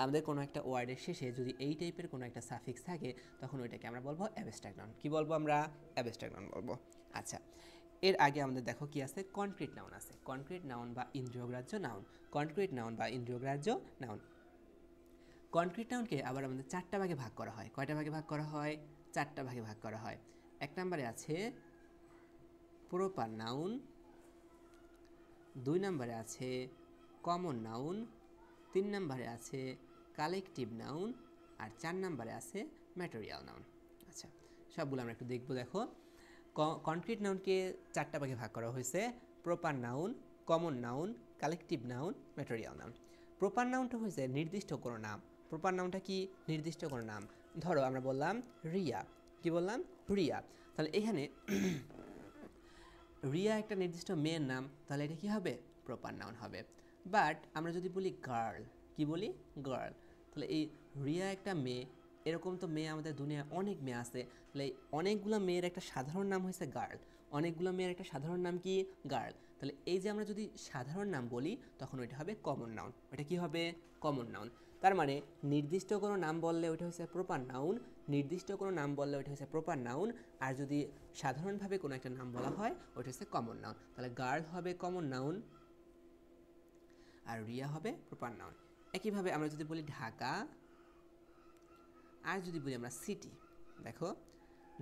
আমাদের কোনো একটা ওয়ার্ডের শেষে যদি এই টাইপের কোনো একটা সাফিক্স থাকে, তখন ওইটাকে আমরা বলবো অ্যাবস্ট্রাক্ট নাউন। কী বলবো আমরা, অ্যাবস্ট্রাক্ট নাউন বলবো। আচ্ছা এর আগে আমাদের দেখো কি আছে, কনক্রিট নাউন আছে, কনক্রিট নাউন বা ইন্দ্রিয়গ্রাহ্য নাউন, কনক্রিট নাউন বা ইন্দ্রিয়গ্রাহ্য নাউন। কনক্রিট নাউনকে আবার আমাদের চারটা ভাগে ভাগ করা হয়, কয়টা ভাগে ভাগ করা হয়, চারটা ভাগে ভাগ করা হয়। এক নম্বরে আছে প্রপার নাউন, দুই নম্বরে আছে কমন নাউন, তিন নম্বরে আছে কালেকটিভ নাউন, আর চার নম্বরে আছে ম্যাটেরিয়াল নাউন। আচ্ছা সবগুলো আমরা একটু দেখবো। দেখো কনক্রিট নাউনকে চারটা ভাগে ভাগ করা হয়েছে, proper noun, common noun, collective noun, material noun. Proper নাউনটা হয়েছে নির্দিষ্ট কোনো নাম, প্রপার নাউনটা কি নির্দিষ্ট কোনো নাম। ধরো আমরা বললাম রিয়া, কি বললাম রিয়া, তাহলে এখানে রিয়া একটা নির্দিষ্ট মেয়ের নাম, তাহলে এটা কি হবে প্রপার নাউন হবে। বাট আমরা যদি বলি গার্ল, কি বলি গার্ল, তাহলে এই রিয়া একটা মেয়ে, এরকম তো মেয়ে আমাদের দুনিয়ায় অনেক মেয়ে আছে, তাহলে অনেকগুলো মেয়ের একটা সাধারণ নাম হয়েছে গার্ল, অনেকগুলো মেয়ের একটা সাধারণ নাম কি গার্ল। তাহলে এই যে আমরা যদি সাধারণ নাম বলি তখন ওইটা হবে কমন নাউন, ওইটা কি হবে কমন নাউন। তার মানে নির্দিষ্ট কোনো নাম বললে ওইটা হচ্ছে প্রপার নাউন, নির্দিষ্ট কোনো নাম বললে ওইটা হচ্ছে প্রপার নাউন, আর যদি সাধারণভাবে কোনো একটা নাম বলা হয় ওইটা হচ্ছে কমন নাউন। তাহলে গার্ল হবে কমন নাউন আর রিয়া হবে প্রপার নাউন। একইভাবে আমরা যদি বলি ঢাকা, আর যদি বলি আমরা সিটি, দেখো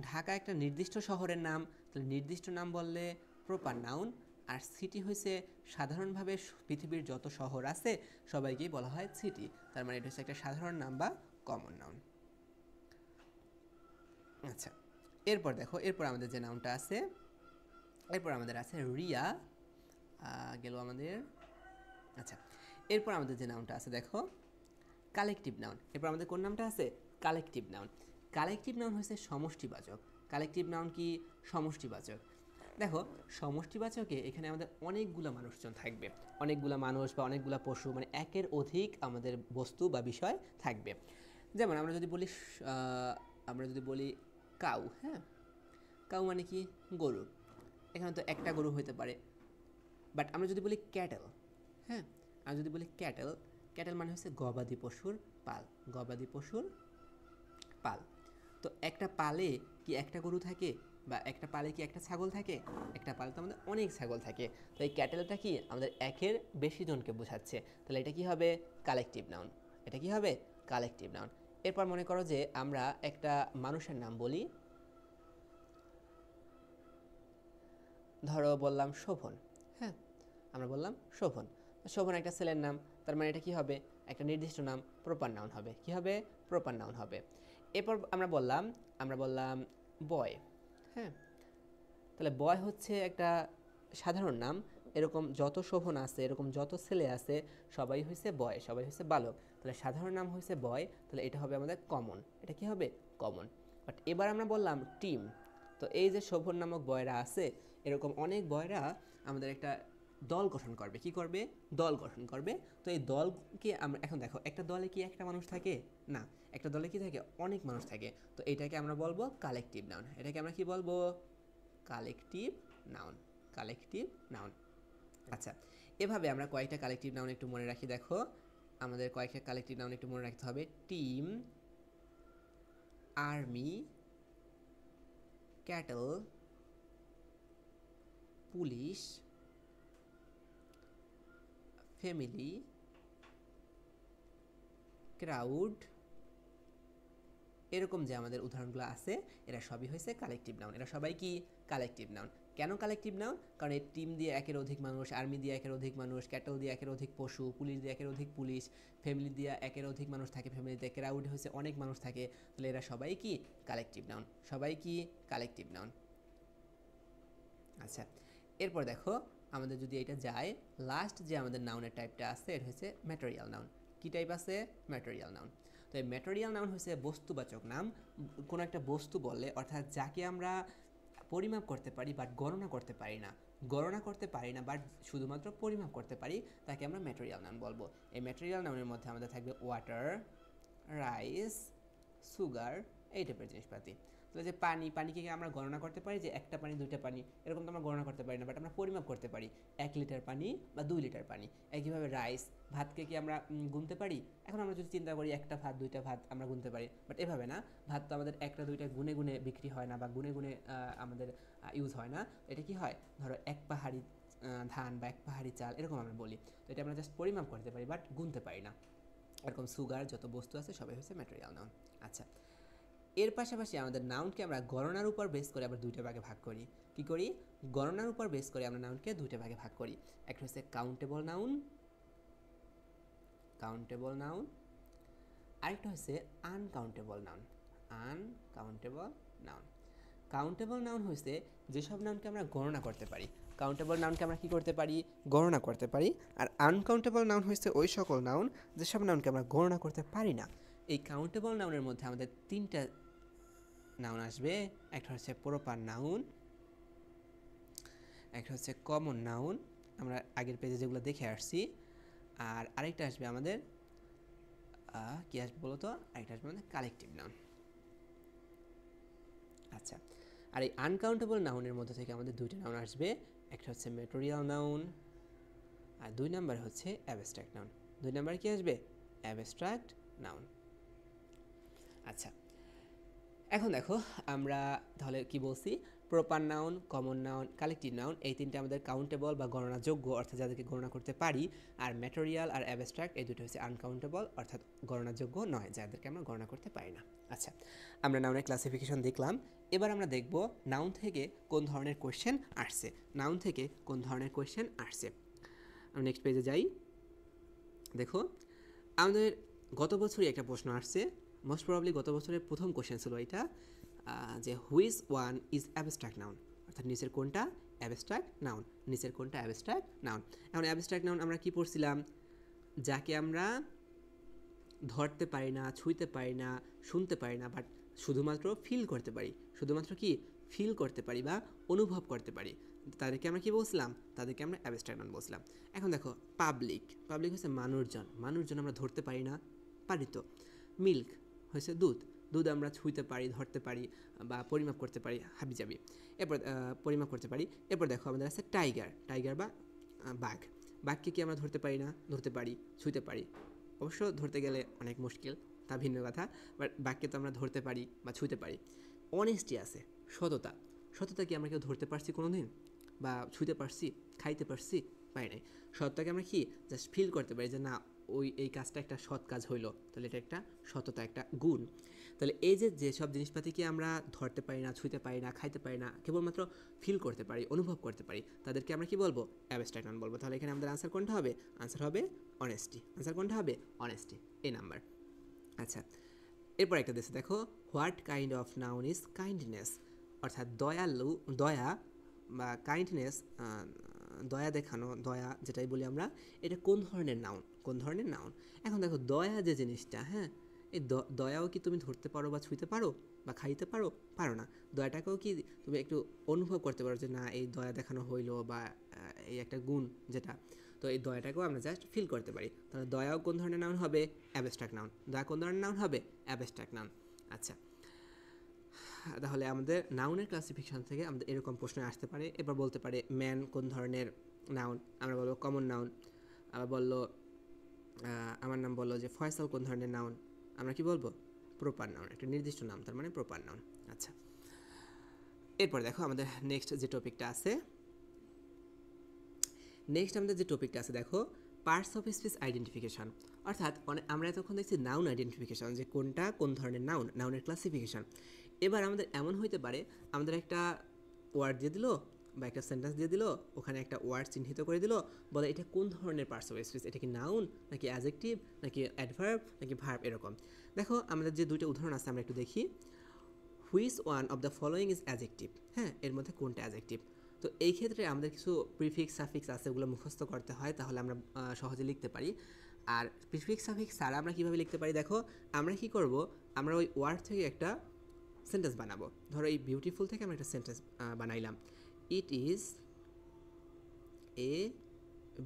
ঢাকা একটা নির্দিষ্ট শহরের নাম, তাহলে নির্দিষ্ট নাম বললে প্রপার নাউন, আর সিটি হয়েছে সাধারণভাবে পৃথিবীর যত শহর আছে সবাইকেই বলা হয় সিটি, তার মানে এটা হচ্ছে একটা সাধারণ নাম বা কমন নাউন। আচ্ছা এরপর দেখো, এরপর আমাদের যে নাউনটা আছে, এরপর আমাদের আছে রিয়া গেল আমাদের। আচ্ছা এরপর আমাদের যে নাউনটা আছে দেখো কালেকটিভ নাউন, এরপর আমাদের কোন নামটা আছে কালেকটিভ নাউন। কালেকটিভ নাউন হচ্ছে সমষ্টিবাচক, কালেকটিভ নাউন কি সমষ্টিবাচক। দেখো সমষ্টিবাচকে এখানে আমাদের অনেকগুলো মানুষজন থাকবে, অনেকগুলো মানুষ বা অনেকগুলো পশু, মানে একের অধিক আমাদের বস্তু বা বিষয় থাকবে। যেমন আমরা যদি বলি কাউ, হ্যাঁ, কাউ মানে কি গরু, এখানে তো একটা গরু হতে পারে। বাট আমরা যদি বলি ক্যাটেল, হ্যাঁ, আমরা যদি বলি ক্যাটেল, ক্যাটেল মানে হচ্ছে গবাদি পশুর পাল, গবাদি পশুর পাল। তো একটা পালে কি একটা গরু থাকে, বা একটা পালে কি একটা ছাগল থাকে? একটা পালে তো আমাদের অনেক ছাগল থাকে। তো এই ক্যাটেলটা কি আমাদের একের বেশি জনকে বোঝাচ্ছে, তাহলে এটা কি হবে? Collective noun. এটা কি হবে? Collective noun. এরপর মনে করো যে আমরা একটা মানুষের নাম বলি, ধরো বললাম শোভন, হ্যাঁ, আমরা বললাম শোভন। শোভন একটা ছেলের নাম, তার মানে এটা কি হবে? একটা নির্দিষ্ট নাম, প্রপার নাউন হবে। কি হবে? প্রপার নাউন হবে। এরপর আমরা বললাম বয়, হ্যাঁ, তাহলে বয় হচ্ছে একটা সাধারণ নাম। এরকম যত শোভন আছে, এরকম যত ছেলে আছে, সবাই হয়েছে বয়, সবাই হয়েছে বালক। তাহলে সাধারণ নাম হয়েছে বয়, তাহলে এটা হবে আমাদের কমন। এটা কি হবে? কমন। বাট এবার আমরা বললাম টিম। তো এই যে শোভন নামক বয়রা আছে, এরকম অনেক বয়রা আমাদের একটা দল গঠন করবে। কি করবে? দল গঠন করবে। তো এই দলকে আমরা এখন দেখো, একটা দলে কি একটা মানুষ থাকে? না, একটা দলে কি থাকে? অনেক মানুষ থাকে। তো এটাকে আমরা বলবো কালেকটিভ নাউন। এটাকে আমরা কি বলবো? Collective noun. Collective noun. আচ্ছা, এভাবে আমরা কয়েকটা কালেকটিভ নাউন একটু মনে রাখি। দেখো আমাদের কয়েকটা কালেকটিভ নাউন একটু মনে রাখতে হবে। Team, army, cattle, police, family, crowd, এরকম যে আমাদের উদাহরণগুলো আছে, এরা সবই হয়েছে কালেকটিভ নাউন। এরা সবাই কি? Collective noun. কেন কালেকটিভ নাউন? কারণ এই টিম দিয়ে একের অধিক মানুষ, আর্মি দিয়ে একের অধিক মানুষ, ক্যাটল দিয়ে একের অধিক পশু, পুলিশ দিয়ে একের অধিক পুলিশ, ফ্যামিলি দিয়ে একের অধিক মানুষ থাকে, ফ্যামিলিতে ক্রাউড হয়েছে অনেক মানুষ থাকে, তাহলে এরা সবাই কি? Collective noun. সবাই কি? Collective noun. আচ্ছা, এরপর দেখো আমাদের যদি এটা যায়, লাস্ট যে আমাদের নাউনের টাইপটা আছে, এটা হচ্ছে ম্যাটেরিয়াল নাউন। কি টাইপ আছে? Material noun. তো এই ম্যাটেরিয়াল নাউন হচ্ছে বস্তুবাচক নাম। কোনো একটা বস্তু বললে, অর্থাৎ যাকে আমরা পরিমাপ করতে পারি বাট গণনা করতে পারি না, বাট শুধুমাত্র পরিমাপ করতে পারি, তাকে আমরা ম্যাটেরিয়াল নাউন বলবো। এই ম্যাটেরিয়াল নাউনের মধ্যে আমাদের থাকবে ওয়াটার, রাইস, সুগার, এই টাইপের জিনিসপাতি। তো যে পানিকে আমরা গণনা করতে পারি যে একটা পানি, দুইটা পানি, এরকম তো আমরা গণনা করতে পারি না, বাট আমরা পরিমাপ করতে পারি 1 লিটার পানি বা 2 লিটার পানি। একইভাবে রাইস, ভাতকে কি আমরা গুনতে পারি? এখন আমরা যদি চিন্তা করি একটা ভাত, দুইটা ভাত আমরা গুনতে পারি, বাট এভাবে না। ভাত তো আমাদের একটা দুইটা গুনে গুনে বিক্রি হয় না, বা গুনে গুনে আমাদের ইউজ হয় না। এটা কি হয়? ধরো এক পাহাড়ি ধান বা এক পাহাড়ি চাল, এরকম আমরা বলি। তো এটা আমরা জাস্ট পরিমাপ করতে পারি, বাট গুনতে পারি না। এরকম সুগার যত বস্তু আছে সবাই হচ্ছে ম্যাটেরিয়াল নাউন। আচ্ছা, এর পাশাপাশি আমাদের নাউনকে আমরা গণনার উপর বেস করে আবার দুইটা ভাগে ভাগ করি। কি করি? গণনার উপর বেস করে আমরা নাউনকে দুইটা ভাগে ভাগ করি। একটা হচ্ছে কাউন্টেবল নাউন, কাউন্টেবল নাউন, আরেকটা হচ্ছে uncountable noun, uncountable noun. Countable noun হচ্ছে যেসব নাউনকে আমরা গণনা করতে পারি। কাউন্টেবল নাউনকে আমরা কি করতে পারি? গণনা করতে পারি। আর আনকাউন্টেবল নাউন হচ্ছে ওই সকল নাউন যেসব নাউনকে আমরা গণনা করতে পারি না। এই কাউন্টেবল নাউনের মধ্যে আমাদের তিনটা নাউন আসবে। একটা হচ্ছে প্রপার নাউন, একটা হচ্ছে কমন নাউন, আমরা আগের পেজে যেগুলো দেখে আসছি, আর আরেকটা আসবে আমাদের কি আসবে বলো তো? আরেকটা আসবে আমাদের কালেকটিভ নাউন। আচ্ছা, আর এই আনকাউন্টেবল নাউনের মধ্যে থেকে আমাদের দুইটা নাউন আসবে। একটা হচ্ছে ম্যাটেরিয়াল নাউন, আর 2 নাম্বার হচ্ছে অ্যাবস্ট্রাক্ট নাউন। 2 নাম্বার কি আসবে? Abstract noun. আচ্ছা, এখন দেখো আমরা তাহলে কি বলছি? Proper noun, common noun, collective noun, এই তিনটে আমাদের কাউন্টেবল বা গণনাযোগ্য, অর্থাৎ যাদেরকে গণনা করতে পারি। আর ম্যাটেরিয়াল আর অ্যাবস্ট্রাক্ট, এই দুটো হচ্ছে আনকাউন্টেবল, অর্থাৎ গণনাযোগ্য নয়, যাদেরকে আমরা গণনা করতে পারি না। আচ্ছা, আমরা নাউনের ক্লাসিফিকেশন দেখলাম। এবার আমরা দেখব নাউন থেকে কোন ধরনের কোয়েশ্চেন আসছে, নাউন থেকে কোন ধরনের কোয়েশ্চেন আসছে। আমরা নেক্সট পেজে যাই। দেখো আমাদের গত বছরই একটা প্রশ্ন আসছে, মোস্ট প্রবাবলি গত বছরের প্রথম কোশ্চেন ছিল এটা, যে which one is abstract noun, অর্থাৎ নিচের কোনটা অ্যাবস্ট্রাক্ট নাউন, নিচের কোনটা অ্যাবস্ট্রাক্ট নাউন। এখন অ্যাবস্ট্রাক্ট নাউন আমরা কি পড়ছিলাম? যাকে আমরা ধরতে পারি না, ছুঁইতে পারি না, শুনতে পারি না, বাট শুধুমাত্র ফিল করতে পারি, শুধুমাত্র কি ফিল করতে পারি বা অনুভব করতে পারি, তাদেরকে আমরা কি বলছিলাম, তাদেরকে আমরা অ্যাবস্ট্রাক্ট নাউন বলছিলাম। এখন দেখো পাবলিক, পাবলিক হচ্ছে মানুষজন, মানুষজন আমরা ধরতে পারি না, পারি তো। মিল্ক হয়েছে দুধ, দুধ আমরা ছুঁইতে পারি, ধরতে পারি বা পরিমাপ করতে পারি, হাবিজাবি, এরপর পরিমাপ করতে পারি। এরপর দেখো আমাদের আছে টাইগার, টাইগার বা বাঘ, বাঘকে কি আমরা ধরতে পারি না, ধরতে পারি, ছুঁইতে পারি, অবশ্য ধরতে গেলে অনেক মুশকিল, তা ভিন্ন কথা, বাট বাঘকে তো আমরা ধরতে পারি বা ছুঁতে পারি। অনেস্টি আছে, সততা, সততা কি আমরা কেউ ধরতে পারছি কোনো দিন বা ছুঁতে পারছি, খাইতে পারছি, পাই নাই। সততাকে আমরা কি জাস্ট ফিল করতে পারি যে না এই কাজটা একটা সৎ কাজ হইলো, তাহলে এটা একটা সততা, একটা গুণ। তাহলে এই যে যেসব জিনিসপাতিকে আমরা ধরতে পারি না, ছুঁতে পারি না, খাইতে পারি না, কেবলমাত্র ফিল করতে পারি, অনুভব করতে পারি, তাদেরকে আমরা কি বলবো, অ্যাবস্ট্রাক্ট নাউন বলবো। তাহলে এখানে আমাদের আনসার কোনটা হবে, আনসার হবে অনেস্টি, আনসার কোনটা হবে অনেস্টি, এই নাম্বার। আচ্ছা, এরপর একটা দেশে দেখো, what kind of noun is kindness, অর্থাৎ দয়ালু, দয়া বা কাইন্ডনেস, দয়া দেখানো, দয়া যেটাই বলি আমরা, এটা কোন ধরনের নাউন, কোন ধরনের নাউন। এখন দেখো দয়া যে জিনিসটা, হ্যাঁ, এই দয়াও কি তুমি ধরতে পারো বা ছুঁতে পারো বা খাইতে পারো, পারো না। দয়াটাকেও কি তুমি একটু অনুভব করতে পারো যে না এই দয়া দেখানো হইলো বা এই একটা গুণ যেটা, তো এই দয়াটাকেও আমরা জাস্ট ফিল করতে পারি। তাহলে দয়াও কোন ধরনের নাউন হবে, অ্যাবস্ট্রাক্ট নাউন। দয়া কোন ধরনের নাউন হবে, অ্যাবস্ট্রাক্ট নাউন। আচ্ছা, তাহলে আমাদের নাউনের ক্লাসিফিকেশন থেকে আমাদের এরকম প্রশ্ন আসতে পারে। এবার বলতে পারে ম্যান কোন ধরনের নাউন, আমরা বলবো কমন নাউন। আবার বললো আমার নাম বললো যে ফয়সাল কোন ধরনের নাউন, আমরা কি বলবো, প্রপার নাউন, একটা নির্দিষ্ট নাম, তার মানে প্রপার নাউন। আচ্ছা, এরপর দেখো আমাদের নেক্সট যে টপিকটা আছে, দেখো পার্টস অফ স্পিচ আইডেন্টিফিকেশন, অর্থাৎ আমরা এতক্ষণ দেখছি নাউন আইডেন্টিফিকেশন, যে কোনটা কোন ধরনের নাউন, নাউনের ক্লাসিফিকেশন। এবার আমাদের এমন হইতে পারে আমাদের একটা ওয়ার্ড দিয়ে দিল বা একটা সেন্টেন্স দিয়ে দিল, ওখানে একটা ওয়ার্ড চিহ্নিত করে দিল, বলে এটা কোন ধরনের পার্টস অফ স্পিচ, এটা কি নাউন নাকি অ্যাডজেক্টিভ নাকি অ্যাডভার্ব নাকি ভার্ব, এরকম। দেখো আমাদের যে দুইটা উদাহরণ আছে আমরা একটু দেখি। Which one of the following is adjective, হ্যাঁ, এর মধ্যে কোনটা অ্যাডজেক্টিভ। তো এই ক্ষেত্রে আমাদের কিছু প্রিফিক্স সাফিক্স আছে, ওগুলো মুখস্থ করতে হয়, তাহলে আমরা সহজে লিখতে পারি। আর প্রিফিক্স সাফিক্স ছাড়া আমরা কীভাবে লিখতে পারি, দেখো আমরা কি করব, আমরা ওই ওয়ার্ড থেকে একটা সেন্টেন্স বানাবো। ধরো এই বিউটিফুল থেকে আমরা একটা সেন্টেন্স বানাইলাম, it is a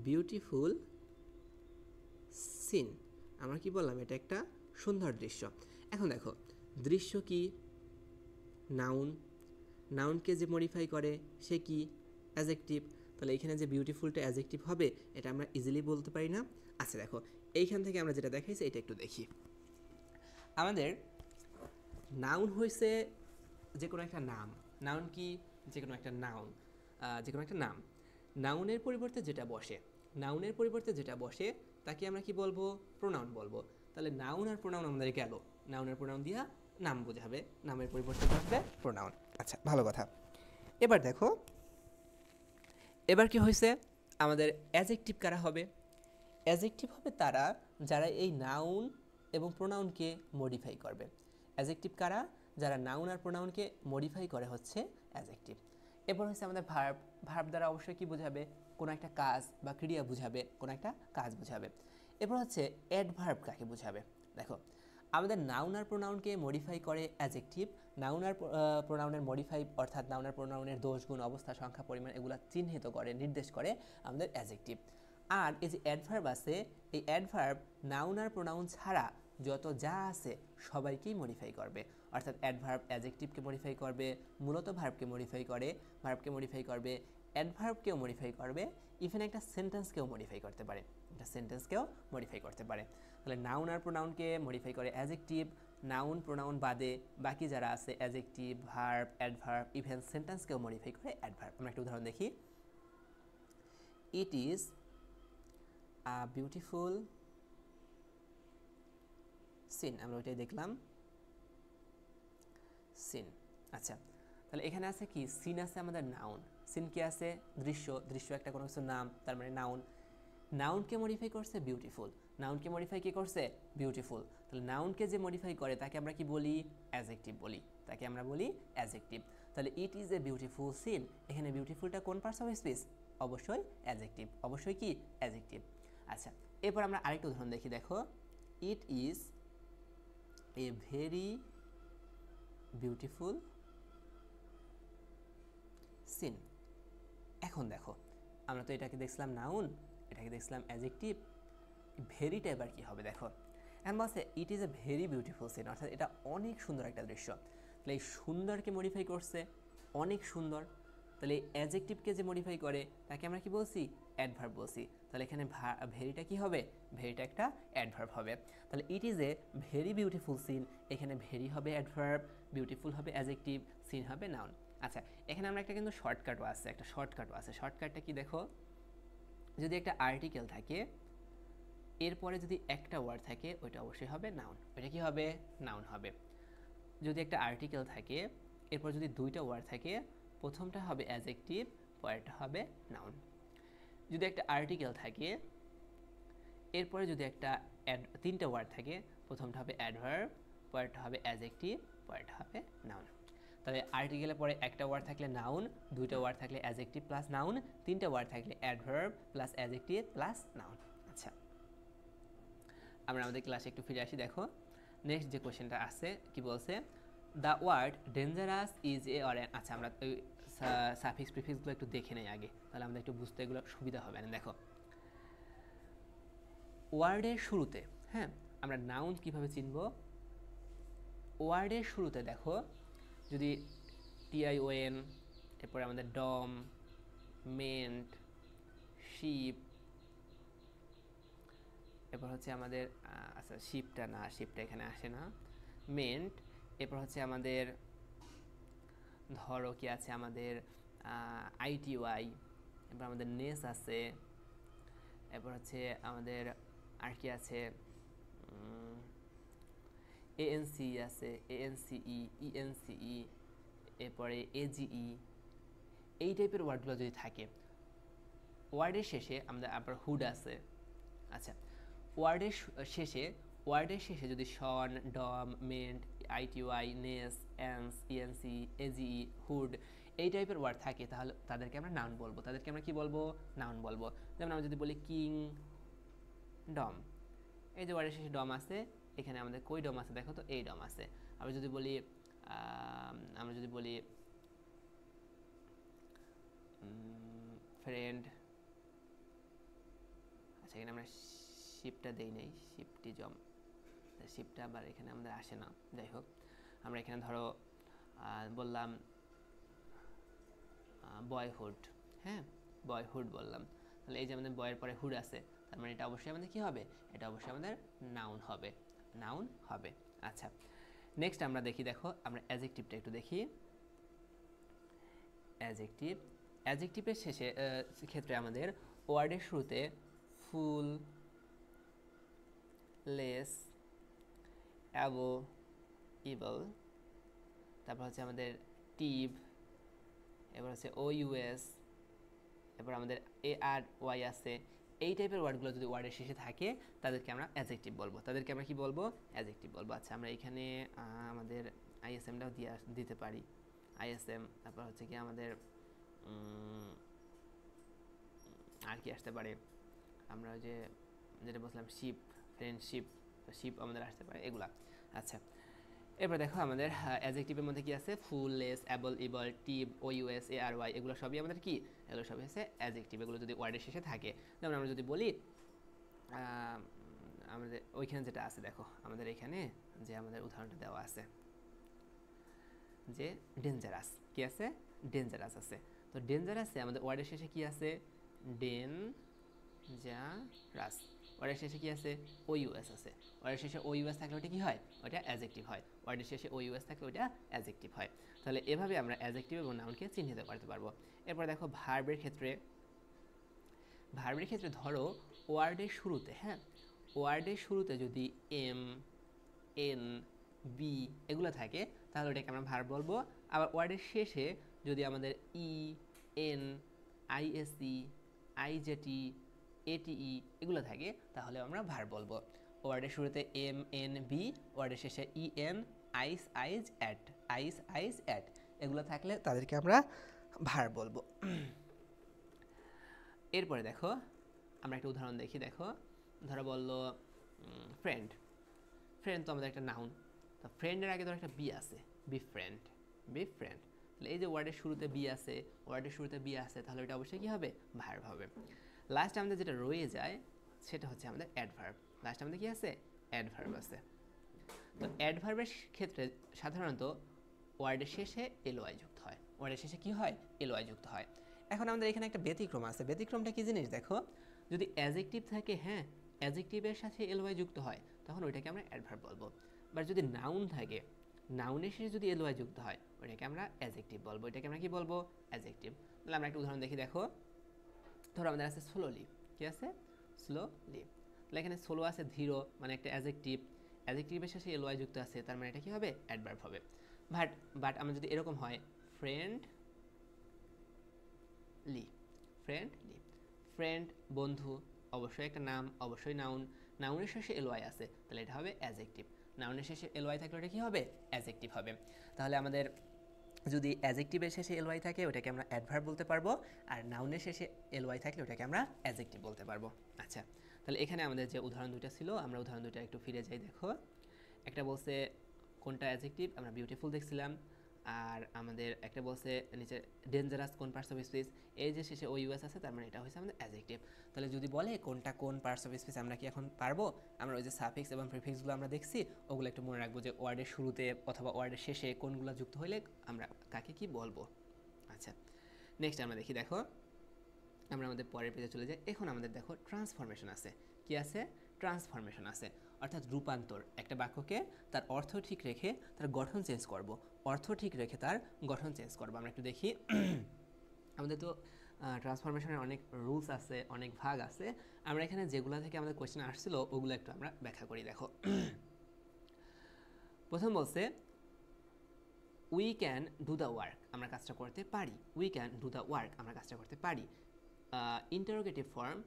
beautiful scene, আমরা কি বললাম, এটা একটা সুন্দর দৃশ্য। এখন দেখো দৃশ্য কি, নাউন, নাউনকে যে মডিফাই করে সে কি, অ্যাডজেক্টিভ। তাহলে এইখানে যে বিউটিফুলটা অ্যাডজেক্টিভ হবে, এটা আমরা ইজিলি বলতে পারি না। আচ্ছা দেখো এইখান থেকে আমরা যেটা দেখাইছি এটা একটু দেখি। আমাদের নাউন হয়েছে যে কোনো একটা নাম, নাউন কি, যে কোনো একটা নাউন, যে কোনো একটা নাম, নাউনের পরিবর্তে যেটা বসে, নাউনের পরিবর্তে যেটা বসে তাকে আমরা কি বলবো, প্রোনাউন বলবো। তাহলে নাউন আর প্রোনাউন আমাদের গেল, নাউনের প্রোনাউন দিয়া নাম বোঝাবে, নামের পরিবর্তে বসবে প্রোনাউন। আচ্ছা, ভালো কথা। এবার দেখো এবার কি হয়েছে, আমাদের অ্যাডজেক্টিভ কারা হবে, অ্যাডজেক্টিভ হবে তারা যারা এই নাউন এবং প্রোনাউনকে মডিফাই করবে। অ্যাডজেক্টিভ কারা, যারা নাউন আর প্রোনাউনকে মডিফাই করে হচ্ছে অ্যাডজেক্টিভ। এরপর হচ্ছে আমাদের ভার্ব, ভার্ব দ্বারা অবশ্যই কি বোঝাবে, কোনো একটা কাজ বা ক্রিয়া বুঝাবে, কোনো একটা কাজ বুঝাবে। এরপর হচ্ছে অ্যাডভার্ব কাকে বুঝাবে, দেখো আমাদের নাউন আর প্রোনাউনকে মডিফাই করে অ্যাডজেক্টিভ, নাউন আর প্রোনাউনের মডিফাই অর্থাৎ নাউন আর প্রোনাউনের দোষ গুণ অবস্থা সংখ্যা পরিমাণ এগুলো চিহ্নিত করে, নির্দেশ করে আমাদের অ্যাডজেক্টিভ। আর এই যে অ্যাডভার্ব আছে, এই অ্যাডভার্ব নাউন আর প্রোনাউন ছাড়া যত যা আছে সবাইকেই মডিফাই করবে, অর্থাৎ অ্যাডভার্ব অ্যাডজেক্টিভকে মডিফাই করবে, মূলত ভার্বকে মডিফাই করে, ভার্বকে মডিফাই করবে, অ্যাডভার্বকেও মডিফাই করবে, ইভেন একটা সেন্টেন্সকেও মডিফাই করতে পারে, একটা সেন্টেন্সকেও মডিফাই করতে পারে। তাহলে নাউন আর প্রোনাউনকে মডিফাই করে অ্যাডজেক্টিভ, নাউন প্রোনাউন বাদে বাকি যারা আছে অ্যাডজেক্টিভ, ভার্ব, অ্যাডভার্ব, ইভেন সেন্টেন্সকেও মডিফাই করে অ্যাডভার্ব। আমরা একটা উদাহরণ দেখি, it is a beautiful scene, আমরা ওইটাই দেখলাম সিন। আচ্ছা, তাহলে এখানে আছে কি, সিন আছে আমাদের নাউন, সিন কি আছে দৃশ্য, দৃশ্য একটা কোনো কিছু নাম, তার মানে নাউন, নাউনকে মডিফাই করছে বিউটিফুল, নাউনকে মডিফাই কি করছে বিউটিফুল। তাহলে নাউনকে যে মডিফাই করে তাকে আমরা কি বলি, অ্যাডজেক্টিভ বলি, তাকে আমরা বলি অ্যাডজেক্টিভ। তাহলে it is a beautiful scene, এখানে বিউটিফুলটা কোন পার্টস অফ স্পিচ, অবশ্যই অ্যাডজেক্টিভ, অবশ্যই কি অ্যাডজেক্টিভ। আচ্ছা, এরপর আমরা আরেকটা উদাহরণ দেখি, দেখো it is a very beautiful scene. এখন দেখো আমরা তো এটাকে দেখছিলাম নাউন, এটাকে দেখছিলাম অ্যাডজেক্টিভ, ভেরিটা এবার কী হবে দেখো। এখন বলছে it is a very beautiful scene, অর্থাৎ এটা অনেক সুন্দর একটা দৃশ্য। তাহলে এই সুন্দরকে মডিফাই করছে অনেক সুন্দর, তাহলে এই অ্যাডজেক্টিভকে যে মডিফাই করে তাকে আমরা কি বলছি, অ্যাডভার্ব বলছি। তাহলে এখানে ভেরিটা কি হবে, ভেরিটা একটা অ্যাডভার্ব হবে। তাহলে it is a very beautiful scene, এখানে ভেরি হবে অ্যাডভার্ব, বিউটিফুল হবে অ্যাডজেক্টিভ, সিন হবে নাউন। আচ্ছা এখানে আমরা একটা কিন্তু শর্টকাটও আছে, একটা শর্টকাটও আছে। শর্টকাটটা কি দেখো, যদি একটা আর্টিকেল থাকে এরপরে যদি একটা ওয়ার্ড থাকে ওইটা অবশ্যই হবে নাউন, ওইটা কি হবে, নাউন হবে। যদি একটা আর্টিকেল থাকে এরপর যদি দুইটা ওয়ার্ড থাকে, প্রথমটা হবে অ্যাডজেক্টিভ, পরেরটা হবে নাউন। যদি একটা আর্টিকেল থাকে এরপরে যদি একটা তিনটা ওয়ার্ড থাকে, প্রথমটা হবে অ্যাডভার্ব, পরেরটা হবে অ্যাডজেক্টিভ, পরেরটা হবে নাউন। তাহলে আর্টিকেলের পরে একটা ওয়ার্ড থাকলে নাউন, দুইটা ওয়ার্ড থাকলে অ্যাডজেক্টিভ প্লাস নাউন, তিনটা ওয়ার্ড থাকলে adverb plus adjective plus noun. আচ্ছা আমরা আমাদের ক্লাসে একটু ফিরে আসি। দেখো নেক্সট যে কোশ্চেনটা আছে কি বলছে, the word dangerous is a or. আচ্ছা আমরা ওই সাফিক্স প্রিফিক্সগুলো একটু দেখে নেই আগে, তাহলে আমাদের একটু বুঝতে এগুলো সুবিধা হবে না। দেখো ওয়ার্ডের শুরুতে, হ্যাঁ আমরা নাউন কিভাবে চিনব, ওয়ার্ডের শুরুতে দেখো যদি TION, এরপরে আমাদের ডম, মেন্ট, শিপ, এরপর হচ্ছে আমাদের আচ্ছা শিপটা না, শিপটা এখানে আসে না, মেন্ট, এরপর হচ্ছে আমাদের ধরো কি আছে আমাদের ITY, এরপর আমাদের নেস আছে, এরপর হচ্ছে আমাদের আর কি আছে ANC আছে, ANCE, ENCE, এরপরে AGE, এই টাইপের ওয়ার্ডগুলো যদি থাকে ওয়ার্ডের শেষে আমাদের আবার হুড আছে। আচ্ছা ওয়ার্ডের শেষে যদি tion, dom, ment, ITY, ness, ance, ENC, AGE, hood এই টাইপের ওয়ার্ড থাকে, তাহলে তাদেরকে আমরা নাউন বলবো। তাদেরকে আমরা কি বলবো, নাউন বলবো। যেমন আমরা যদি বলি কিং ডম, এই যে ওয়ার্ডের শেষে ডম আছে, এখানে আমাদের কই ডম আছে দেখো তো, এই ডম আছে। আমরা যদি বলি ফ্রেন্ড, আচ্ছা এখানে আমরা শিপটা দেই নেই, শিপটি জম, শিপটা আবার এখানে আমাদের আসে না। যাই হোক আমরা এখানে ধরো বললাম বয়হুড, হ্যাঁ বয়হুড বললাম, তাহলে এই যে আমাদের বয়ের পরে হুড আছে, তার মানে এটা অবশ্যই আমাদের কি হবে, এটা অবশ্যই আমাদের নাউন হবে, নাউন হবে। আচ্ছা নেক্সট আমরা দেখি, দেখো আমরা অ্যাডজেক্টিভটা একটু দেখি। অ্যাডজেক্টিভের শেষে ক্ষেত্রে আমাদের ওয়ার্ডের শুরুতে ফুল, লেস, অ্যাবো, ইবল, তারপর হচ্ছে আমাদের টিভ, এবার হচ্ছে OUS, এবার আমাদের ARY আছে। এই টাইপের ওয়ার্ডগুলো যদি ওয়ার্ডের শেষে থাকে তাদেরকে আমরা অ্যাডজেক্টিভ বলবো, তাদেরকে আমরা কি বলবো, অ্যাডজেক্টিভ বলবো। আচ্ছা আমরা এখানে আমাদের ISMটাও দিতে পারি, ISM, তারপর হচ্ছে কি আমাদের আর কি আসতে পারে, আমরা ওই যে যেটা বলছিলাম শিপ, ফ্রেন্ডশিপ, শিপ আমাদের আসতে পারে এগুলা। আচ্ছা এরপর দেখো আমাদের অ্যাডজেক্টিভের মধ্যে কি আছে, ফুল, লেস, অ্যাবল, ইবল, টিপ, OUS, ARY, এগুলো সবই আমাদের কি, এগুলো সবই হচ্ছে অ্যাডজেক্টিভ, এগুলো যদি ওয়ার্ডের শেষে থাকে। যেমন আমরা যদি বলি আমাদের ওইখানে যেটা আছে দেখো, আমাদের এখানে যে আমাদের উদাহরণটা দেওয়া আছে যে ডেঞ্জারাস, কি আছে, ডেঞ্জারাস আছে। তো ডেঞ্জারাসে আমাদের ওয়ার্ডের শেষে কি আছে, ডেঞ্জারাস, ওয়ার্ডের শেষে কি আছে, OUS আছে। ওয়ার্ডের শেষে OUS থাকলে ওটা কি হয়, ওটা অ্যাডজেক্টিভ হয়। ওয়ার্ডের শেষে OUS থাকলে ওটা অ্যাডজেক্টিভ হয়। তাহলে এভাবে আমরা অ্যাডজেক্টিভ এবং নাউনকে চিহ্নিত করতে পারবো। এরপর দেখো ভার্বের ক্ষেত্রে ধরো ওয়ার্ডের শুরুতে, হ্যাঁ ওয়ার্ডের শুরুতে যদি M, N, B এগুলো থাকে তাহলে ওটাকে আমরা ভার্ব বলবো। আবার ওয়ার্ডের শেষে যদি আমাদের E, N, ISE, IJT, ATE এগুলো থাকে তাহলে আমরা ভার্ব বলবো। ওয়ার্ডের শুরুতে M, N, B, ওয়ার্ডের শেষে EN, ise, ize, ate, ise, ize, ate এগুলো থাকলে তাদেরকে আমরা ভার্ব বলবো। এরপরে দেখো আমরা একটা উদাহরণ দেখি। দেখো ধরো বললো ফ্রেন্ড, ফ্রেন্ড তো আমাদের একটা নাউন, তো ফ্রেন্ডের আগে ধরো একটা বি আছে, বি ফ্রেন্ড, বি ফ্রেন্ড। তাহলে এই যে ওয়ার্ডের শুরুতে বি আছে, ওয়ার্ডের শুরুতে বি আছে, তাহলে এটা অবশ্যই কী হবে, ভার্ব হবে। লাস্ট আমাদের যেটা রয়ে যায় সেটা হচ্ছে আমাদের অ্যাডভার্ব। লাস্ট আমাদের কি আছে, অ্যাডভার্ব আছে। তো অ্যাডভার্বের ক্ষেত্রে সাধারণত ওয়ার্ডের শেষে এলওয়াই যুক্ত হয়, ওয়ার্ডের শেষে কি হয়, এলওয়াই যুক্ত হয়। এখন আমাদের এখানে একটা ব্যতিক্রম আছে, ব্যতিক্রমটা কি জিনিস দেখো, যদি অ্যাজেক্টিভ থাকে, হ্যাঁ অ্যাজেক্টিভের সাথে এলওয়াই যুক্ত হয়, তখন ওইটাকে আমরা অ্যাডভার্ব বলবো। বা যদি নাউন থাকে, নাউনের শেষে যদি এলওয়াই যুক্ত হয়, ওইটাকে আমরা অ্যাজেক্টিভ বলবো। এটাকে আমরা কি বলবো, অ্যাজেক্টিভ। তাহলে আমরা একটা উদাহরণ দেখি, দেখো ধরো আমাদের আছে স্লোলি, কি আছে, স্লোলি। তাহলে এখানে স্লো আছে ধীর, মানে একটা অ্যাজেক্টিভ, অ্যাজেক্টিভের শেষে এলওয়াই যুক্ত আছে, তার মানে এটা কি হবে, অ্যাডভার্ব হবে। বাট আমরা যদি এরকম হয়, ফ্রেন্ডলি, ফ্রেন্ডলি, ফ্রেন্ড বন্ধু, অবশ্যই একটা নাম, অবশ্যই নাউন, নাউনের শেষে এলওয়াই আছে, তাহলে এটা হবে অ্যাজেক্টিভ। নাউনের শেষে এলওয়াই থাকলে এটা কি হবে, অ্যাজেক্টিভ হবে। তাহলে আমাদের যদি অ্যাজেক্টিভের শেষে এলওয়াই থাকে ওটাকে আমরা অ্যাডভার্ব বলতে পারবো, আর নাউনের শেষে এলওয়াই থাকলে ওটাকে আমরা অ্যাজেক্টিভ বলতে পারবো। আচ্ছা, তাহলে এখানে আমাদের যে উদাহরণ দুইটা ছিল, আমরা উদাহরণ দুইটা একটু ফিরে যাই। দেখো একটা বলছে কোনটা অ্যাজেক্টিভ, আমরা বিউটিফুল দেখছিলাম। আর আমাদের একটা বলছে নিচে ডেঞ্জারাস কোন পার্টস অফ স্পিচ, এই যে শেষে ও ইউএস আছে, তার মানে এটা হচ্ছে আমাদের অ্যাজেক্টিভ। তাহলে যদি বলে কোনটা কোন পার্টস অফ স্পিচ, আমরা কি এখন পারবো, আমরা ওই যে সাফিক্স এবং প্রিফিক্সগুলো আমরা দেখছি, ওগুলো একটু মনে রাখবো যে ওয়ার্ডের শুরুতে অথবা ওয়ার্ডের শেষে কোনগুলো যুক্ত হইলে আমরা কাকে কি বলবো। আচ্ছা, নেক্সট আমরা দেখি, দেখো আমরা আমাদের পরের পেজে চলে যাই। এখন আমাদের দেখো ট্রান্সফরমেশন আছে, কি আছে, ট্রান্সফরমেশন আছে, অর্থাৎ রূপান্তর। একটা বাক্যকে তার অর্থ ঠিক রেখে তার গঠন চেঞ্জ করব, অর্থ ঠিক রেখে তার গঠন চেঞ্জ করব। আমরা একটু দেখি, আমাদের তো ট্রান্সফরমেশনের অনেক রুলস আছে, অনেক ভাগ আছে। আমরা এখানে যেগুলো থেকে আমাদের কোয়েশ্চেন আসছিল ওগুলো একটু আমরা ব্যাখ্যা করি। দেখো প্রথম বলছে we can do the work, আমরা কাজটা করতে পারি, we can do the work, আমরা কাজটা করতে পারি। ইন্টারোগেটিভ ফর্ম,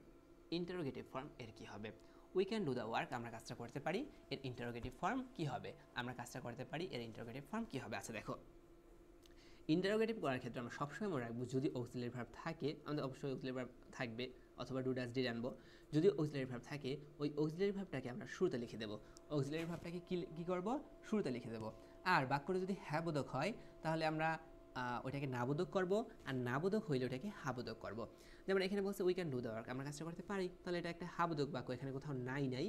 ইন্টারোগেটিভ ফর্ম এর কি হবে, we can do the work, আমরা কাজটা করতে পারি, এর ইন্টারোগেটিভ ফর্ম কি হবে, আমরা কাজটা করতে পারি, এর ইন্টারোগেটিভ ফর্ম কি হবে। আচ্ছা দেখো, ইন্টারোগেটিভ করার ক্ষেত্রে আমরা সবসময় মনে রাখবো যদি অক্সিলারি ভার্ব থাকে, আমাদের অবশ্যই অক্সিলারি ভার্ব থাকবে, অথবা ডু ডাজ ডিড আনবো। যদি অক্সিলারি ভার্ব থাকে, ওই অক্সিলারি ভার্বটাকে আমরা শুরুতে লিখে দেবো, অক্সিলারি ভার্বটাকে কী করবো, শুরুতে লিখে দেবো। আর বাক্যটা যদি হ্যাবোধক হয়, তাহলে আমরা ওইটাকে নাবোধক করব, আর নাবোধক হইলে ওটাকে হাবোধক করব। যেমন এখানে বলছে we can do the work, আমরা কাজটা করতে পারি, তাহলে এটা একটা হাবোধক বাক্য, এখানে কোথাও নাই।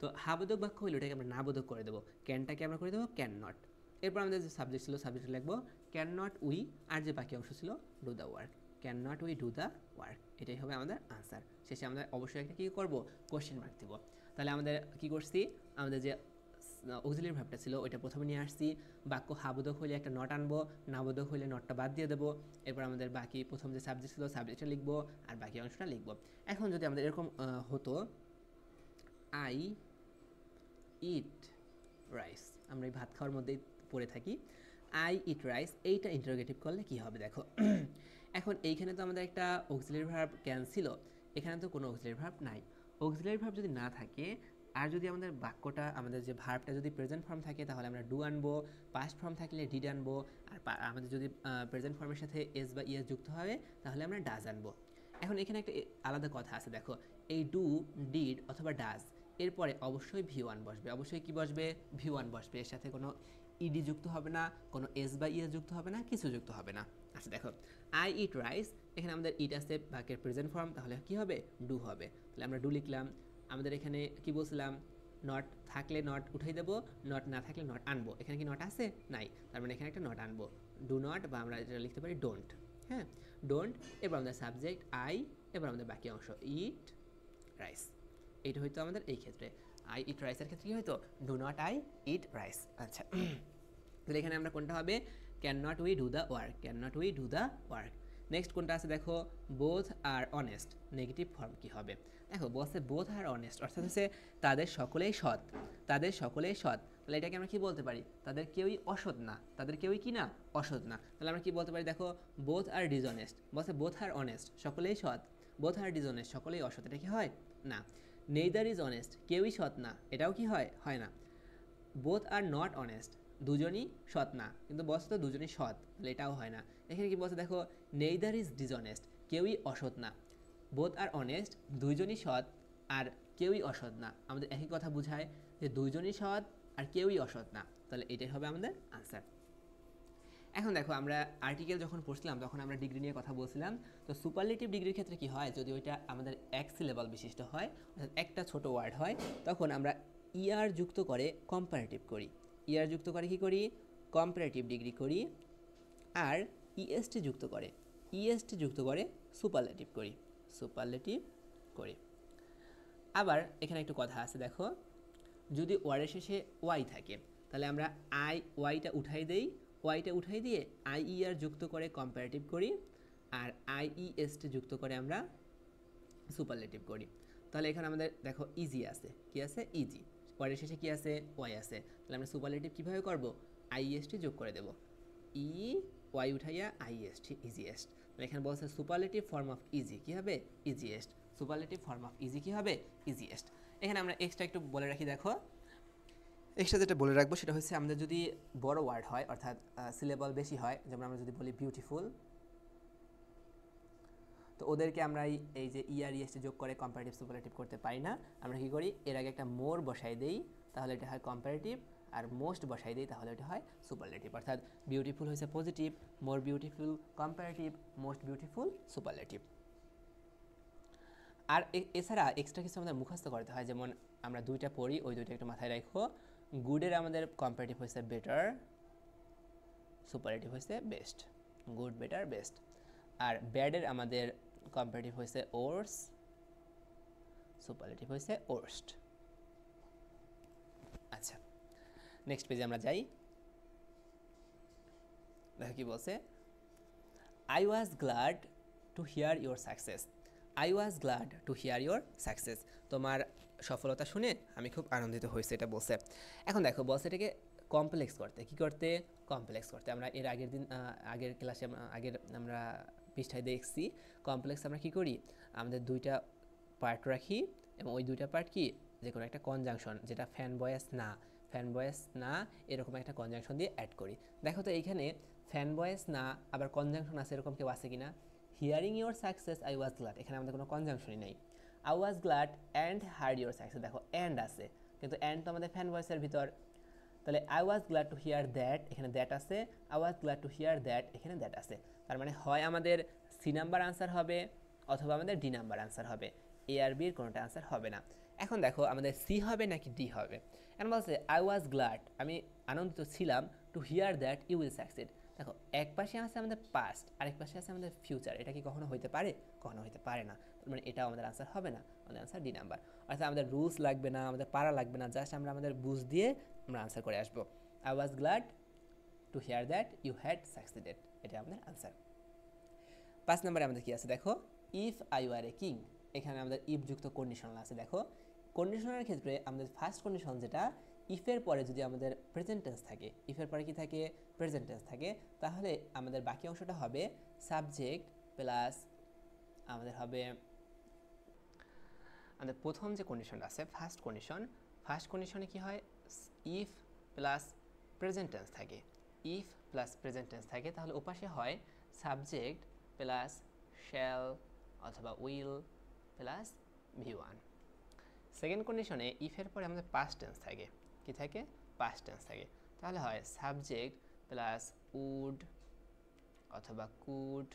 তো হাবোধক বাক্য হইলে ওটাকে আমরা নাবোধক করে দেবো, ক্যানটাকে আমরা করে দেবো ক্যান নট। এরপর আমাদের যে সাবজেক্ট ছিল, সাবজেক্ট লিখবো ক্যান নট উই, আর যে বাকি অংশ ছিল do the work, can not we do the work, এটাই হবে আমাদের আনসার। শেষে আমরা অবশ্যই একটা কী করবো, কোশ্চেন মার্ক দিব। তাহলে আমাদের কী করছি, আমাদের যে অক্সিলারি ভার্বটা ছিল ওইটা প্রথমে নিয়ে আসছি, বাক্য হাবোধক হইলে একটা নট আনবো, নাবোধক হইলে নটটা বাদ দিয়ে দেবো। এরপর আমাদের বাকি প্রথম যে সাবজেক্ট ছিল সাবজেক্টটা লিখবো, আর বাকি অংশটা লিখবো। এখন যদি আমাদের এরকম হতো, আই ইট রাইস, আমরা এই ভাত খাওয়ার মধ্যেই পড়ে থাকি, আই ইট রাইস, এইটা ইন্টারোগেটিভ করলে কি হবে দেখো। এখন এইখানে তো আমাদের একটা অক্সিলারি ভার্ব ক্যান ছিল, এখানে তো কোনো অক্সিলারি ভার্ব নাই। অক্সিলারি ভার্ব যদি না থাকে, আর যদি আমাদের বাক্যটা, আমাদের যে ভার্বটা যদি প্রেজেন্ট ফর্ম থাকে, তাহলে আমরা ডু আনবো, পাস্ট ফর্ম থাকলে ডিড আনবো, আর আমাদের যদি প্রেজেন্ট ফর্মের সাথে এস বা ইএস যুক্ত হবে, তাহলে আমরা ডাজ আনবো। এখন এখানে একটা আলাদা কথা আছে, দেখো এই ডু, ডিড অথবা ডাজ এরপরে অবশ্যই ভি1 বসবে, অবশ্যই কি বসবে, ভি1 বসবে, এর সাথে কোনো ইডি যুক্ত হবে না, কোনো এস বা ইএস যুক্ত হবে না, কিছু যুক্ত হবে না। আচ্ছা দেখো, আই ইট রাইস, এখানে আমাদের ইট আছে বাক্যের প্রেজেন্ট ফর্ম, তাহলে কি হবে, ডু হবে। তাহলে আমরা ডু লিখলাম। আমাদের এখানে কি বলছিলাম, নট থাকলে নট উঠাই দেবো, নট না থাকলে নট আনবো, এখানে কি নট আছে, নাই, তার মানে এখানে একটা নট আনবো, ডু নট, বা আমরা এটা লিখতে পারি ডোন্ট, হ্যাঁ ডোন্ট। এবার আমাদের সাবজেক্ট আই, এবার আমাদের বাকি অংশ ইট রাইস, এইটা হয়তো আমাদের এই ক্ষেত্রে আই ইট রাইসের ক্ষেত্রে কি হয়তো, do not I eat rice. আচ্ছা, তাহলে এখানে আমরা কোনটা হবে, can not we do the work, can not we do the work. Next কোনটা আছে দেখো, বোথ আর অনেস্ট, নেগেটিভ ফর্ম কি হবে, দেখো বলছে বোথ আর অনেস্ট, অর্থাৎ হচ্ছে তাদের সকলেই সৎ, তাদের সকলেই সৎ। তাহলে এটাকে আমরা কি বলতে পারি, তাদের কেউই অসৎ না, তাদের কেউই কি না, অসৎ না। তাহলে আমরা কি বলতে পারি, দেখো বোথ আর ডিসঅনেস্ট, বলছে বোথ আর অনেস্ট, সকলেই সৎ, বোথ আর ডিসঅনেস্ট, সকলেই অসৎ, এটা কি হয় না। নেইদার ইজ অনেস্ট, কেউই সৎ না, এটাও কি হয়, হয় না। বোথ আর নট অনেস্ট, দুজনই সৎ না, কিন্তু বলছে তো দুজনই সৎ, তাহলে এটাও হয় না। এখানে কি বলছে দেখো, নেইদার ইজ ডিসঅনেস্ট, কেউই অসৎ না, বোথ আর অনেস্ট, দুইজনই সৎ আর কেউই অসৎ না, আমাদের একই কথা বোঝায় যে দুইজনই সৎ আর কেউই অসৎ না, তাহলে এটাই হবে আমাদের আনসার। এখন দেখো আমরা আর্টিকেল যখন পড়ছিলাম তখন আমরা ডিগ্রি নিয়ে কথা বলছিলাম। তো সুপারলেটিভ ডিগ্রির ক্ষেত্রে কি হয়, যদি ওইটা আমাদের এক সিলেবল বিশিষ্ট হয়, অর্থাৎ একটা ছোট ওয়ার্ড হয়, তখন আমরা ইয়ার যুক্ত করে কম্পারেটিভ করি। ইয়ার যুক্ত করে কি করি? কম্পারেটিভ ডিগ্রি করি। আর ইএসটি যুক্ত করে সুপারলেটিভ করি। আবার এখানে একটু কথা আছে দেখো, যদি ওয়ার্ডের শেষে ওয়াই থাকে তাহলে আমরা ওয়াইটা উঠাই দিয়ে আইইআর যুক্ত করে কম্পারেটিভ করি, আর আইইএসটি যুক্ত করে আমরা সুপারলেটিভ করি। তাহলে এখানে আমাদের দেখো ইজি আছে, কি আছে? ইজি। ওয়ার্ডের শেষে কি আছে? ওয়াই আছে। তাহলে আমরা সুপারলেটিভ কীভাবে করব? আইএসটি যোগ করে দেব, ওয়াই উঠাইয়া আইএসটি, ইজিয়েস্ট। তাহলে এখানে বলছে সুপারলেটিভ ফর্ম অফ ইজি কী হবে? Easiest. Superlative form of easy কী হবে? ইজিয়েস্ট। এখানে আমরা এক্সট্রা একটু বলে রাখি, দেখো এক্সট্রা যেটা বলে রাখবো সেটা হচ্ছে আমাদের যদি বড় ওয়ার্ড হয়, অর্থাৎ সিলেবল বেশি হয়, যেমন আমরা যদি বলি বিউটিফুল, তো ওদেরকে আমরা এই যে ইআরইএসটি যোগ করে কম্পারেটিভ সুপারলেটিভ করতে পারি না। আমরা কি করি? এর আগে একটা মোর বসাই দেই, তাহলে এটা হয় কম্পারেটিভ, আর মোস্ট বসাই দেই, তাহলে এটা হয় সুপারলেটিভ। অর্থাৎ বিউটিফুল হয়েছে positive, more beautiful comparative, most beautiful superlative. আর এছাড়া এক্সট্রা কিছু আমাদের মুখস্থ করতে হয়, যেমন আমরা দুইটা পড়ি, ওই দুইটা একটু মাথায় রাখো। গুডের আমাদের কম্পারেটিভ হয়েছে বেটার, সুপারলেটিভ হয়েছে বেস্ট। Good, better, best. আর ব্যাডের আমাদের কম্পারেটিভ হয়েছে ওর্স, সুপারলেটিভ হয়েছে ওর্স্ট। আচ্ছা, নেক্সট পেজে আমরা যাই। দেখো কি বলছে, I was glad to hear your success. I was glad to hear your success, তোমার সফলতা শুনে আমি খুব আনন্দিত হয়েছে, এটা বলছে। এখন দেখো বলছে এটাকে কমপ্লেক্স করতে, কি করতে? কমপ্লেক্স করতে। আমরা এর আগের ক্লাসে আমরা পৃষ্ঠায় দেখছি কমপ্লেক্স আমরা কি করি? আমাদের দুইটা পার্ট রাখি, এবং ওই দুইটা পার্ট কি? যে কোনো একটা কনজাংশন, যেটা ফ্যান বয়েস না এরকম একটা কনজাংশন দিয়ে অ্যাড করি। দেখো তো এইখানে ফ্যান বয়েস না আবার কনজাংশন আছে, এরকম কেউ আছে কিনা? Hearing your success I was glad, এখানে আমাদের কোনো কনজাংশনই নেই। I was glad and hard your success, দেখো অ্যান্ড আছে, কিন্তু অ্যান্ড তো আমাদের ফ্যান ভয়েসের ভিতর। তাহলে I was glad to hear that, এখানে দ্যাট আছে। I was glad to hear that, এখানে দ্যাট আছে। তার মানে হয় আমাদের সি নাম্বার আনসার হবে, অথবা আমাদের ডি নাম্বার আনসার হবে। এ আর বির কোনোটা আনসার হবে না। এখন দেখো আমাদের সি হবে নাকি ডি হবে। এখন বলছে আই ওয়াজ গ্ল্যাড, আমি আনন্দিত ছিলাম, to hear that you will succeed. দেখো এক পাশে আছে আমাদের পাস্ট, আরেক পাশে আছে আমাদের ফিউচার। এটা কি কখনো হইতে পারে? কখনো হইতে পারে না। তার মানে এটাও আমাদের আনসার হবে না, আমাদের আনসার ডি নাম্বার। অর্থাৎ আমাদের রুলস লাগবে না, আমাদের পারা লাগবে না, জাস্ট আমরা আমাদের বুঝ দিয়ে আমরা আনসার করে আসবো। I was glad to hear that you had succeeded, এটা আমাদের আনসার। 5 নম্বরে আমাদের কি আছে দেখো, if I were a king. এখানে আমাদের ইফ যুক্ত কন্ডিশনাল আছে। দেখো কন্ডিশনালের ক্ষেত্রে আমাদের ফার্স্ট কন্ডিশন যেটা, ইফের পরে যদি আমাদের প্রেজেন্ট টেন্স থাকে, ইফের পরে কি থাকে? প্রেজেন্ট টেন্স থাকে, তাহলে আমাদের বাকি অংশটা হবে সাবজেক্ট প্লাস আমাদের হবে আমাদের প্রথম যে কন্ডিশনটা আছে ফার্স্ট কন্ডিশনে কি হয়? ইফ প্লাস প্রেজেন্ট টেন্স থাকে, ইফ প্লাস প্রেজেন্ট টেন্স থাকে, তাহলে ওপাশে হয় সাবজেক্ট প্লাস শ্যাল অথবা উইল প্লাস ভি1। সেকেন্ড কন্ডিশনে ইফের পরে আমাদের পাস্ট টেন্স থাকে, কি থাকে? পাস্ট টেন্স থাকে, তাহলে হয় সাবজেক্ট প্লাস উড অথবা কুড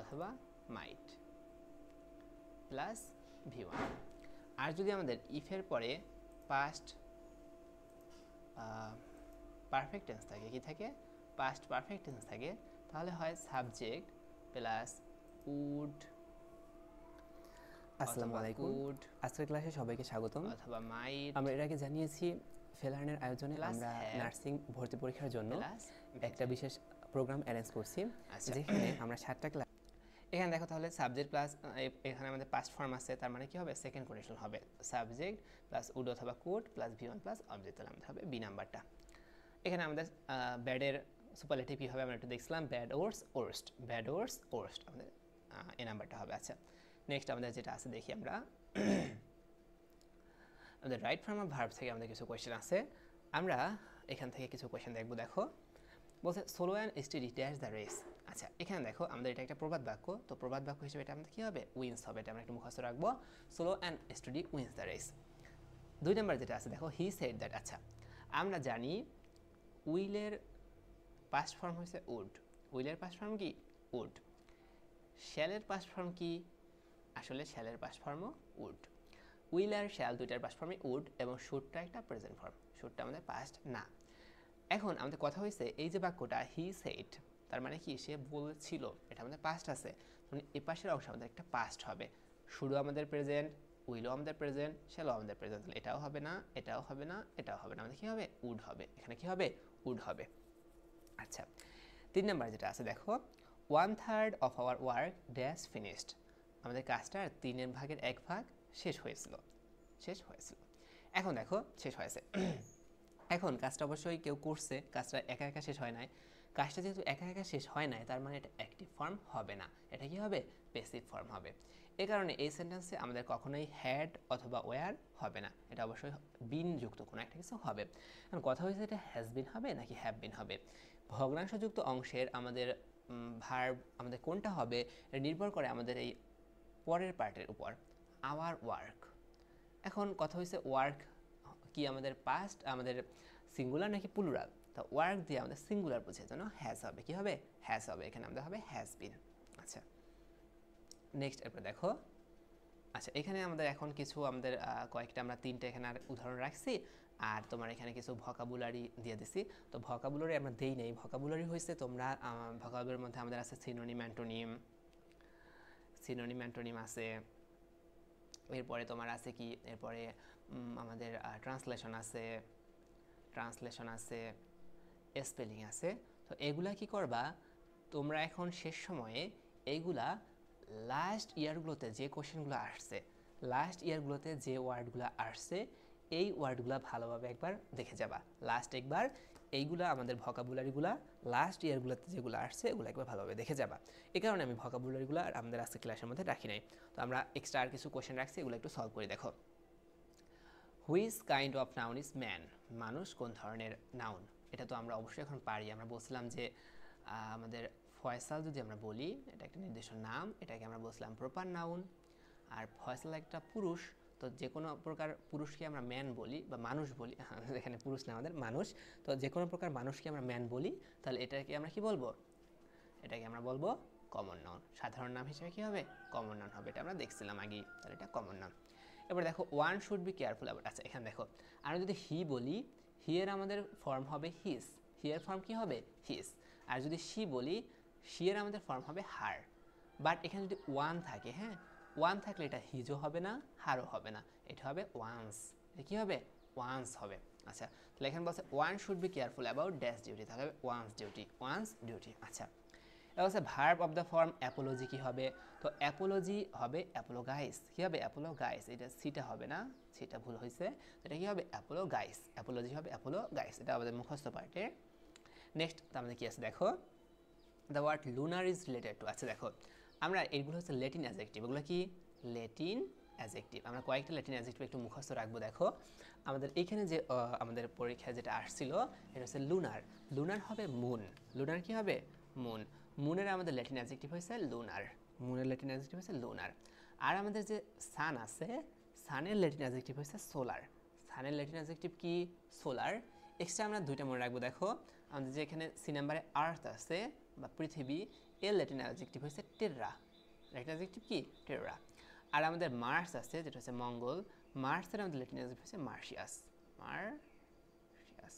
অথবা মাইট প্লাস ভি1। আর যদি আমাদের ইফের পরে পাস্ট পারফেক্ট টেন্স থাকে, কি থাকে? পাস্ট পারফেক্ট টেন্স থাকে, তাহলে হয় সাবজেক্ট প্লাস উড। আসসালামু আলাইকুম, আজকের ক্লাসে সবাইকে স্বাগতম। অথবা মাইট। আমরা এর আগে জানিয়েছি ফেলার্নের আয়োজনে আমরা নার্সিং ভর্তি পরীক্ষার জন্য একটা বিশেষ প্রোগ্রাম অ্যারেঞ্জ করছি, যেখানে আমরা 7টা ক্লাস। এখানে দেখো তাহলে সাবজেক্ট প্লাস এখানে আমাদের পাস্ট ফর্ম আছে, তার মানে কি হবে? সেকেন্ড কন্ডিশন হবে সাবজেক্ট প্লাস উড অথবা could plus V1 plus object, তাহলে আমাদের হবে বি নাম্বারটা। এখানে আমাদের ব্যাডের সুপারলেটিভ কী হবে আমরা একটু দেখছিলাম, ব্যাড ওর্স ওর্স্ট, ব্যাড ওর্স ওর্স্ট, আমাদের এ নাম্বারটা হবে। আচ্ছা, নেক্সট আমাদের যেটা আছে দেখি আমরা, আমাদের রাইট ফর্ম অফ ভার্ব থেকে আমাদের কিছু কোয়েশ্চেন আছে, আমরা এখান থেকে কিছু কোয়েশ্চেন দেখবো। দেখো বলছে solo and steady dash the race. আচ্ছা, এখানে দেখো আমাদের এটা একটা প্রবাদ বাক্য, তো প্রবাদ বাক্য হিসেবে এটা আমাদের কী হবে? উইন্স হবে, এটা আমরা একটু মুখস্থ রাখবো। Slow and steady wins the race. 2 number যেটা আছে দেখো, হি সেড দ্যাট। আচ্ছা, আমরা জানি উইলের পাস্ট ফর্ম হয়েছে উড, উইলের পাস্ট ফর্ম কি উড। শ্যালের পাস্ট ফর্ম কি, আসলে শ্যালের পাস্ট ফর্মও উড। উইল আর শ্যাল দুইটার পাস্ট ফর্মে উড এবং শুডটা একটা প্রেজেন্ট ফর্ম, শুডটা আমাদের পাস্ট না। এখন আমাদের কথা হয়েছে এই যে বাক্যটা হি সেড, তার মানে কি সে বলছিল, এটা আমাদের পাস্ট আছে, মানে এই পাশের অংশ আমাদের একটা পাস্ট হবে। শুডও আমাদের প্রেজেন্ট, উইলও আমাদের প্রেজেন্ট, শ্যালও আমাদের প্রেজেন্ট, তাহলে এটাও হবে না, এটাও হবে না, এটাও হবে না, আমাদের কি হবে উড হবে, এখানে কি হবে উড হবে। আচ্ছা 3 নাম্বার যেটা আছে দেখো, 1/3 of our work dash finished, আমাদের কাজটার 3/1 ভাগ শেষ হয়েছিল, শেষ হয়েছিল। এখন দেখো শেষ হয়েছে, এখন কাজটা অবশ্যই কেউ করছে, কাজটা একা একা শেষ হয় নাই, কাজটা যেহেতু একা একা শেষ হয় নাই তার মানে এটা অ্যাক্টিভ ফর্ম হবে না, এটা কি হবে প্যাসিভ ফর্ম হবে। এই কারণে এই সেন্টেন্সে আমাদের কখনোই হ্যাড অথবা ওয়্যার হবে না, এটা অবশ্যই বিন যুক্ত কোনো একটা কিছু হবে। এখন কথা হয়েছে এটা হ্যাজ বিন হবে নাকি হ্যাভ বিন হবে। ভগ্নাংশযুক্ত অংশের আমাদের ভার্ব আমাদের কোনটা হবে এটা নির্ভর করে আমাদের এই পরের পার্টের উপর, আওয়ার ওয়ার্ক। এখন কথা হয়েছে ওয়ার্ক কি আমাদের পাস্ট আমাদের সিঙ্গুলার নাকি প্লুরাল, তো ওয়ার্ক দিয়ে আমাদের সিঙ্গুলার বোঝার জন্য হ্যাজ হবে, কি হবে হ্যাজ হবে, এখানে আমাদের হবে হ্যাজ বিন। আচ্ছা নেক্সট এরপর দেখো, আচ্ছা এখানে আমাদের এখন কিছু আমাদের কয়েকটা আমরা 3টা এখানে আর উদাহরণ রাখছি, আর তোমার এখানে কিছু ভোকাবুলারি দিয়ে দিছি। তো ভোকাবুলারি আমরা দেই নাই, ভোকাবুলারি হয়েছে তোমরা ভোকাবুলারির মধ্যে আমাদের আছে সিনোনিম অ্যান্টোনিম, সিনোনিম অ্যান্টোনিম আছে, এরপরে তোমার আছে কি, এরপরে আমাদের ট্রান্সলেশন আছে, ট্রান্সলেশন আছে, স্পেলিং আছে। তো এগুলা কি করবা তোমরা এখন শেষ সময়ে এইগুলা লাস্ট ইয়ারগুলোতে যে কোশ্চেনগুলো আসছে, লাস্ট ইয়ারগুলোতে যে ওয়ার্ডগুলো আসছে এই ওয়ার্ডগুলো ভালোভাবে একবার দেখে যাবা, লাস্ট একবার এইগুলা আমাদের ভোকাবুলারিগুলা লাস্ট ইয়ারগুলোতে যেগুলো আসছে এগুলো একবার ভালোভাবে দেখে যাবা। এই কারণে আমি ভোকাবুলারিগুলো আর আমাদের আজকে ক্লাসের মধ্যে রাখি নাই। তো আমরা এক্সট্রা আর কিছু কোশ্চেন রাখছি, এগুলো একটু সলভ করে দেখো। Which kind of noun is man, মানুষ কোন ধরনের নাউন, এটা তো আমরা অবশ্যই এখন পারি। আমরা বলছিলাম যে আমাদের ফয়সাল যদি আমরা বলি এটা একটা নির্দিষ্ট নাম, এটাকে আমরা বলছিলাম প্রপার নাউন। আর ফয়সাল একটা পুরুষ, তো যে কোনো প্রকার পুরুষকে আমরা ম্যান বলি বা মানুষ বলি, এখানে পুরুষ না আমাদের মানুষ, তো যে কোনো প্রকার মানুষকে আমরা ম্যান বলি, তাহলে এটাকে আমরা কি বলবো, এটাকে আমরা বলবো কমন নাউন। সাধারণ নাম হিসেবে কি হবে কমন নাউন হবে, এটা আমরা দেখছিলাম আগেই, তাহলে এটা কমন নাউন। এবার দেখো one should be careful about, আচ্ছা এখানে দেখো আমরা যদি হি বলি, হি এর আমাদের ফর্ম হবে হিস, হি এর ফর্ম কি হবে হিস। আর যদি শি বলি, শি এর আমাদের ফর্ম হবে হার। বাট এখানে যদি ওয়ান থাকে, হ্যাঁ ওয়ান থাকলে এটা হিজও হবে না হারও হবে না, এটা হবে ওয়ান্স, এটা কি হবে ওয়ান্স হবে। আচ্ছা তাহলে এখানে বলছে one should be careful about dash duty, তাহলে হবে ওয়ান্স ডিউটি, ওয়ান্স ডিউটি। আচ্ছা এটা হচ্ছে verb of the form Apology কি হবে, তো অ্যাপোলজি হবে অ্যাপোলোগাইস, কি হবে অ্যাপোলোগাইস, এটা সিটা হবে না, সিটা ভুল হয়েছে, এটা কি হবে অ্যাপোলোগাইস, অ্যাপোলজি হবে অ্যাপোলোগাইস, এটা আমাদের মুখস্থ পার্টে। নেক্সট আমাদের কি আছে দেখো, the word lunar is related to, আচ্ছা দেখো আমরা এইগুলো হচ্ছে ল্যাটিন অ্যাডজেক্টিভ, এগুলো কি ল্যাটিন অ্যাডজেক্টিভ, আমরা কয়েকটা ল্যাটিন অ্যাডজেক্টিভ একটু মুখস্থ রাখবো। দেখো আমাদের এইখানে যে আমাদের পরীক্ষায় যেটা আসছিল এটা হচ্ছে লুনার, লুনার হবে মুন, লুনার কি হবে মুন, মুনের আমাদের ল্যাটিন অ্যাডজেক্টিভ হয়েছে লুনার, মুনের ল্যাটিন অ্যাডজেক্টিভ হয়েছে লুনার। আর আমাদের যে সান আছে, সানের ল্যাটিন অ্যাডজেক্টিভ হয়েছে সোলার, সানের ল্যাটিন অ্যাডজেক্টিভ কি সোলার। এক্সট্রা আমরা দুইটা মনে রাখবো, দেখো আমাদের যে এখানে সি নাম্বারে আর্থ আছে বা পৃথিবী, এর ল্যাটিন অ্যাডজেক্টিভ হয়েছে টেররা, ল্যাটিন অ্যাডজেক্টিভ কি টেররা। আর আমাদের মার্স আছে যেটা হচ্ছে মঙ্গল, মার্সের আমাদের ল্যাটিন অ্যাডজেক্টিভ হচ্ছে মার্শিয়াস, মার্শিয়াস।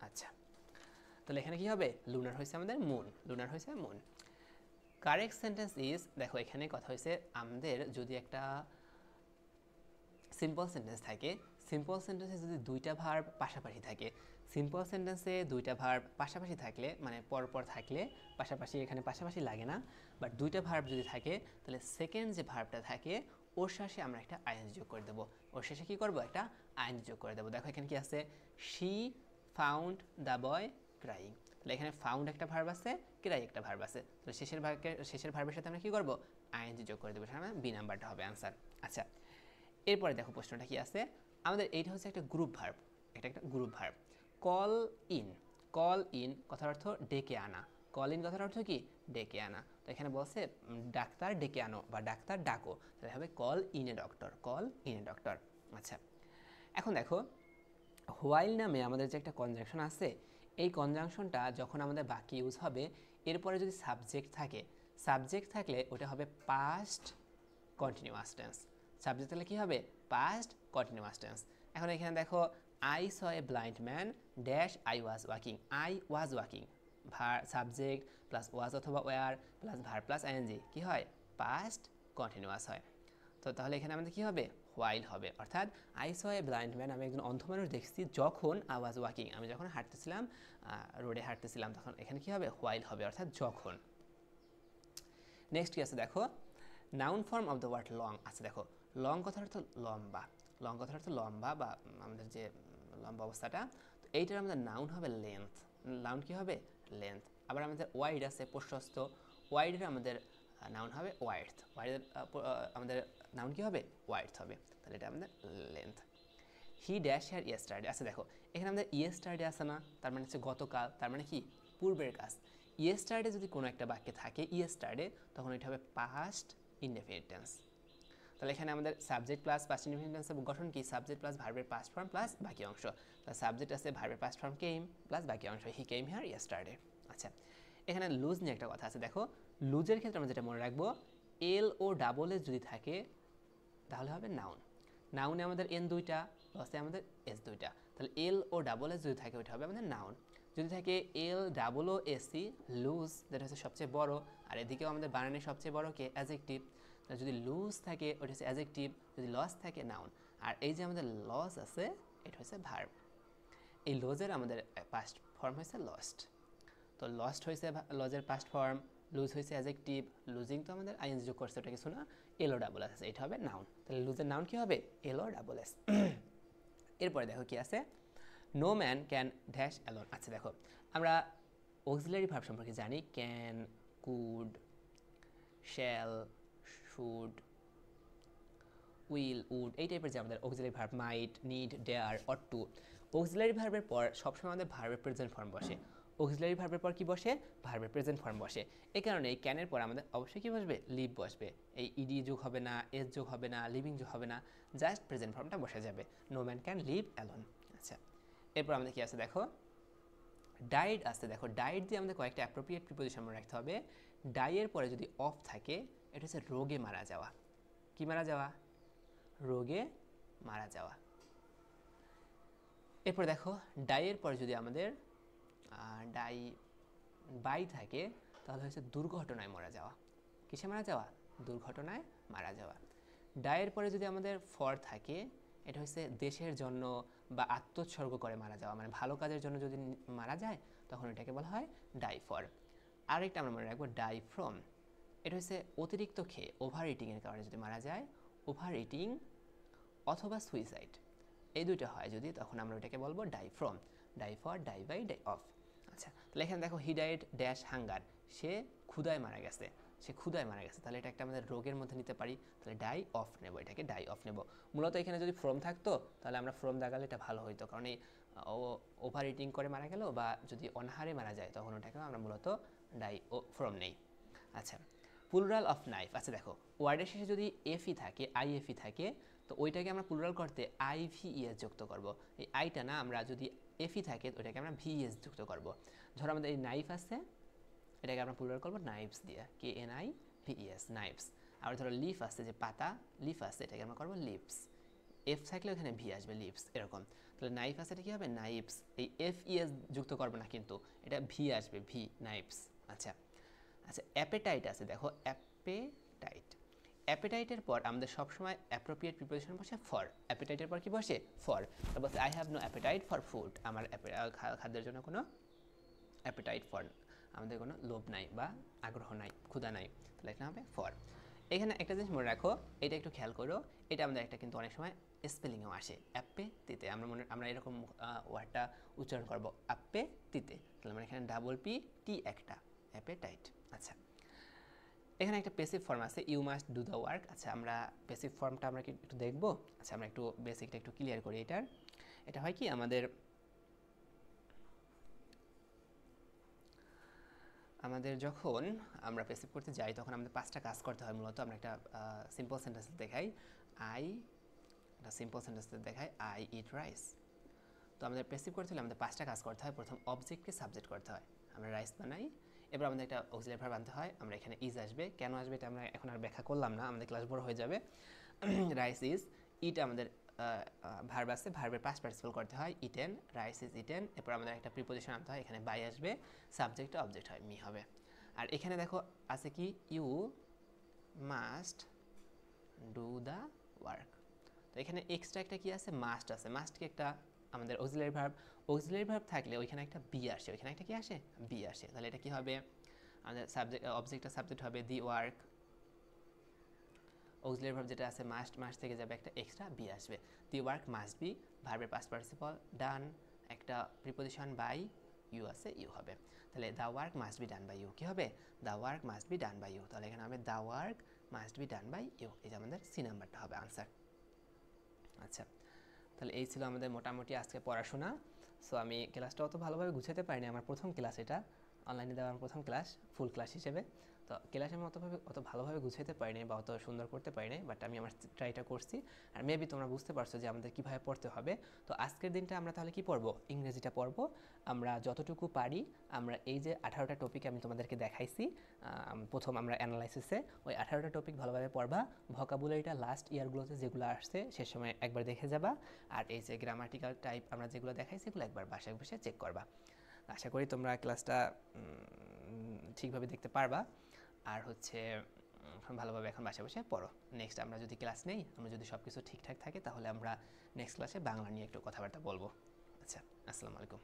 আচ্ছা তাহলে এখানে কি হবে লুনার হয়েছে আমাদের মুন, লুনার হয়েছে মুন। কারেক্ট সেন্টেন্স ইজ, দেখো এখানে কথা হয়েছে আমাদের যদি একটা সিম্পল সেন্টেন্স থাকে, সিম্পল সেন্টেন্সে যদি দুইটা ভার্ব পাশাপাশি থাকে, সিম্পল সেন্টেন্সে দুইটা ভার্ব পাশাপাশি থাকলে মানে পরপর থাকলে, পাশাপাশি এখানে পাশাপাশি লাগে না, বাট দুইটা ভার্ব যদি থাকে তাহলে সেকেন্ড যে ভার্বটা থাকে ওর শেষে আমরা একটা আইএনজি যোগ করে দেবো, ওর শেষে কি করবো একটা আইএনজি যোগ করে দেবো। দেখো এখানে কি আছে, she found the boy crying, তাহলে এখানে ফাউন্ড একটা ভার্ব আছে, ক্রাই একটা ভার্ব আছে, তো শেষের ভার্বের সাথে আমরা কি করবো আইএনজি যোগ করে দেবো, সেখানে বি নাম্বারটা হবে আনসার। আচ্ছা এরপরে দেখো প্রশ্নটা কি আছে আমাদের, এইটা হচ্ছে একটা গ্রুপ ভার্ব, এটা একটা group verb. Call in, call in কথার অর্থ ডেকে আনা, কল ইন কথার অর্থ কি ডেকে আনা, তো এখানে বলছে ডাক্তার ডেকে আনো বা ডাক্তার ডাকো, তাহলে হবে call in a doctor, call in a doctor. আচ্ছা এখন দেখো হোয়াইল নামে আমাদের যে একটা কনজাংশন আছে, এই কনজাংশনটা যখন আমাদের বাক্যে ইউজ হবে, এরপরে যদি সাবজেক্ট থাকে, সাবজেক্ট থাকলে ওটা হবে পাস্ট কন্টিনিউয়াস টেন্স। সাবজেক্ট থাকলে কী হবে? Past continuous tense. এখন এখানে দেখো, I saw a blind man dash I was walking. I was walking, subject plus was অথবা were plus verb plus ING কী হয়? পাস্ট কন্টিনিউয়াস হয়। তো তাহলে এখানে আমাদের কী হবে? হোয়াইল হবে। অর্থাৎ I saw a blind man, আমি একজন অন্ধ মানুষ দেখছি যখন আই ওয়াজ ওয়াকিং, আমি যখন হাঁটতেছিলাম, রোডে হাঁটতেছিলাম, তখন এখানে কী হবে? হোয়াইল হবে, অর্থাৎ যখন। নেক্সট কী আছে দেখো, noun form of the word long. আচ্ছা দেখো, লং কথার অর্থ লম্বা, লং কথার অর্থ লম্বা বা আমাদের যে লম্বা অবস্থাটা, তো এইটার আমাদের নাউন হবে লেন্থ। নাউন কী হবে? লেন্থ। আবার আমাদের ওয়াইড আছে, প্রশস্ত, ওয়াইডের আমাদের নাউন হবে ওয়াইডথ। ওয়াইডের আমাদের নাউন কী হবে? ওয়াইডথ হবে। তাহলে এটা আমাদের length. He dash here yesterday. আচ্ছা দেখো, এখানে আমাদের ইয়েস্টারডে আছে না, তার মানে হচ্ছে গতকাল, তার মানে কি? পূর্বের কাজ। ইয়েস্টারডে যদি কোনো একটা বাক্যে থাকে ইয়েস্টারডে, তখন এটা হবে পাস্ট ইনডেফিনিট টেন্স। তাহলে এখানে আমাদের সাবজেক্ট প্লাস পাস্ট ইনডেফিনিট টেন্সের গঠন কি? সাবজেক্ট প্লাস ভার্বের পাস্ট ফর্ম প্লাস বাকি অংশ। তাহলে সাবজেক্ট আছে, ভার্বের পাস্ট ফর্ম কেম প্লাস বাকি অংশ, হি কেম হিয়ার ইয়েস্টারডে। আচ্ছা, এখানে লুজ নিয়ে একটা কথা আছে। দেখো, লুজের ক্ষেত্রে আমরা যেটা মনে রাখবো, এল ও ডাবল এস যদি থাকে তাহলে হবে নাউন। নাউনে আমাদের এন দুইটা, লসে আমাদের এস দুইটা, তাহলে এল ও ডাবল এস যদি থাকে ওইটা হবে আমাদের নাউন। যদি থাকে L double O S E, loose, যেটা হচ্ছে সবচেয়ে বড়, আর এদিকেও আমাদের বানানে সবচেয়ে বড় কে? অ্যাজেক্টিভ। যদি লুজ থাকে ওটা হচ্ছে অ্যাজেক্টিভ, যদি লস থাকে নাউন। আর এই যে আমাদের লস আছে, এটা হচ্ছে ভার্ব। এই লজের আমাদের পাস্ট ফর্ম হয়েছে লস্ট। তো লস্ট হয়েছে লজের পাস্ট ফর্ম, লুজ হয়েছে অ্যাজেক্টিভ, লুজিং তো আমাদের আইএনজি যোগ করছে, ওটা কিছু না, এল ও ডাবল এস, এটা হবে নাউন। তাহলে লুজের নাউন কি হবে? L O double S. এরপরে দেখো কি আছে, no man can dash alone. আচ্ছা দেখো, আমরা অক্সিলারি ভার্ব সম্পর্কে জানি, can, could, shall, should, will, would, এই টাইপের যে আমাদের auxiliary verb, might, need, dare, ought to. Auxiliary ভার্বের পর সবসময় আমাদের ভার্বের প্রেজেন্ট ফর্ম বসে। অক্সিলারি ভার্বের পর কি বসে? ভার্বের প্রেজেন্ট ফর্ম বসে। এই কারণে এই ক্যানের পর আমাদের অবশ্যই কি বসবে? লিভ বসবে। এই ইডি যোগ হবে না, এস যোগ হবে না, লিভিং যোগ হবে না, জাস্ট প্রেজেন্ট ফর্মটা বসে যাবে। No man can live alone. আচ্ছা, এরপর আমাদের কি আছে দেখো, ডাইড আছে। দেখো, ডাইড দিয়ে আমাদের কয়েকটা অ্যাপ্রোপ্রিয়েট প্রিপোজিশন মনে রাখতে হবে। ডাইয়ের পরে যদি অফ থাকে, এটা হচ্ছে রোগে মারা যাওয়া। কি মারা যাওয়া? রোগে মারা যাওয়া। এরপর দেখো, ডাইয়ের পরে যদি আমাদের ডাই বাই থাকে, তাহলে হচ্ছে দুর্ঘটনায় মারা যাওয়া। কিসে মারা যাওয়া? দুর্ঘটনায় মারা যাওয়া। ডাইয়ের পরে যদি আমাদের ফর থাকে, এটা হচ্ছে দেশের জন্য বা আত্মোৎসর্গ করে মারা যাওয়া, মানে ভালো কাজের জন্য যদি মারা যায় তখন এটাকে বলা হয় ডাই ফর। আরেকটা আমরা মনে রাখবো, ডাই ফ্রম। এটা হচ্ছে অতিরিক্ত খেয়ে, ওভার ইটিংয়ের কারণে যদি মারা যায়, ওভার ইটিং অথবা সুইসাইড, এই দুইটা হয় যদি, তখন আমরা ওইটাকে বলবো die from. Die for, die by, die of. আচ্ছা, তাহলে এখানে দেখো, হি ডাইড ড্যাশ হাঙ্গার, সে ক্ষুধায় মারা গেছে, সে ক্ষুধায় মারা গেছে, তাহলে এটা একটা আমাদের রোগের মধ্যে নিতে পারি, তাহলে ডাই অফ নেব, এটাকে ডাই অফ নেব। মূলত এখানে যদি ফ্রম থাকতো তাহলে আমরা ফ্রম দাগালে এটা ভালো হইতো, কারণ এই ওভার ইটিং করে মারা গেল বা যদি অনাহারে মারা যায় তখন ওটাকেও আমরা মূলত ডাই ও ফ্রম নেই। আচ্ছা, প্লুরাল অফ নাইফ। আচ্ছা দেখো, ওয়ার্ডের শেষে যদি এফই থাকে, আইএফই থাকে, তো ওইটাকে আমরা প্লুরাল করতে আইভিএস যুক্ত করব। এই আইটা না, আমরা যদি এফই থাকে ওইটাকে আমরা ভিএস যুক্ত করব। ধরো আমাদের এই নাইফ আছে, এটাকে আমরা প্লুরাল করবো নাইফস দিয়ে, KNIVES, নাইফস। আর ধরো লিফ আছে, যে পাতা, লিফ আছে, এটাকে আমরা করবো লিপস। এফ থাকলে ওখানে ভি আসবে, লিপস, এরকম। তাহলে নাইফ আছে, এটা কী হবে? নাইফস। এই FES যুক্ত করবো না কিন্তু, এটা ভি আসবে, ভি, নাইফস। আচ্ছা আচ্ছা, অ্যাপেটাইট আছে। দেখো, অ্যাপেটাইট, অ্যাপেটাইটের পর আমাদের সবসময় অ্যাপ্রোপ্রিয়েট প্রিপোজিশন বসে ফর। অ্যাপেটাইটের পর কি বসে? ফর। তারপর I have no appetite for food, আমার খাদ্যের জন্য কোনো অ্যাপেটাইট ফর, আমাদের কোনো লোভ নাই বা আগ্রহ নাই, ক্ষুধা নাই, তাহলে এখানে হবে ফর। এখানে একটা জিনিস মনে রাখো, এটা একটু খেয়াল করো, এটা আমাদের একটা কিন্তু অনেক সময় স্পেলিংও আসে, অ্যাপে তিতে, আমরা এরকম ওয়ার্ডটা উচ্চারণ করবো, অ্যাপে তিতে, তাহলে আমরা এখানে ডাবল পি টি একটা, অ্যাপেটাইট। আচ্ছা, এখানে একটা প্যাসিভ ফর্ম আছে, you must do the work. আচ্ছা, আমরা প্যাসিভ ফর্মটা আমরা কি একটু দেখবো? আচ্ছা, আমরা একটু বেসিকটা একটু ক্লিয়ার করি এটার। এটা হয় কি, আমাদের যখন আমরা প্যাসিভ করতে যাই তখন আমাদের 5টা কাজ করতে হয় মূলত। আমরা একটা সিম্পল সেন্টেন্স দেখাই, একটা সিম্পল সেন্টেন্স দেখাই, আই ইট রাইস। তো আমাদের প্যাসিভ করতে হলে আমাদের 5টা কাজ করতে হয়। প্রথম অবজেক্টকে সাবজেক্ট করতে হয়, আমরা রাইস বানাই। এবার আমাদের একটা অক্সিলারি ভার্ব আনতে হয়, আমরা এখানে ইজ আসবে, কেন আসবে এটা আমরা এখন আর ব্যাখ্যা করলাম না, আমাদের ক্লাস বড় হয়ে যাবে। রাইস ইজ, ইট আমাদের ভার্ব আছে, ভার্বের পাস্ট পার্টিসিপল করতে হয় ইটেন, রাইস ইজ ইটেন। এরপর আমাদের একটা প্রিপোজিশন আনতে হয়, এখানে বাই আসবে, সাবজেক্ট অবজেক্ট হয় মি হবে। আর এখানে দেখো আছে কি you must do the work. তো এখানে এক্সট্রা একটা কি আছে, মাস্ট আছে। মাস্ট কি একটা আমাদের অক্সিলারি ভার্ব, অক্সিলারি ভার্ব থাকলে ওইখানে একটা বি আসে, ওইখানে একটা কি আসে, বি আসে। তাহলে এটা কি হবে, আমাদের সাবজেক্ট অবজেক্টটা সাবজেক্ট হবে দি ওয়ার্ক, অক্সিলারি ভার্ব যেটা আছে মাস্ট, মাস্ট থেকে যাবে একটা এক্সট্রা বি আসবে। দি ওয়ার্ক মাস্ট বি, ভার্বের পাস্ট পার্টিসিপল ডান, একটা প্রিপোজিশন বাই, ইউ আছে, ইউ হবে। তাহলে the work must be done by you, কি হবে, the work must be done by you. তাহলে এখানে হবে the work must be done by you, এই যে আমাদের সি নাম্বারটা হবে আনসার। আচ্ছা, তাহলে এই ছিল আমাদের মোটামুটি আজকে পড়াশোনা। সো আমি ক্লাসটা অত ভালোভাবে গুছাতে পারিনি, আমার প্রথম ক্লাস, এটা অনলাইনে দেওয়া আমার প্রথম ক্লাস ফুল ক্লাস হিসেবে। তো ক্লাসে আমি অত ভালোভাবে গুছাতে পারিনি বা অত সুন্দর করতে পারিনি, বাট আমি আমার ট্রাইটা করছি। আর মেবি তোমরা বুঝতে পারছো যে আমাদের কীভাবে পড়তে হবে। তো আজকের দিনটা আমরা তাহলে কি পড়বো, ইংরেজিটা পড়বো। আমরা যতটুকু পারি, আমরা এই যে 18টা টপিক আমি তোমাদেরকে দেখাইছি প্রথম আমরা অ্যানালাইসিসে, ওই 18টা টপিক ভালোভাবে পড়বা। ভোকাবুলারিটা লাস্ট ইয়ারগুলোতে যেগুলো আসছে সে সময় একবার দেখে যাবা। আর এই যে গ্রামাটিক্যাল টাইপ আমরা যেগুলো দেখাইছি সেগুলো একবার বাসায় বসে চেক করবা। আশা করি তোমরা ক্লাসটা ঠিকভাবে দেখতে পারবা। আর হচ্ছে ভালোভাবে এখন বাসায় বসে পড়ো। নেক্সট আমরা যদি ক্লাস নেই, আমরা যদি সব কিছু ঠিকঠাক থাকে, তাহলে আমরা নেক্সট ক্লাসে বাংলা নিয়ে একটু কথাবার্তা বলবো। আচ্ছা, আসসালামু আলাইকুম।